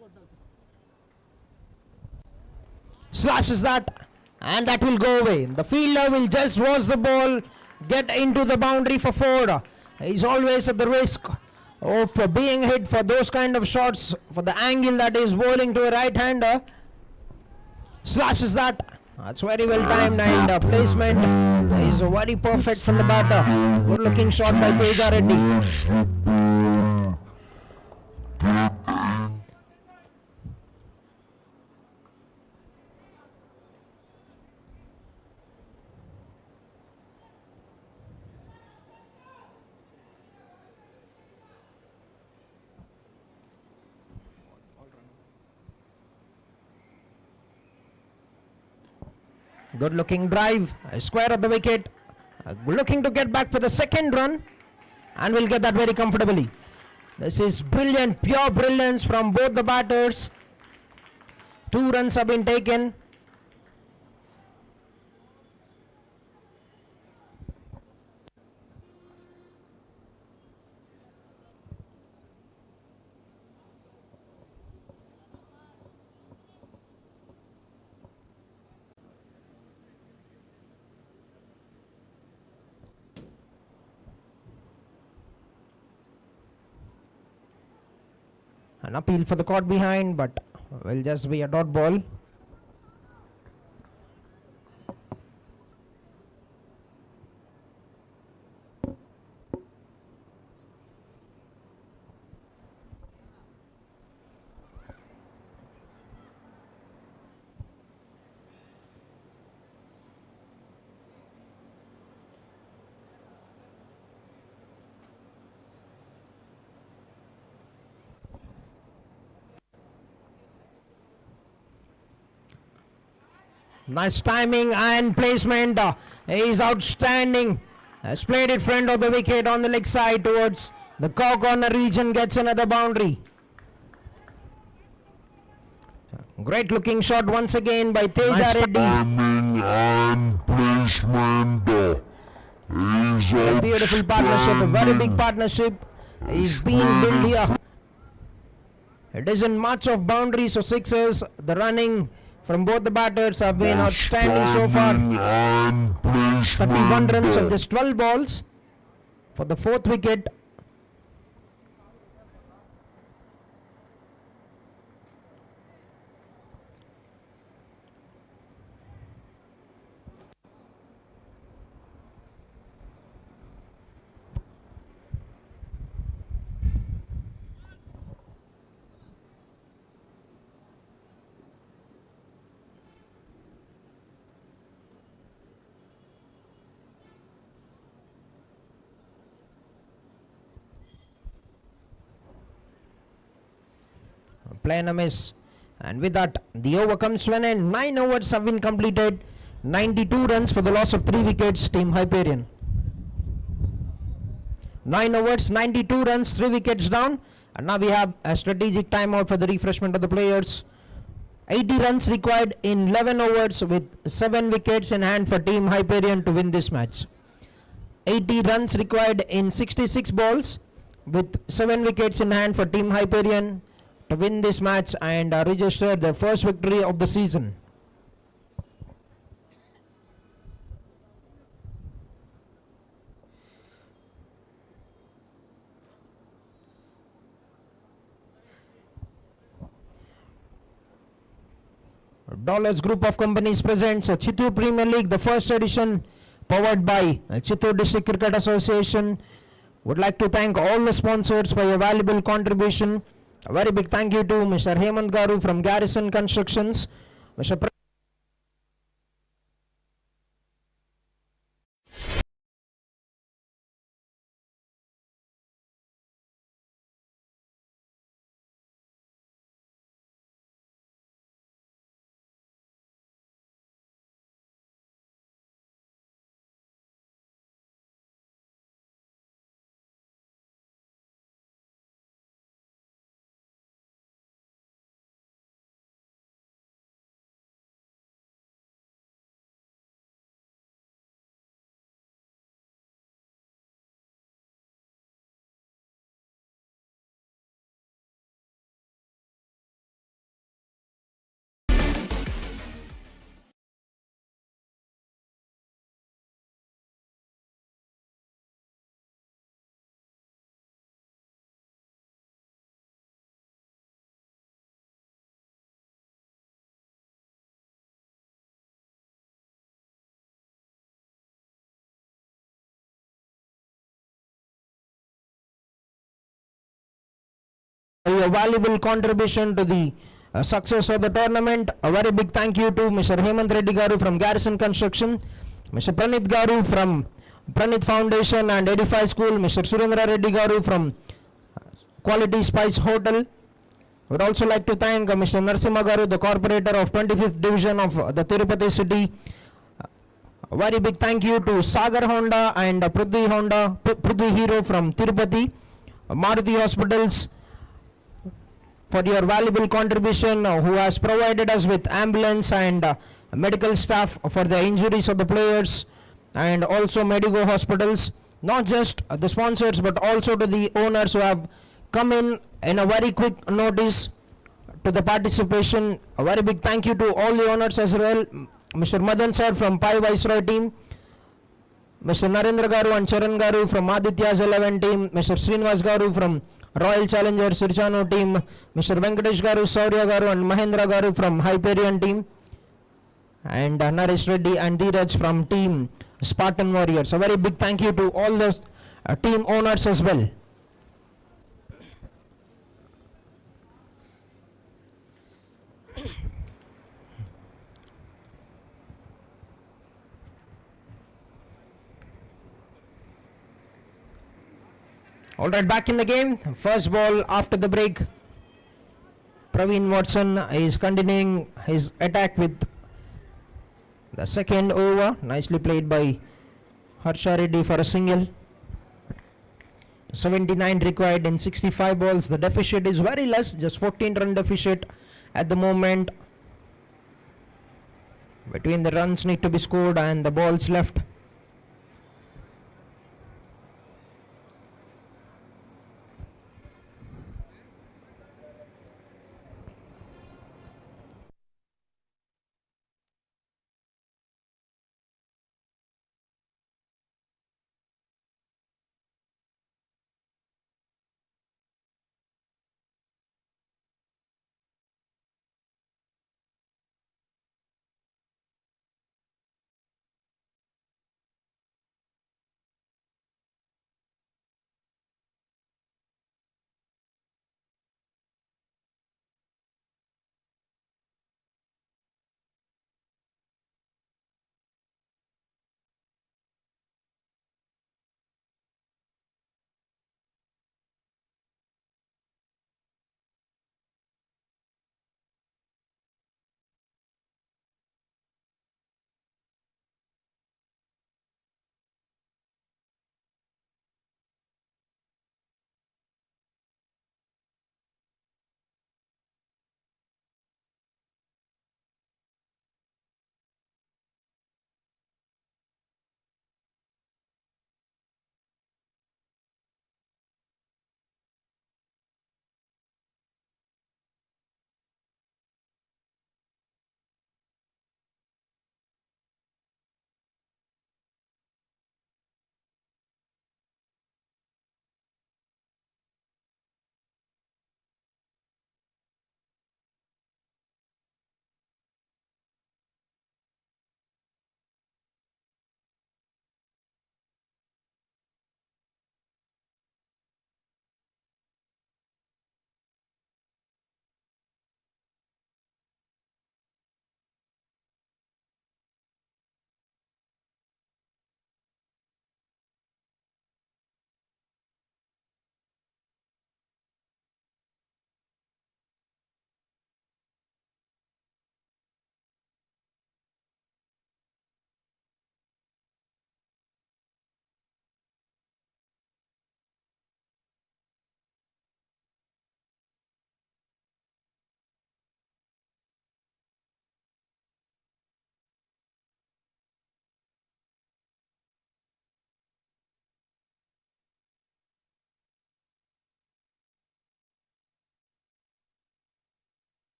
Slashes that, and that will go away. The fielder will just watch the ball get into the boundary for 4. He's always at the risk of being hit for those kind of shots, for the angle that is bowling to a right hander. Slashes that. That's very well timed, and placement is very perfect from the batter. Good looking shot by Teja Reddy. Good looking drive, a square of the wicket, looking to get back for the second run, and will get that very comfortably. This is brilliant, pure brilliance from both the batters. 2 runs have been taken. An appeal for the caught behind, but will just be a dot ball. Nice timing and placement is outstanding. Has played it front of the wicket on the leg side towards the corner region, gets another boundary. Great looking shot once again by Teja Reddy. And placement is A beautiful partnership, a very big partnership is being built here. It isn't much of boundaries or sixes. The running from both the batters have been outstanding so far. 31 runs of just 12 balls for the 4th wicket. Playing a miss, and with that the over comes to an end. 9 overs have been completed, 92 runs for the loss of 3 wickets. Team Hyperion. 9 overs, 92 runs, 3 wickets down, and now we have a strategic timeout for the refreshment of the players. 80 runs required in 11 overs with 7 wickets in hand for Team Hyperion to win this match. 80 runs required in 66 balls with 7 wickets in hand for Team Hyperion to win this match and register their first victory of the season. Dollars Group of Companies presents Chittoor Premier League, the first edition, powered by Chittoor District Cricket Association. Would like to thank all the sponsors for your valuable contribution. A very big thank you to Mr. Hemant Garu from Garrison Constructions, Mr. your valuable contribution to the success of the tournament. A very big thank you to Mr. Hemant Reddy Garu from Garrison Construction, Mr. Pranit Garu from Pranit Foundation and Edify School, Mr. Surendra Reddy Garu from Quality Spice Hotel. Would also like to thank Mr. Narasimha Garu, the corporator of 25th Division of the Tirupati City. A very big thank you to Sagar Honda and Prithvi Hero from Tirupati, Maruti Hospitals, for your valuable contribution, who has provided us with ambulance and medical staff for the injuries of the players, and also Medigo Hospitals. Not just the sponsors but also to the owners who have come in a very quick notice to the participation. A very big thank you to all the owners as well. Mr. Madan sir from Pi Viceroy team, Mr. Narendra Garu and Charan Garu from Aditya's 11 team, Mr. Srinivas Garu from Royal Challengers Sirchano team, Mr. Venkatesh Garu, Saurya Garu and Mahendra Garu from Hyperion team, and Naresh Reddy and Dheeraj from team Spartan Warriors. A very big thank you to all those team owners as well. Alright, back in the game. First ball after the break. Praveen Watson is continuing his attack with the second over. Nicely played by Harsha Reddy for a single. 79 required in 65 balls. The deficit is very less, just 14 run deficit at the moment. Between the runs need to be scored and the balls left.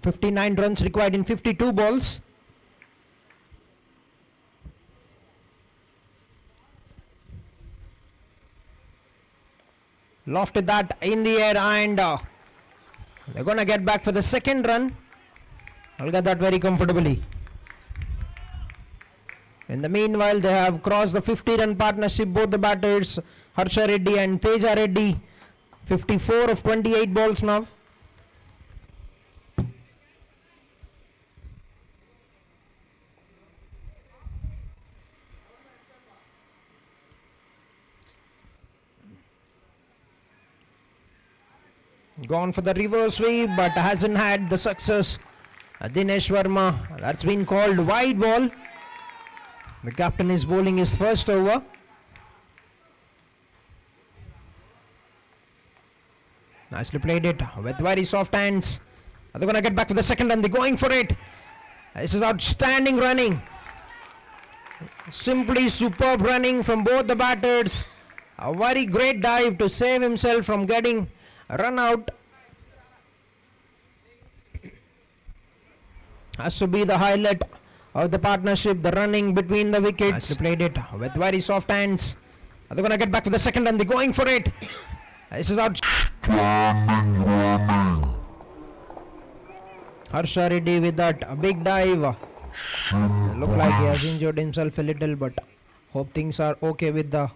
59 runs required in 52 balls. Lofted that in the air, and they're going to get back for the second run. I'll get that very comfortably. In the meanwhile, they have crossed the 50-run partnership, both the batters, Harsha Reddy and Teja Reddy. 54 of 28 balls now. Gone for the reverse sweep, but hasn't had the success. Dinesh Verma, that's been called wide ball. The captain is bowling his first over. Nicely played it with very soft hands. They're going to get back for the second and they're going for it. This is outstanding running. Simply superb running from both the batters. A very great dive to save himself from getting run out. Has to be the highlight of the partnership, the running between the wickets. Nicely played it with very soft hands. They're going to get back for the second and they're going for it. This is out. Harsha Reddy with that big dive. Look like he has injured himself a little, but hope things are okay with the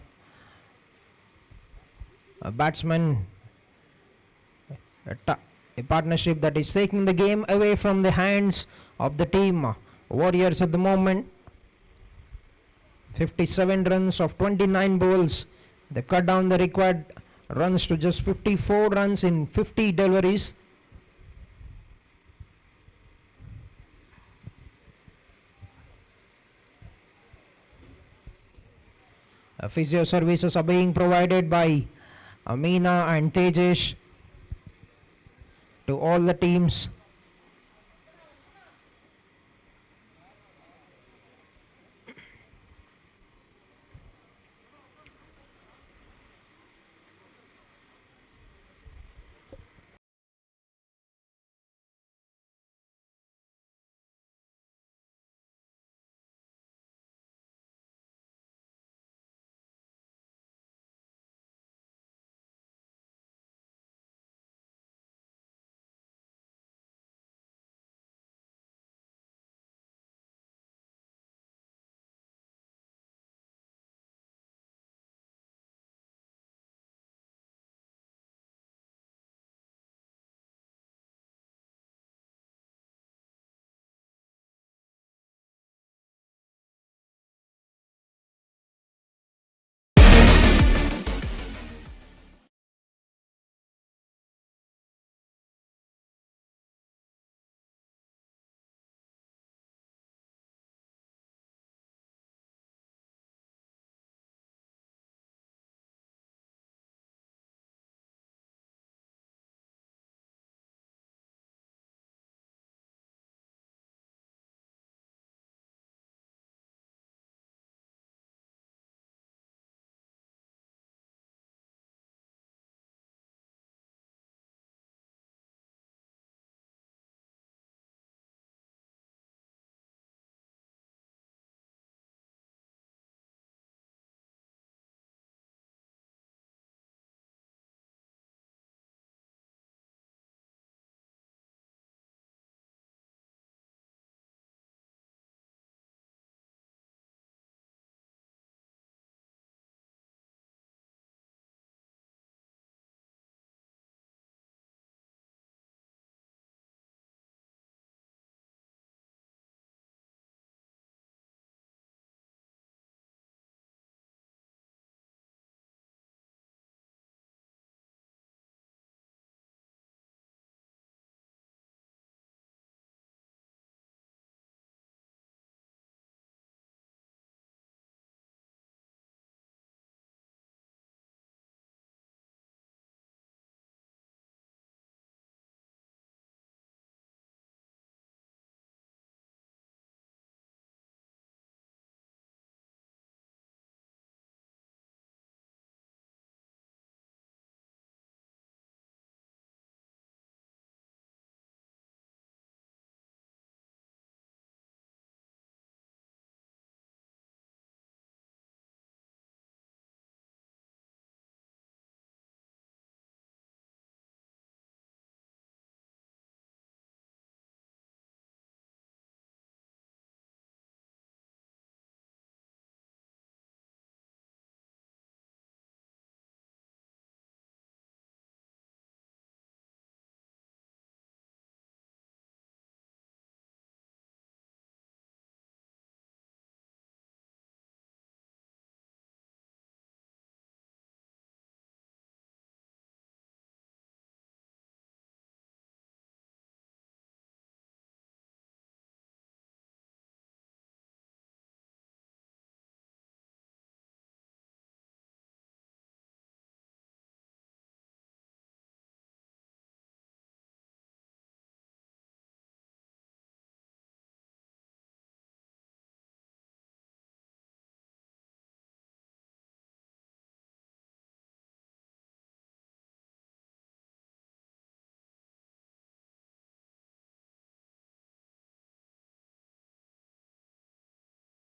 batsman. A partnership that is taking the game away from the hands of the team Warriors at the moment. 57 runs of 29 balls. They cut down the required runs to just 54 runs in 50 deliveries. Physio services are being provided by Amina and Tejesh to all the teams.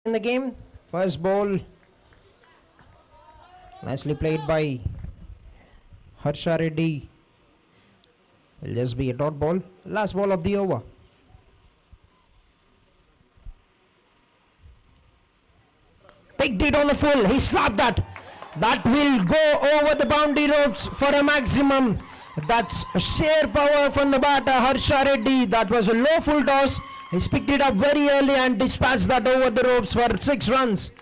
in the game. First ball, nicely played by Harsha Reddy. Will just be a dot ball. Last ball of the over. Picked it on the full. He slapped that. That will go over the boundary ropes for a maximum. That's sheer power from the batter, Harsha Reddy. That was a low full toss. He's picked it up very early and dispatched that over the ropes for 6 runs.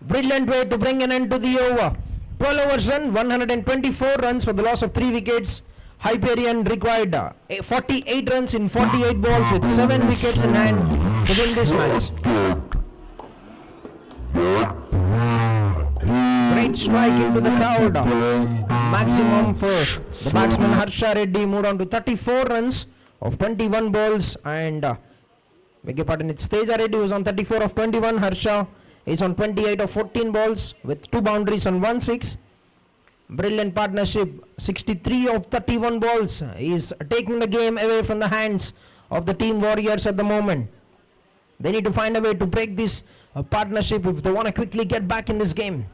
Brilliant way to bring an end to the over. 12 overs run, 124 runs for the loss of 3 wickets. Hyperion required 48 runs in 48 balls with 7 wickets in hand to win this match. Great strike into the crowd. Maximum for the batsman Harsha Reddy. Moved on to 34 runs of 21 balls. And beg your pardon, it's Teja Reddy who's on 34 of 21. Harsha is on 28 of 14 balls with 2 boundaries on 1-6. Brilliant partnership. 63 of 31 balls. Is taking the game away from the hands of the team Warriors at the moment. They need to find a way to break this partnership if they want to quickly get back in this game.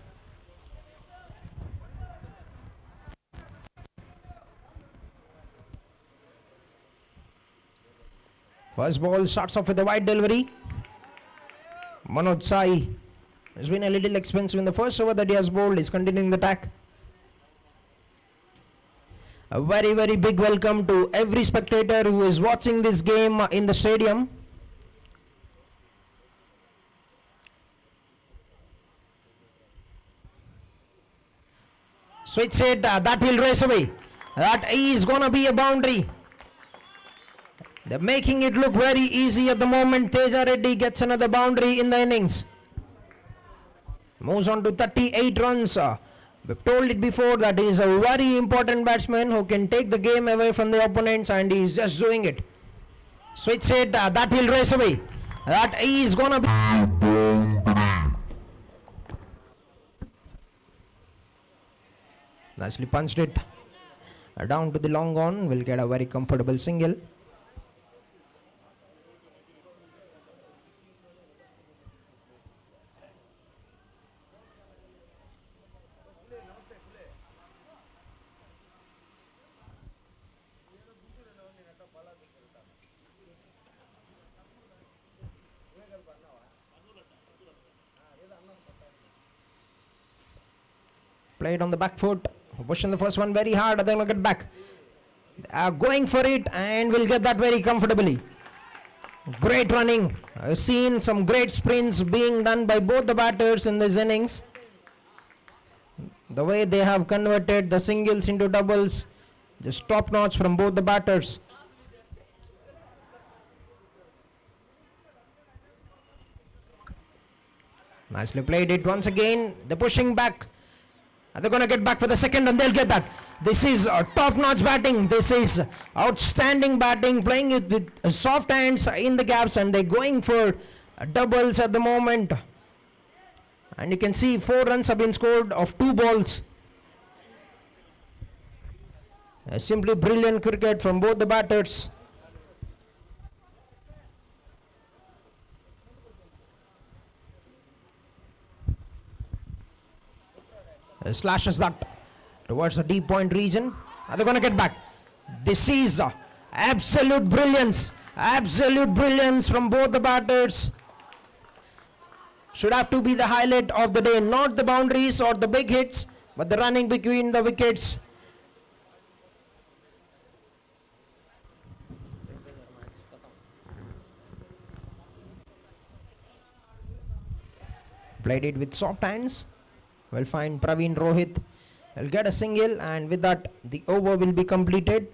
First ball starts off with a wide delivery. Manoj Sai has been a little expensive in the first over that he has bowled. He's continuing the attack. A very, very big welcome to every spectator who is watching this game in the stadium. Switch hit, that will race away. That is going to be a boundary. They're making it look very easy at the moment. Teja Reddy gets another boundary in the innings. Moves on to 38 runs. We've told it before that he is a very important batsman who can take the game away from the opponents, and he is just doing it. Switch hit, that will race away. That is going to be... Nicely punched it down to the long on. Will get a very comfortable single. Played on the back foot. Pushing the first one very hard. They're going to get back. Going for it and will get that very comfortably. Great running. I've seen some great sprints being done by both the batters in this innings. The way they have converted the singles into doubles, just top notch from both the batters. Nicely played it once again. They're pushing back. They're going to get back for the second and they'll get that. This is top-notch batting. This is outstanding batting, playing it with soft hands in the gaps, and they're going for doubles at the moment. And you can see 4 runs have been scored of 2 balls. Simply brilliant cricket from both the batters. Slashes that towards the deep point region. They're going to get back. This is absolute brilliance. Absolute brilliance from both the batters. Should have to be the highlight of the day. Not the boundaries or the big hits, but the running between the wickets. Played it with soft hands. We'll find Praveen Rohit. He'll get a single, and with that the over will be completed.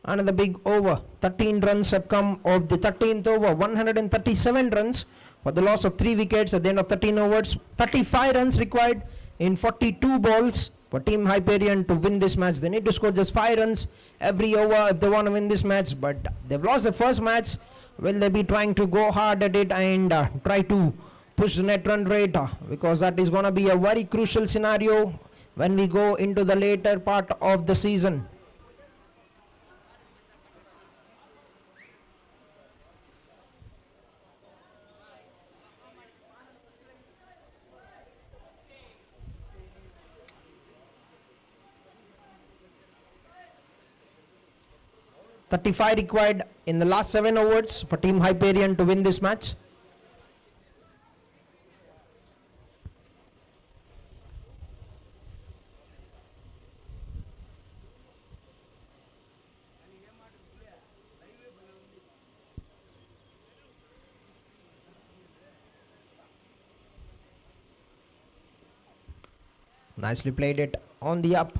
Another big over. 13 runs have come of the 13th over. 137 runs for the loss of 3 wickets at the end of 13 overs. 35 runs required in 42 balls for Team Hyperion to win this match. They need to score just 5 runs every over if they want to win this match, but they've lost the first match. Will they be trying to go hard at it and try to push the net run rate, because that is going to be a very crucial scenario when we go into the later part of the season. 35 required in the last 7 overs for Team Hyperion to win this match. Nicely played it on the up.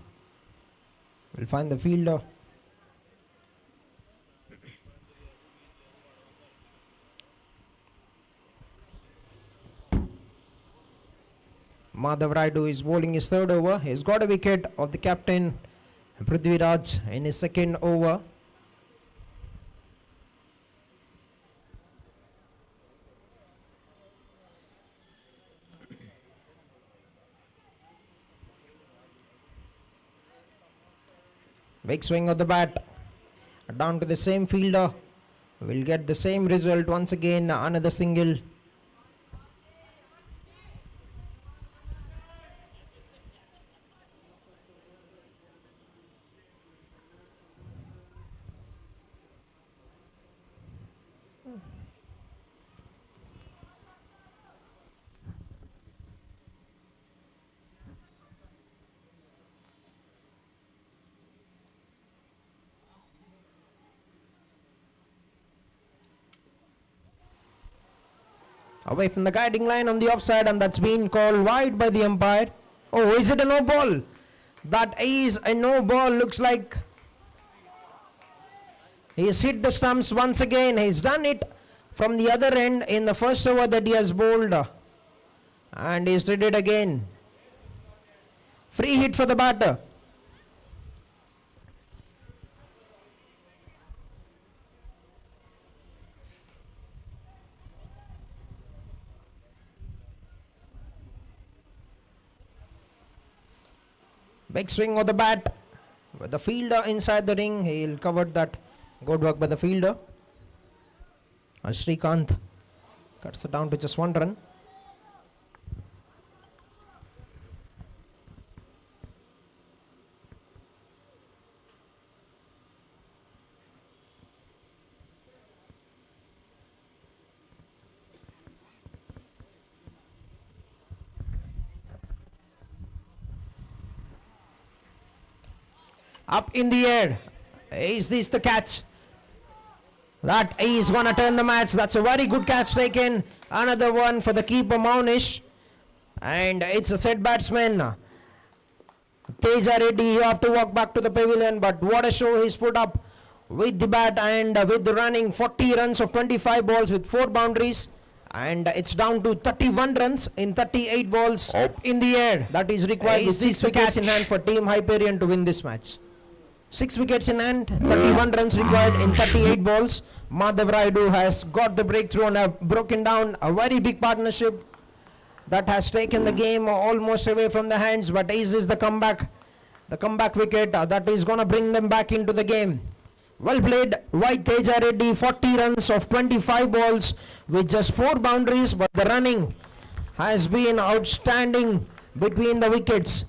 We'll find the fielder. Madhav Raidu is bowling his third over. He's got a wicket of the captain Prithviraj in his second over. Big swing of the bat down to the same fielder. Will get the same result once again. Another single. Away from the guiding line on the offside, and that's been called wide by the umpire. Oh, is it a no ball? That is a no ball. Looks like he's hit the stumps once again. He's done it from the other end in the first over that he has bowled, and he's did it again. Free hit for the batter. Big swing of the bat with the fielder inside the ring. He'll cover that. Good work by the fielder. Srikanth cuts it down to just 1 run. Up in the air. Is this the catch? That is going to turn the match. That's a very good catch taken. Another one for the keeper Maunish. And it's a set batsman. Teja Reddy, you have to walk back to the pavilion. But what a show he's put up with the bat and with the running. 40 runs of 25 balls with 4 boundaries. And it's down to 31 runs in 38 balls up in the air. That is required with 6 wickets in hand for Team Hyperion to win this match. 6 wickets in hand, 31 runs required in 38 balls. Madhav Raidu has got the breakthrough and have broken down a very big partnership that has taken the game almost away from the hands. But is the comeback wicket that is going to bring them back into the game. Well played by Teja Reddy, 40 runs of 25 balls with just 4 boundaries. But the running has been outstanding between the wickets.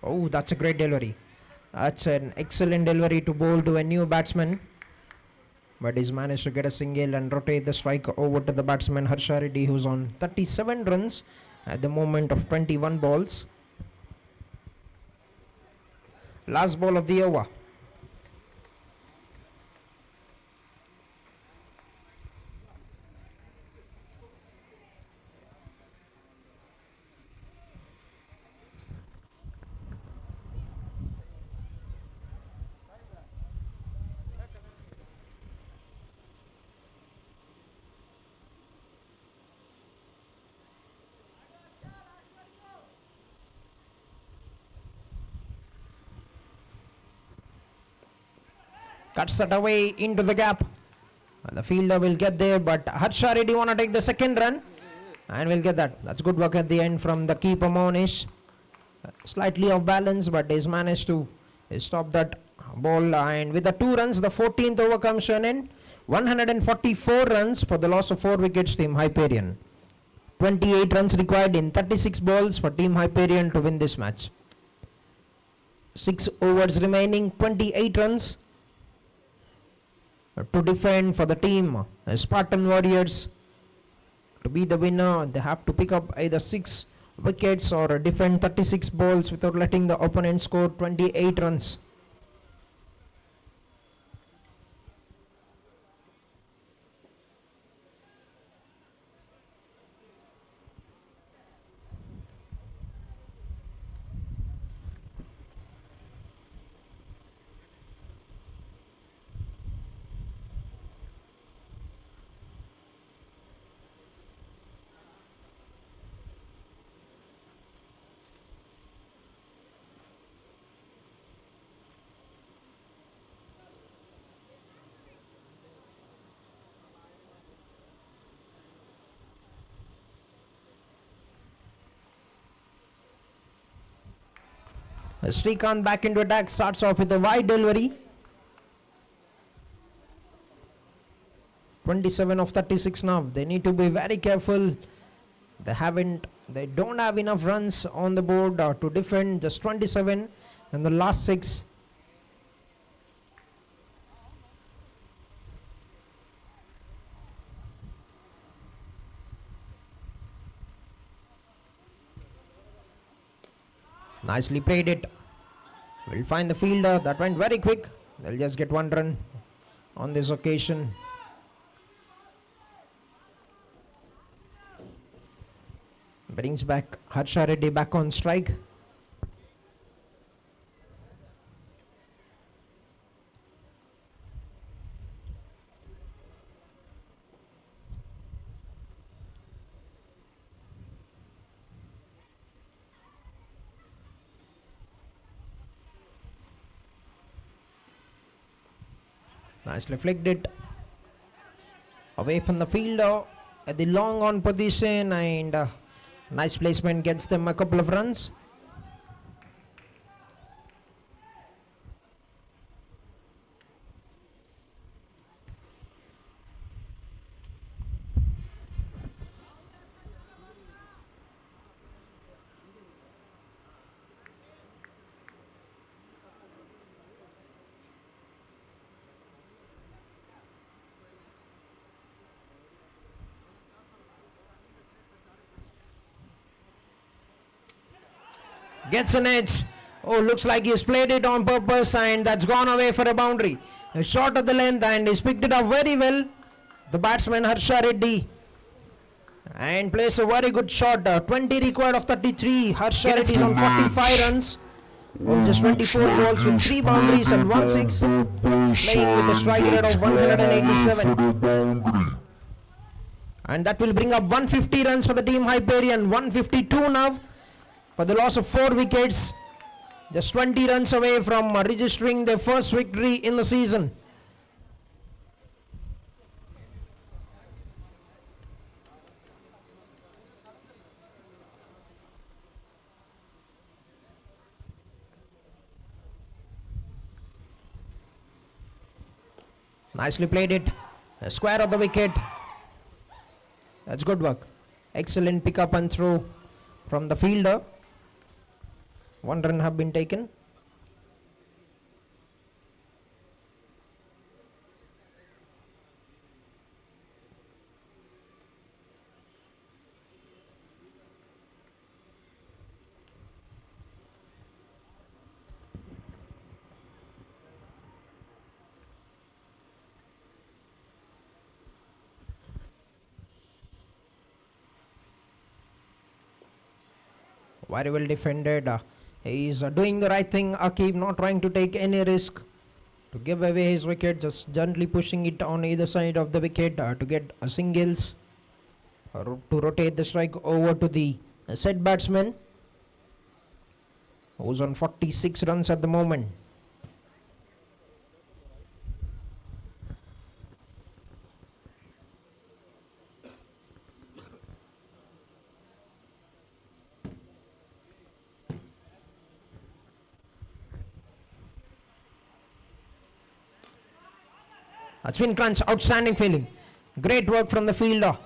Oh, that's a great delivery. That's an excellent delivery to bowl to a new batsman. But he's managed to get a single and rotate the strike over to the batsman Harsha Reddy, who's on 37 runs at the moment of 21 balls. Last ball of the over. Cuts that away into the gap. And the fielder will get there, but Harsha Reddy want to take the second run. And we'll get that. That's good work at the end from the keeper Monish. Slightly off balance, but he's managed to stop that ball. And with the 2 runs, the 14th over comes to an end. 144 runs for the loss of 4 wickets, Team Hyperion. 28 runs required in 36 balls for Team Hyperion to win this match. 6 overs remaining, 28 runs to defend for the team. Spartan Warriors. To be the winner, they have to pick up either 6 wickets or defend 36 balls without letting the opponent score 28 runs. Srikanth back into attack, starts off with a wide delivery. 27 of 36 now. They need to be very careful. They don't have enough runs on the board to defend. Just 27 and the last 6. Nicely played it. We'll find the fielder. That went very quick. They'll just get 1 run on this occasion. Brings back Harsha Reddy back on strike. Nicely flicked it away from the fielder at the long on position, and nice placement gets them a couple of runs. Gets an edge. Oh, looks like he's played it on purpose, and that's gone away for a boundary. A short of the length, and he's picked it up very well. The batsman Harsha Reddy. And plays a very good shot. 20 required of 33. Harsha Reddy is on 45 runs. On just 24 balls with 3 boundaries and 1 6. Playing with a strike rate of 187. And that will bring up 150 runs for the team Hyperion. 152 now. For the loss of 4 wickets, just 20 runs away from registering their first victory in the season. Nicely played it. A square of the wicket. That's good work. Excellent pick up and throw from the fielder. 1 run have been taken. Very well defended. He's doing the right thing. Akib not trying to take any risk to give away his wicket, just gently pushing it on either side of the wicket to get a singles, to rotate the strike over to the set batsman, who's on 46 runs at the moment. Spin crunch, outstanding fielding. Great work from the fielder.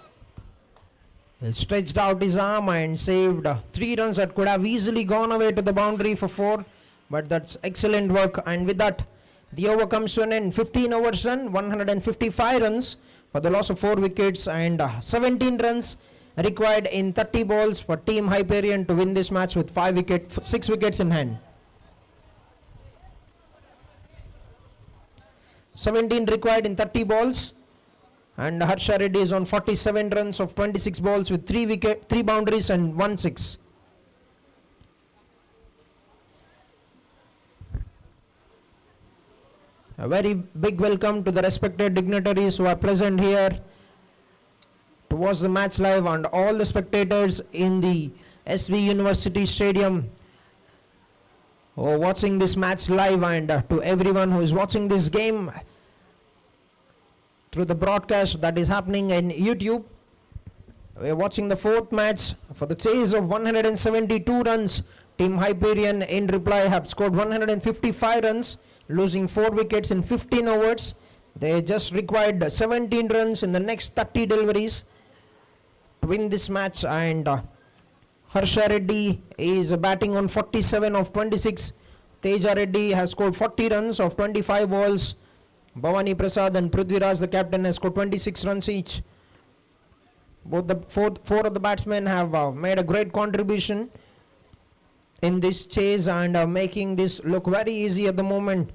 He stretched out his arm and saved 3 runs that could have easily gone away to the boundary for 4. But that's excellent work, and with that, the over comes to an end. 15 overs run, 155 runs for the loss of 4 wickets, and 17 runs required in 30 balls for Team Hyperion to win this match with 6 wickets in hand. 17 required in 30 balls, and Harsha Reddy is on 47 runs of 26 balls with 3 boundaries and 1 6. A very big welcome to the respected dignitaries who are present here to watch the match live, and all the spectators in the SV University Stadium who are watching this match live, and to everyone who is watching this game through the broadcast that is happening in YouTube. We are watching the 4th match for the chase of 172 runs. Team Hyperion in reply have scored 155 runs, losing 4 wickets in 15 overs. They just required 17 runs in the next 30 deliveries to win this match, and Harsha Reddy is batting on 47 of 26. Teja Reddy has scored 40 runs of 25 balls. Bhavani Prasad and Prithviraj, the captain, has scored 26 runs each. Both the four of the batsmen have made a great contribution in this chase, and making this look very easy at the moment.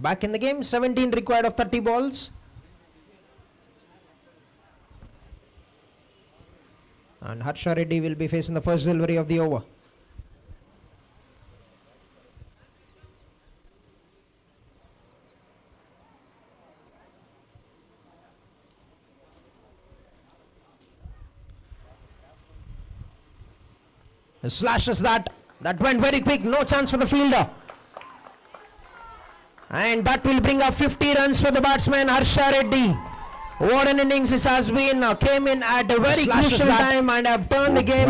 Back in the game, 17 required of 30 balls. And Harsha Reddy will be facing the first delivery of the over. Slashes that went very quick, no chance for the fielder. And that will bring up 50 runs for the batsman Harsha Reddy. What an innings this has been. Came in at a very crucial time and have turned the game,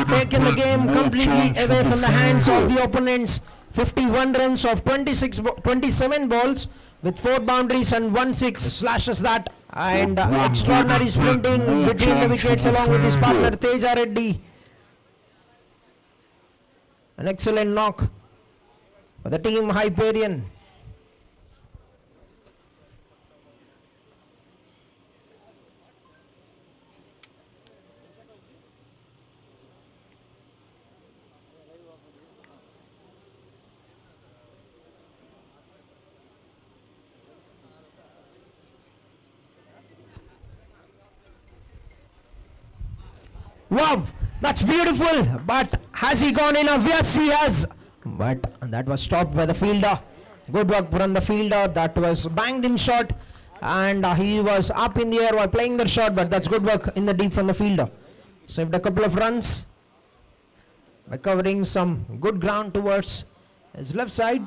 taken the game completely away from the hands of the opponents. 51 runs of 27 balls with 4 boundaries and 1 6. Slashes that, and extraordinary sprinting between the wickets along with his partner Teja Reddy. An excellent knock for the team Hyperion. Wow, that's beautiful, but has he gone enough? Yes, he has, but that was stopped by the fielder. Good work from the fielder. That was banged in shot, and he was up in the air while playing the shot, but that's good work in the deep from the fielder. Saved a couple of runs by covering some good ground towards his left side.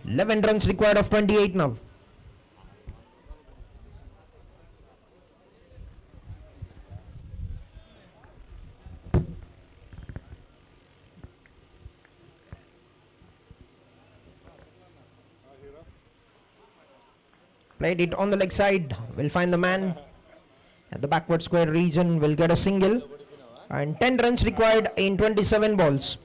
11 runs required of 28 now. Played it on the leg side, will find the man at the backward square region, will get a single, and 10 runs required in 27 balls.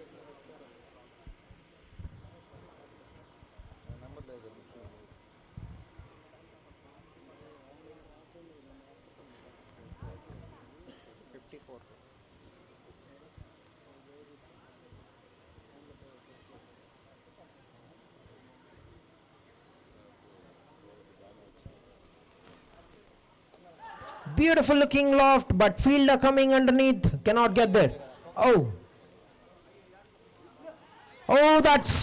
Beautiful looking loft, but fielder coming underneath cannot get there. Oh. Oh, that's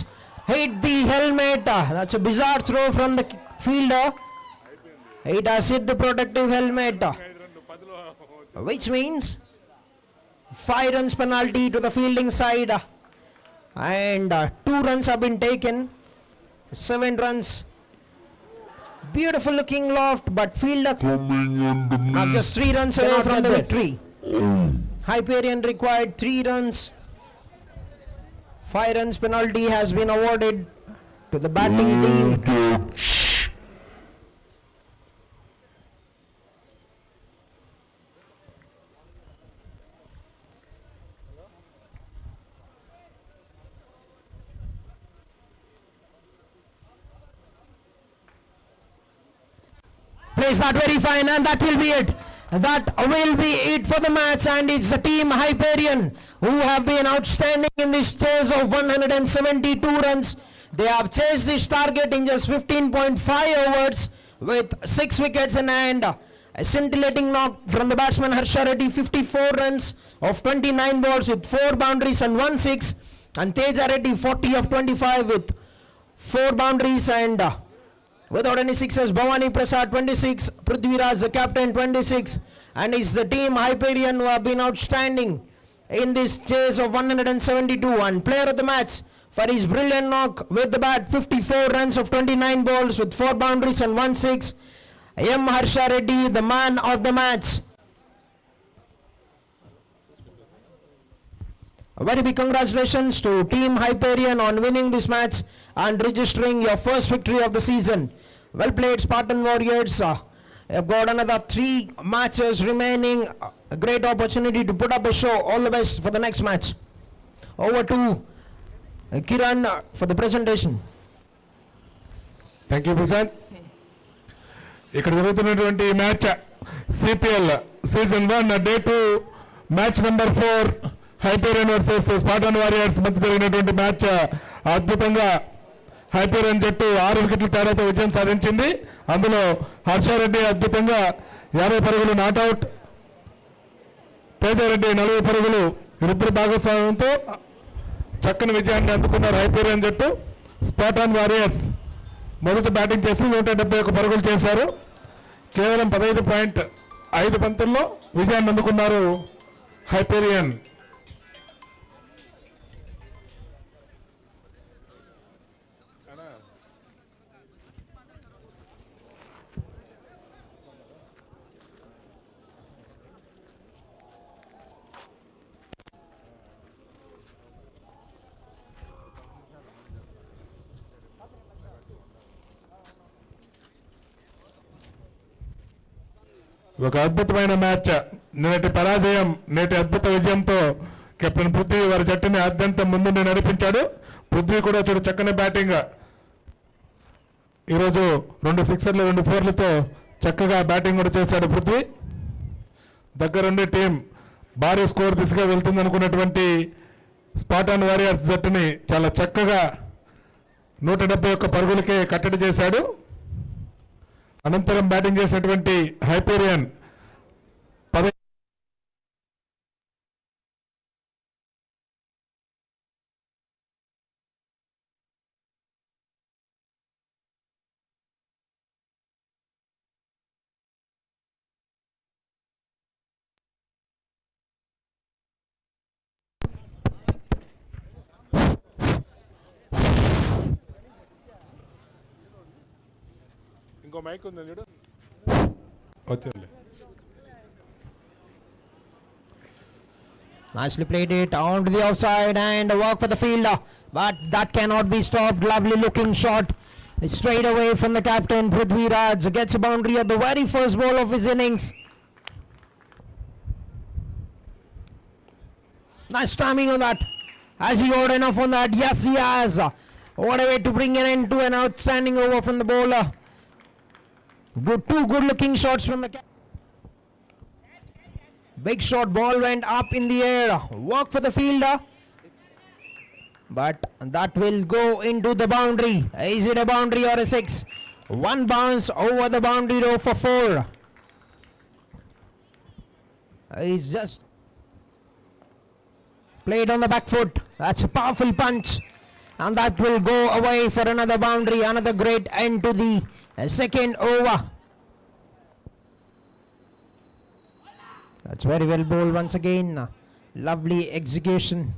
hit the helmet. That's a bizarre throw from the fielder. It has hit the protective helmet, which means 5 runs penalty to the fielding side, and 2 runs have been taken. 7 runs. Beautiful looking loft, but fielder not just 3 runs away from the victory. Hyperion required 3 runs. 5 runs penalty has been awarded to the batting team. Plays that very fine, and that will be it. That will be it for the match, and it's the team Hyperion who have been outstanding in this chase of 172 runs. They have chased this target in just 15.5 overs with 6 wickets in hand. A scintillating knock from the batsman Harsha Reddy, 54 runs of 29 balls with 4 boundaries and 1 6, and Teja Reddy 40 of 25 with 4 boundaries and without any sixes. Bhavani Prasad 26, Prithviraj the captain 26, and it's the team Hyperion who have been outstanding in this chase of 172. And player of the match for his brilliant knock with the bat, 54 runs of 29 balls with 4 boundaries and 1 6, M. Harsha Reddy, the man of the match. A very big congratulations to Team Hyperion on winning this match and registering your first victory of the season. Well played, Spartan Warriors. You've got another 3 matches remaining. A great opportunity to put up a show. All the best for the next match. Over to Kiran for the presentation. Thank you Prasad. ఇక్కడ జరుగుతున్నటువంటి match CPL season 1 day 2 match number 4 Hyperion versus Spartan Warriors మధ్య జరిగినటువంటి match అద్భుతంగా Hyperion జట్టు 6 వికెట్ల తేడాతో విజయం సాధించింది. అందులో హర్షారెడ్డి అద్భుతంగా 50 పరుగులు నాట్అవుట్, తేజారెడ్డి 40 పరుగులు, ఇద్దరు భాగస్వామ్యంతో చక్కని విజయాన్ని అందుకున్నారు హైపీరియన్ జట్టు. స్పార్టన్ వారియర్స్ మొదట బ్యాటింగ్ చేసి 171 పరుగులు చేశారు. కేవలం 15.5 పంతుల్లో విజయాన్ని అందుకున్నారు హైపీరియన్. ఒక అద్భుతమైన మ్యాచ్. నేటి పరాజయం, నేటి అద్భుత విజయంతో కెప్టెన్ పృథ్వీ వారి జట్టుని ఆద్యంతం ముందుండి నడిపించాడు. పృథ్వీ కూడా చూడు చక్కని బ్యాటింగ్. ఈరోజు 2 సిక్సర్లు 2 ఫోర్లతో చక్కగా బ్యాటింగ్ కూడా చేశాడు పృథ్వీ. దగ్గరుండి టీం భారీ స్కోర్ దిశగా వెళ్తుంది అనుకున్నటువంటి స్పార్టన్ వారియర్స్ జట్టుని చాలా చక్కగా 171 పరుగులకే కట్టడి చేశాడు. అనంతరం బ్యాటింగ్ చేసినటువంటి హైపీరియన్ ఇంకో మైక్ ఉంది చూడు వచ్చింది. Nicely played it on to the outside and a work for the fielder, but that cannot be stopped. Lovely looking shot straight away from the captain. Prithviraj gets a boundary at the very first ball of his innings. Nice timing on that. Has he got enough on that? Yes, he has. What a way to bring an end to an outstanding over from the bowler. Two good looking shots from the captain. Big shot, ball went up in the air. Work for the fielder, but that will go into the boundary. Is it a boundary or a 6? One bounce over the boundary row for 4. He's just Played on the back foot. That's a powerful punch. And that will go away for another boundary. Another great end to the second over. That's very well bowled once again. Lovely execution.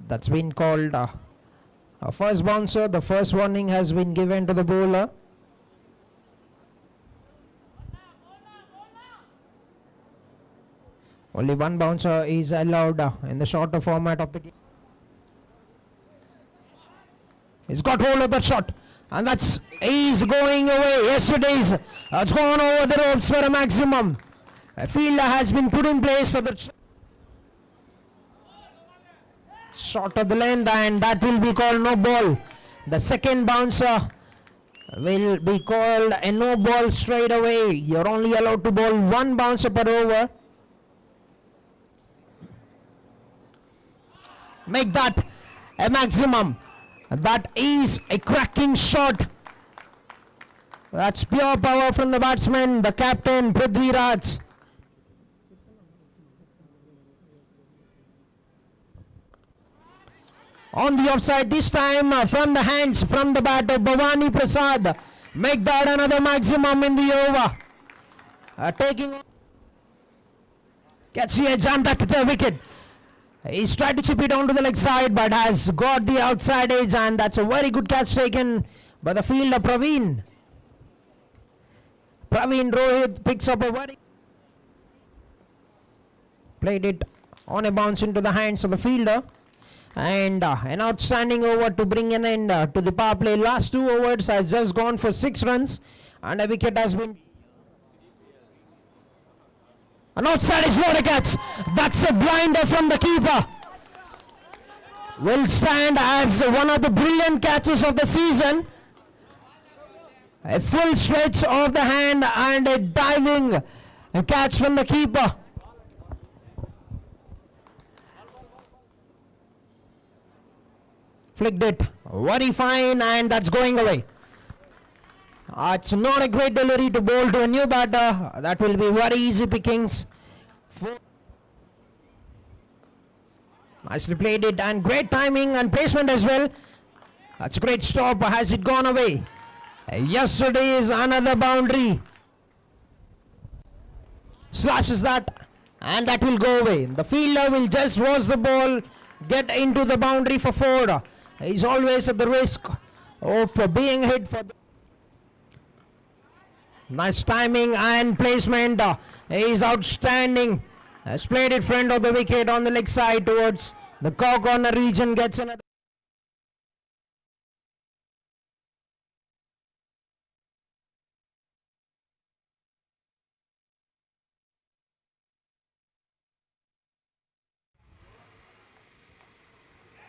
That's been called a first bouncer. The first warning has been given to the bowler. Only one bouncer is allowed in the shorter format of the game. He's got hold of that shot. And he's going away. Yesterday's it's gone over the ropes for a maximum. A fielder has been put in place for the short of the length, and that will be called no ball. The second bouncer will be called a no ball straight away. You're only allowed to bowl one bouncer per over. Make that a maximum. That is a cracking shot. That's pure power from the batsman, the captain Prithviraj. On the offside this time, from the hands, from the bat of Bhavani Prasad. Make that another maximum in the over. Taking catch the edge and that to the wicket. He's tried to chip it onto the leg side, but has got the outside edge, and that's a very good catch taken by the fielder Praveen. Praveen Rohit picks up a very played it on a bounce into the hands of the fielder, and an outstanding over to bring an end to the power play. Last 2 overs has just gone for 6 runs, and a wicket has been. An outside is what a catch. That's a blinder from the keeper. Will stand as one of the brilliant catches of the season. A full stretch of the hand and a diving catch from the keeper. Flicked it very fine, and that's going away. It's not a great delivery to bowl to a new batter. That will be very easy pickings. Nicely played it, and great timing and placement as well. That's a great stop. Has it gone away? Yesterday is another boundary. Slashes that, and that will go away. The fielder will just watch the ball get into the boundary for 4. He's always at the risk of being hit for. Nice timing and placement is outstanding. Has played it front of the wicket on the leg side towards the corner region. Gets another.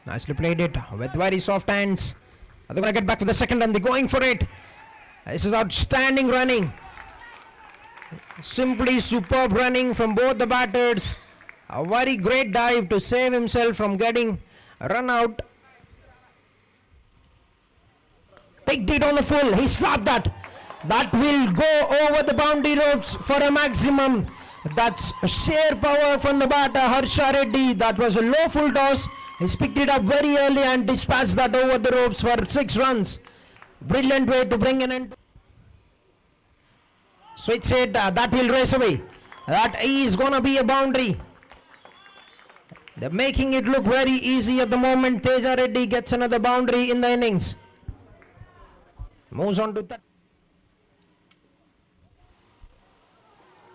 Nicely played it with very soft hands. They're going to get back to the second and they're going for it. This is outstanding running. Simply superb running from both the batters. A very great dive to save himself from getting run out. Picked it on the full. He slapped that. That will go over the boundary ropes for a maximum. That's sheer power from the batter Harsha Reddy. That was a low full toss. He's picked it up very early and dispatched that over the ropes for 6 runs. Brilliant way to bring an end. Switch hit, that will race away. That is going to be a boundary. They're making it look very easy at the moment. Teja Reddy gets another boundary in the innings. Moves on to that.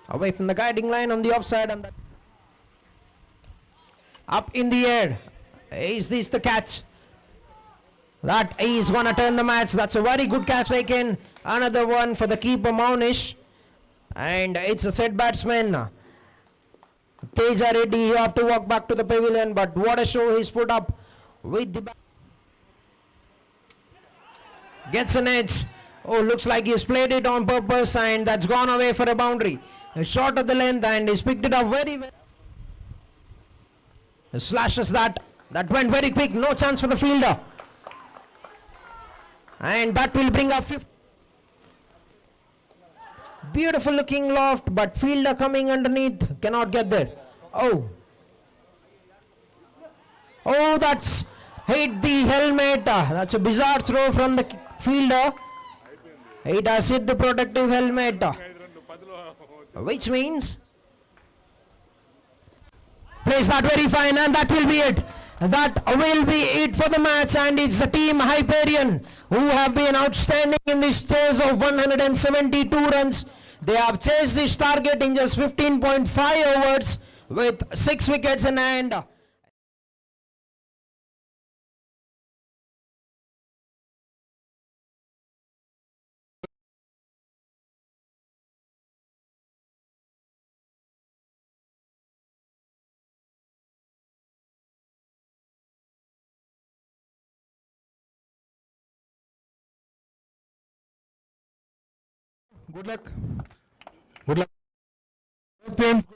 Away from the guiding line on the offside, and that up in the air. Is this the catch? That is going to turn the match. That's a very good catch taken. Another one for the keeper Maunish. And it's a set batsman. Teja Reddy, you have to walk back to the pavilion, but what a show he's put up with the gets an edge. Oh, looks like he's played it on purpose, and that's gone away for a boundary. A short of the length, and he's picked it up very well. He slashes that. That went very quick. No chance for the fielder. And that will bring up 50. Beautiful looking loft, but fielder coming underneath cannot get there. Oh. Oh, that's hit the helmet. That's a bizarre throw from the fielder. It has hit the protective helmet. Which means plays that very fine, and that will be it. That will be it for the match, and it's the team Hyperion who have been outstanding in this chase of 172 runs. They have chased this target in just 15.5 overs with 6 wickets in hand. Good luck. Good luck. Both teams.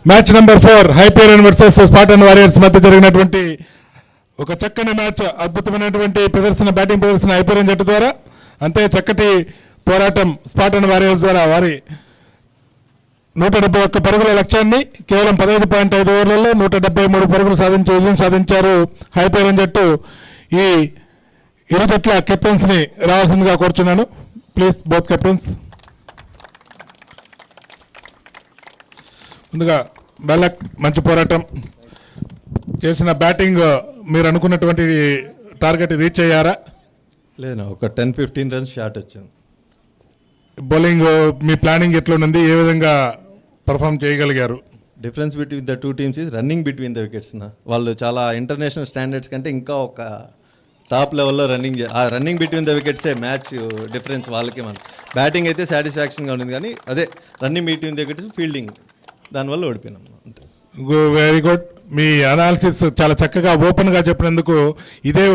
Match number 4 Hyperion versus Spartan Warriors మధ్య జరిగినటువంటి ఒక చక్కని match, అద్భుతమైనటువంటి ప్రదర్శన, batting ప్రదర్శన Hyperion జట్టు ద్వారా, అంతే చక్కటి పోరాటం స్పార్టన్ వారియర్స్ ద్వారా. వారి 171 పరుగుల లక్ష్యాన్ని కేవలం 15.5 ఓవర్లలో 173 పరుగులు సాధించి విజయం సాధించారు హైపీరియన్ జట్టు. ఈ ఇరు జట్ల కెప్టెన్స్ని రావాల్సిందిగా కోరుచున్నాను. Please both captains. ముందుగా బెల్లక్, మంచి పోరాటం చేసిన బ్యాటింగ్ మీరు అనుకున్నటువంటి టార్గెట్ రీచ్ అయ్యారా? లేదు, ఒక 10-15 రన్స్ షాట్ వచ్చింది. బౌలింగ్ మీ ప్లానింగ్ ఎట్లా ఉంది, ఏ విధంగా పర్ఫామ్ చేయగలిగారు? Difference between the two teams is running between the wickets. వాళ్ళు చాలా ఇంటర్నేషనల్ స్టాండర్డ్స్ కంటే ఇంకా ఒక టాప్ లెవెల్లో ఆ రన్నింగ్ బిట్వీన్ ద వికెట్సే మ్యాచ్ డిఫరెన్స్ వాళ్ళకి. మన బ్యాటింగ్ అయితే సాటిస్ఫాక్షన్గా ఉంది, కానీ అదే running between the wickets fielding, దానివల్ల ఓడిపోయినాం అంతే. Very good. మీ అనాలిసిస్ చాలా చక్కగా ఓపెన్గా చెప్పినందుకు ఇదే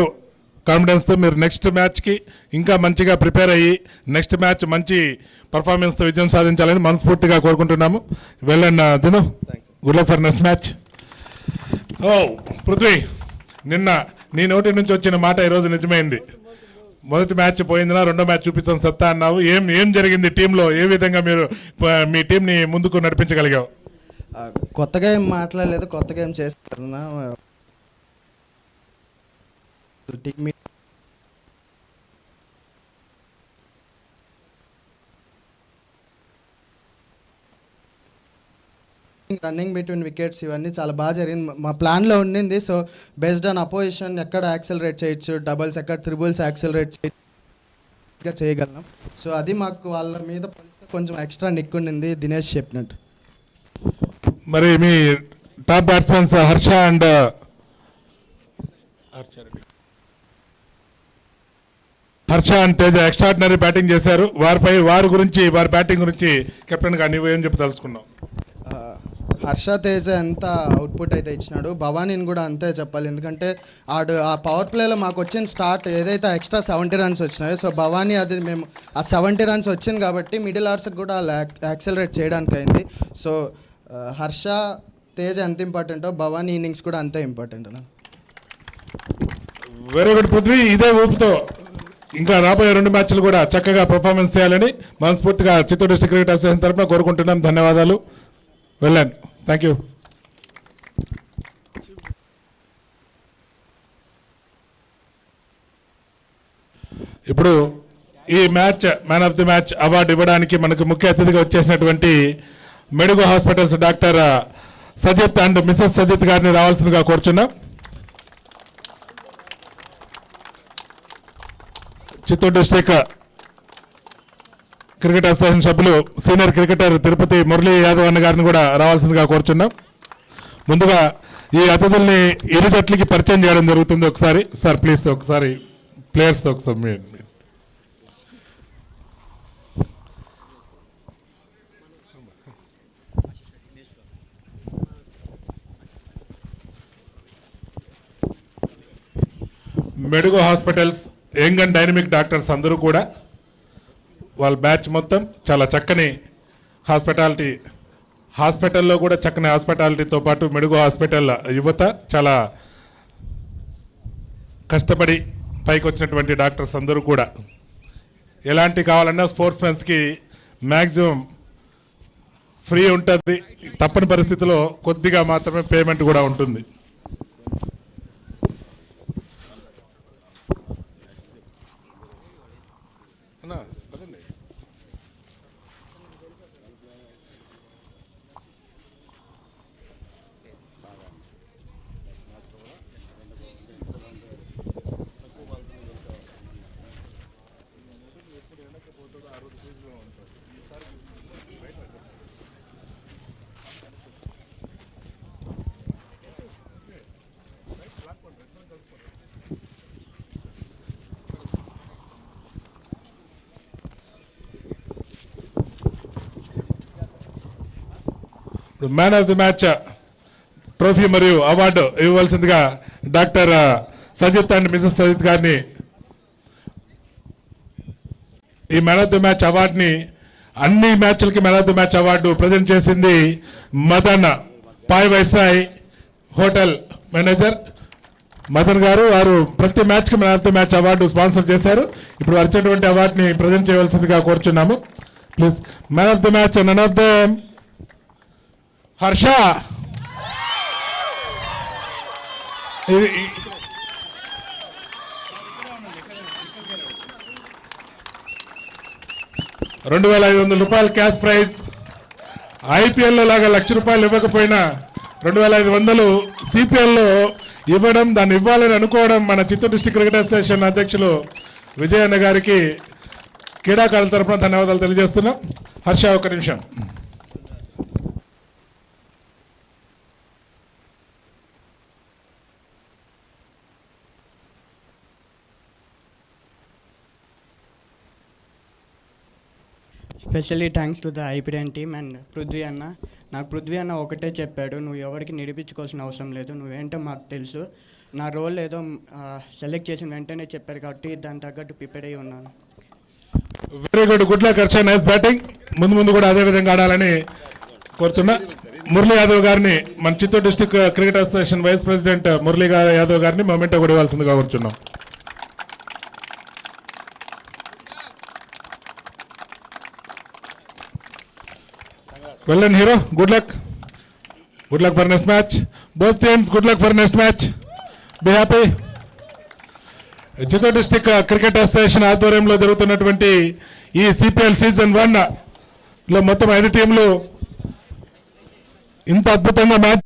కాన్ఫిడెన్స్తో మీరు నెక్స్ట్ మ్యాచ్కి ఇంకా మంచిగా ప్రిపేర్ అయ్యి నెక్స్ట్ మ్యాచ్ మంచి పర్ఫార్మెన్స్తో విజయం సాధించాలని మనస్ఫూర్తిగా కోరుకుంటున్నాము. వెళ్ళండి Dinu, good luck for next match. Prithvi, నిన్న నీ నోటి నుంచి వచ్చిన మాట ఈరోజు నిజమైంది. మొదటి మ్యాచ్ పోయిందినా, రెండో మ్యాచ్ చూపిస్తాను సత్తా అన్నావు. ఏం జరిగింది టీంలో? ఏ విధంగా మీరు మీ టీంని ముందుకు నడిపించగలిగావు? కొత్తగా ఏం మాట్లాడలేదు, కొత్తగా ఏం చేస్తున్నా. రన్నింగ్ బిట్వీన్ వికెట్స్ ఇవన్నీ చాలా బాగా జరిగింది. మా ప్లాన్లో ఉండింది. సో బేస్డ్ ఆన్ అపోజిషన్ ఎక్కడ యాక్సెలరేట్ చేయొచ్చు, డబుల్స్ ఎక్కడ ట్రిబుల్స్ యాక్సెలరేట్ చేయగలం. సో అది మాకు వాళ్ళ మీద కొంచెం ఎక్స్ట్రా నిక్ ఉండింది, దినేష్ చెప్పినట్టు. మరి మీ top batsmens Harsha and Teja extraordinary batting చేశారు. వారి బ్యాటింగ్ గురించి కెప్టెన్గా నీవు ఏం చెప్పదలుచుకున్నావు? హర్ష తేజ ఎంత అవుట్పుట్ అయితే ఇచ్చినాడు, భవానీని కూడా అంతే చెప్పాలి. ఎందుకంటే ఆ పవర్ ప్లేలో మాకు వచ్చిన స్టార్ట్ ఏదైతే ఎక్స్ట్రా 70 రన్స్ వచ్చినాయో, సో భవానీ అది మేము ఆ 70 రన్స్ వచ్చింది కాబట్టి మిడిల్ ఆర్స్కి కూడా యాక్సెలరేట్ చేయడానికి అయింది. సో హర్ష తేజ ఎంత ఇంపార్టెంటో భవానీ ఇన్నింగ్స్ కూడా అంతే ఇంపార్టెంట్ అన్న. Very good Prithvi. ఇదే ఊపుతో ఇంకా రాబోయే 2 మ్యాచ్లు కూడా చక్కగా పర్ఫార్మెన్స్ చేయాలని మనస్ఫూర్తిగా చిత్తూరు డిస్ట్రిక్ట్ క్రికెట్ అసోసియేషన్ తరఫున కోరుకుంటున్నాం. ధన్యవాదాలు. వెళ్ళండి. Thank you. ఇప్పుడు ఈ match man of the match award ఇవ్వడానికి మనకు ముఖ్య అతిథిగా వచ్చేసినటువంటి Medugu hospitals doctor Sajith and Mrs Sajith గారిని రావాల్సిందిగా కోరుచున్నాం. చిత్తూరు డిస్ట్రిక్ట్ క్రికెట్ అసోసియేషన్ సభ్యులు సీనియర్ క్రికెటర్ తిరుపతి మురళీ యాదవ్ అన్న గారిని కూడా రావాల్సిందిగా కోరుచున్నాం. ముందుగా ఈ అతిథుల్ని ఇరు జట్లకి పరిచయం చేయడం జరుగుతుంది. ఒకసారి సార్ ప్లీజ్ ఒకసారి ప్లేయర్స్తో ఒకసారి Medugu hospitals young and dynamic doctors అందరూ కూడా వాళ్ళ బ్యాచ్ మొత్తం చాలా చక్కని హాస్పిటల్లో కూడా చక్కని హాస్పిటాలిటీతో పాటు మెడుగు హాస్పిటల్ యువత చాలా కష్టపడి పైకి వచ్చినటువంటి డాక్టర్స్ అందరూ కూడా ఎలాంటి కావాలన్నా స్పోర్ట్స్ మెన్స్కి మ్యాక్సిమం ఫ్రీ ఉంటుంది. తప్పని పరిస్థితిలో కొద్దిగా మాత్రమే పేమెంట్ కూడా ఉంటుంది. Man of the match trophy మరియు అవార్డు ఇవ్వవలసిందిగా doctor Sajith and Mrs Sajith గారిని ఈ మ్యాన్ ఆఫ్ ది మ్యాచ్ అవార్డుని అన్ని మ్యాచ్లకి man of the match award present చేసింది Madan Pai Viceroy hotel manager Madan garu, వారు ప్రతి మ్యాచ్కి man of the match award sponsor చేశారు. ఇప్పుడు వచ్చేటువంటి అవార్డుని ప్రజెంట్ చేయవలసిందిగా కోరుచున్నాము. Please, man of the match none of the Harsha. ₹2,500 cash prize. ఐపీఎల్లో లాగా ₹1,00,000 ఇవ్వకపోయినా 2,500 సిపిఎల్లో ఇవ్వడం, దాన్ని ఇవ్వాలని అనుకోవడం మన చిత్తూరు డిస్ట్రిక్ట్ క్రికెట్ అసోసియేషన్ అధ్యక్షులు విజయన్న గారికి క్రీడాకారుల తరఫున ధన్యవాదాలు తెలియజేస్తున్నాం. హర్ష, ఒక నిమిషం. Specially thanks to the Hyperion team and Prithvi అన్న. నాకు పృథ్వీ అన్న ఒకటే చెప్పాడు, నువ్వు ఎవరికి నిరూపించుకోవాల్సిన అవసరం లేదు, నువ్వేంటో మాకు తెలుసు. నా రోల్ ఏదో సెలెక్ట్ చేసిన వెంటనే చెప్పారు కాబట్టి దాని తగ్గట్టు ప్రిపేర్ అయ్యి ఉన్నాను. Very good, good luck Harsha, nice batting. ముందు ముందు కూడా అదే విధంగా ఆడాలని కోరుతున్నా. మురళీ యాదవ్ గారిని, మన Chittoor district cricket association vice president Murali Yadav గారిని మొమెంటో కూడా ఇవ్వాల్సిందిగా కోరుతున్నాం. Well done, hero. Good luck. Good luck for next match. Both teams, good luck for next match. Be happy. Chittoor district cricket association ఆధ్వర్యంలో జరుగుతున్నటువంటి ఈ CPL సీజన్ 1లో మొత్తం 5 టీంలు ఇంత అద్భుతంగా మ్యాచ్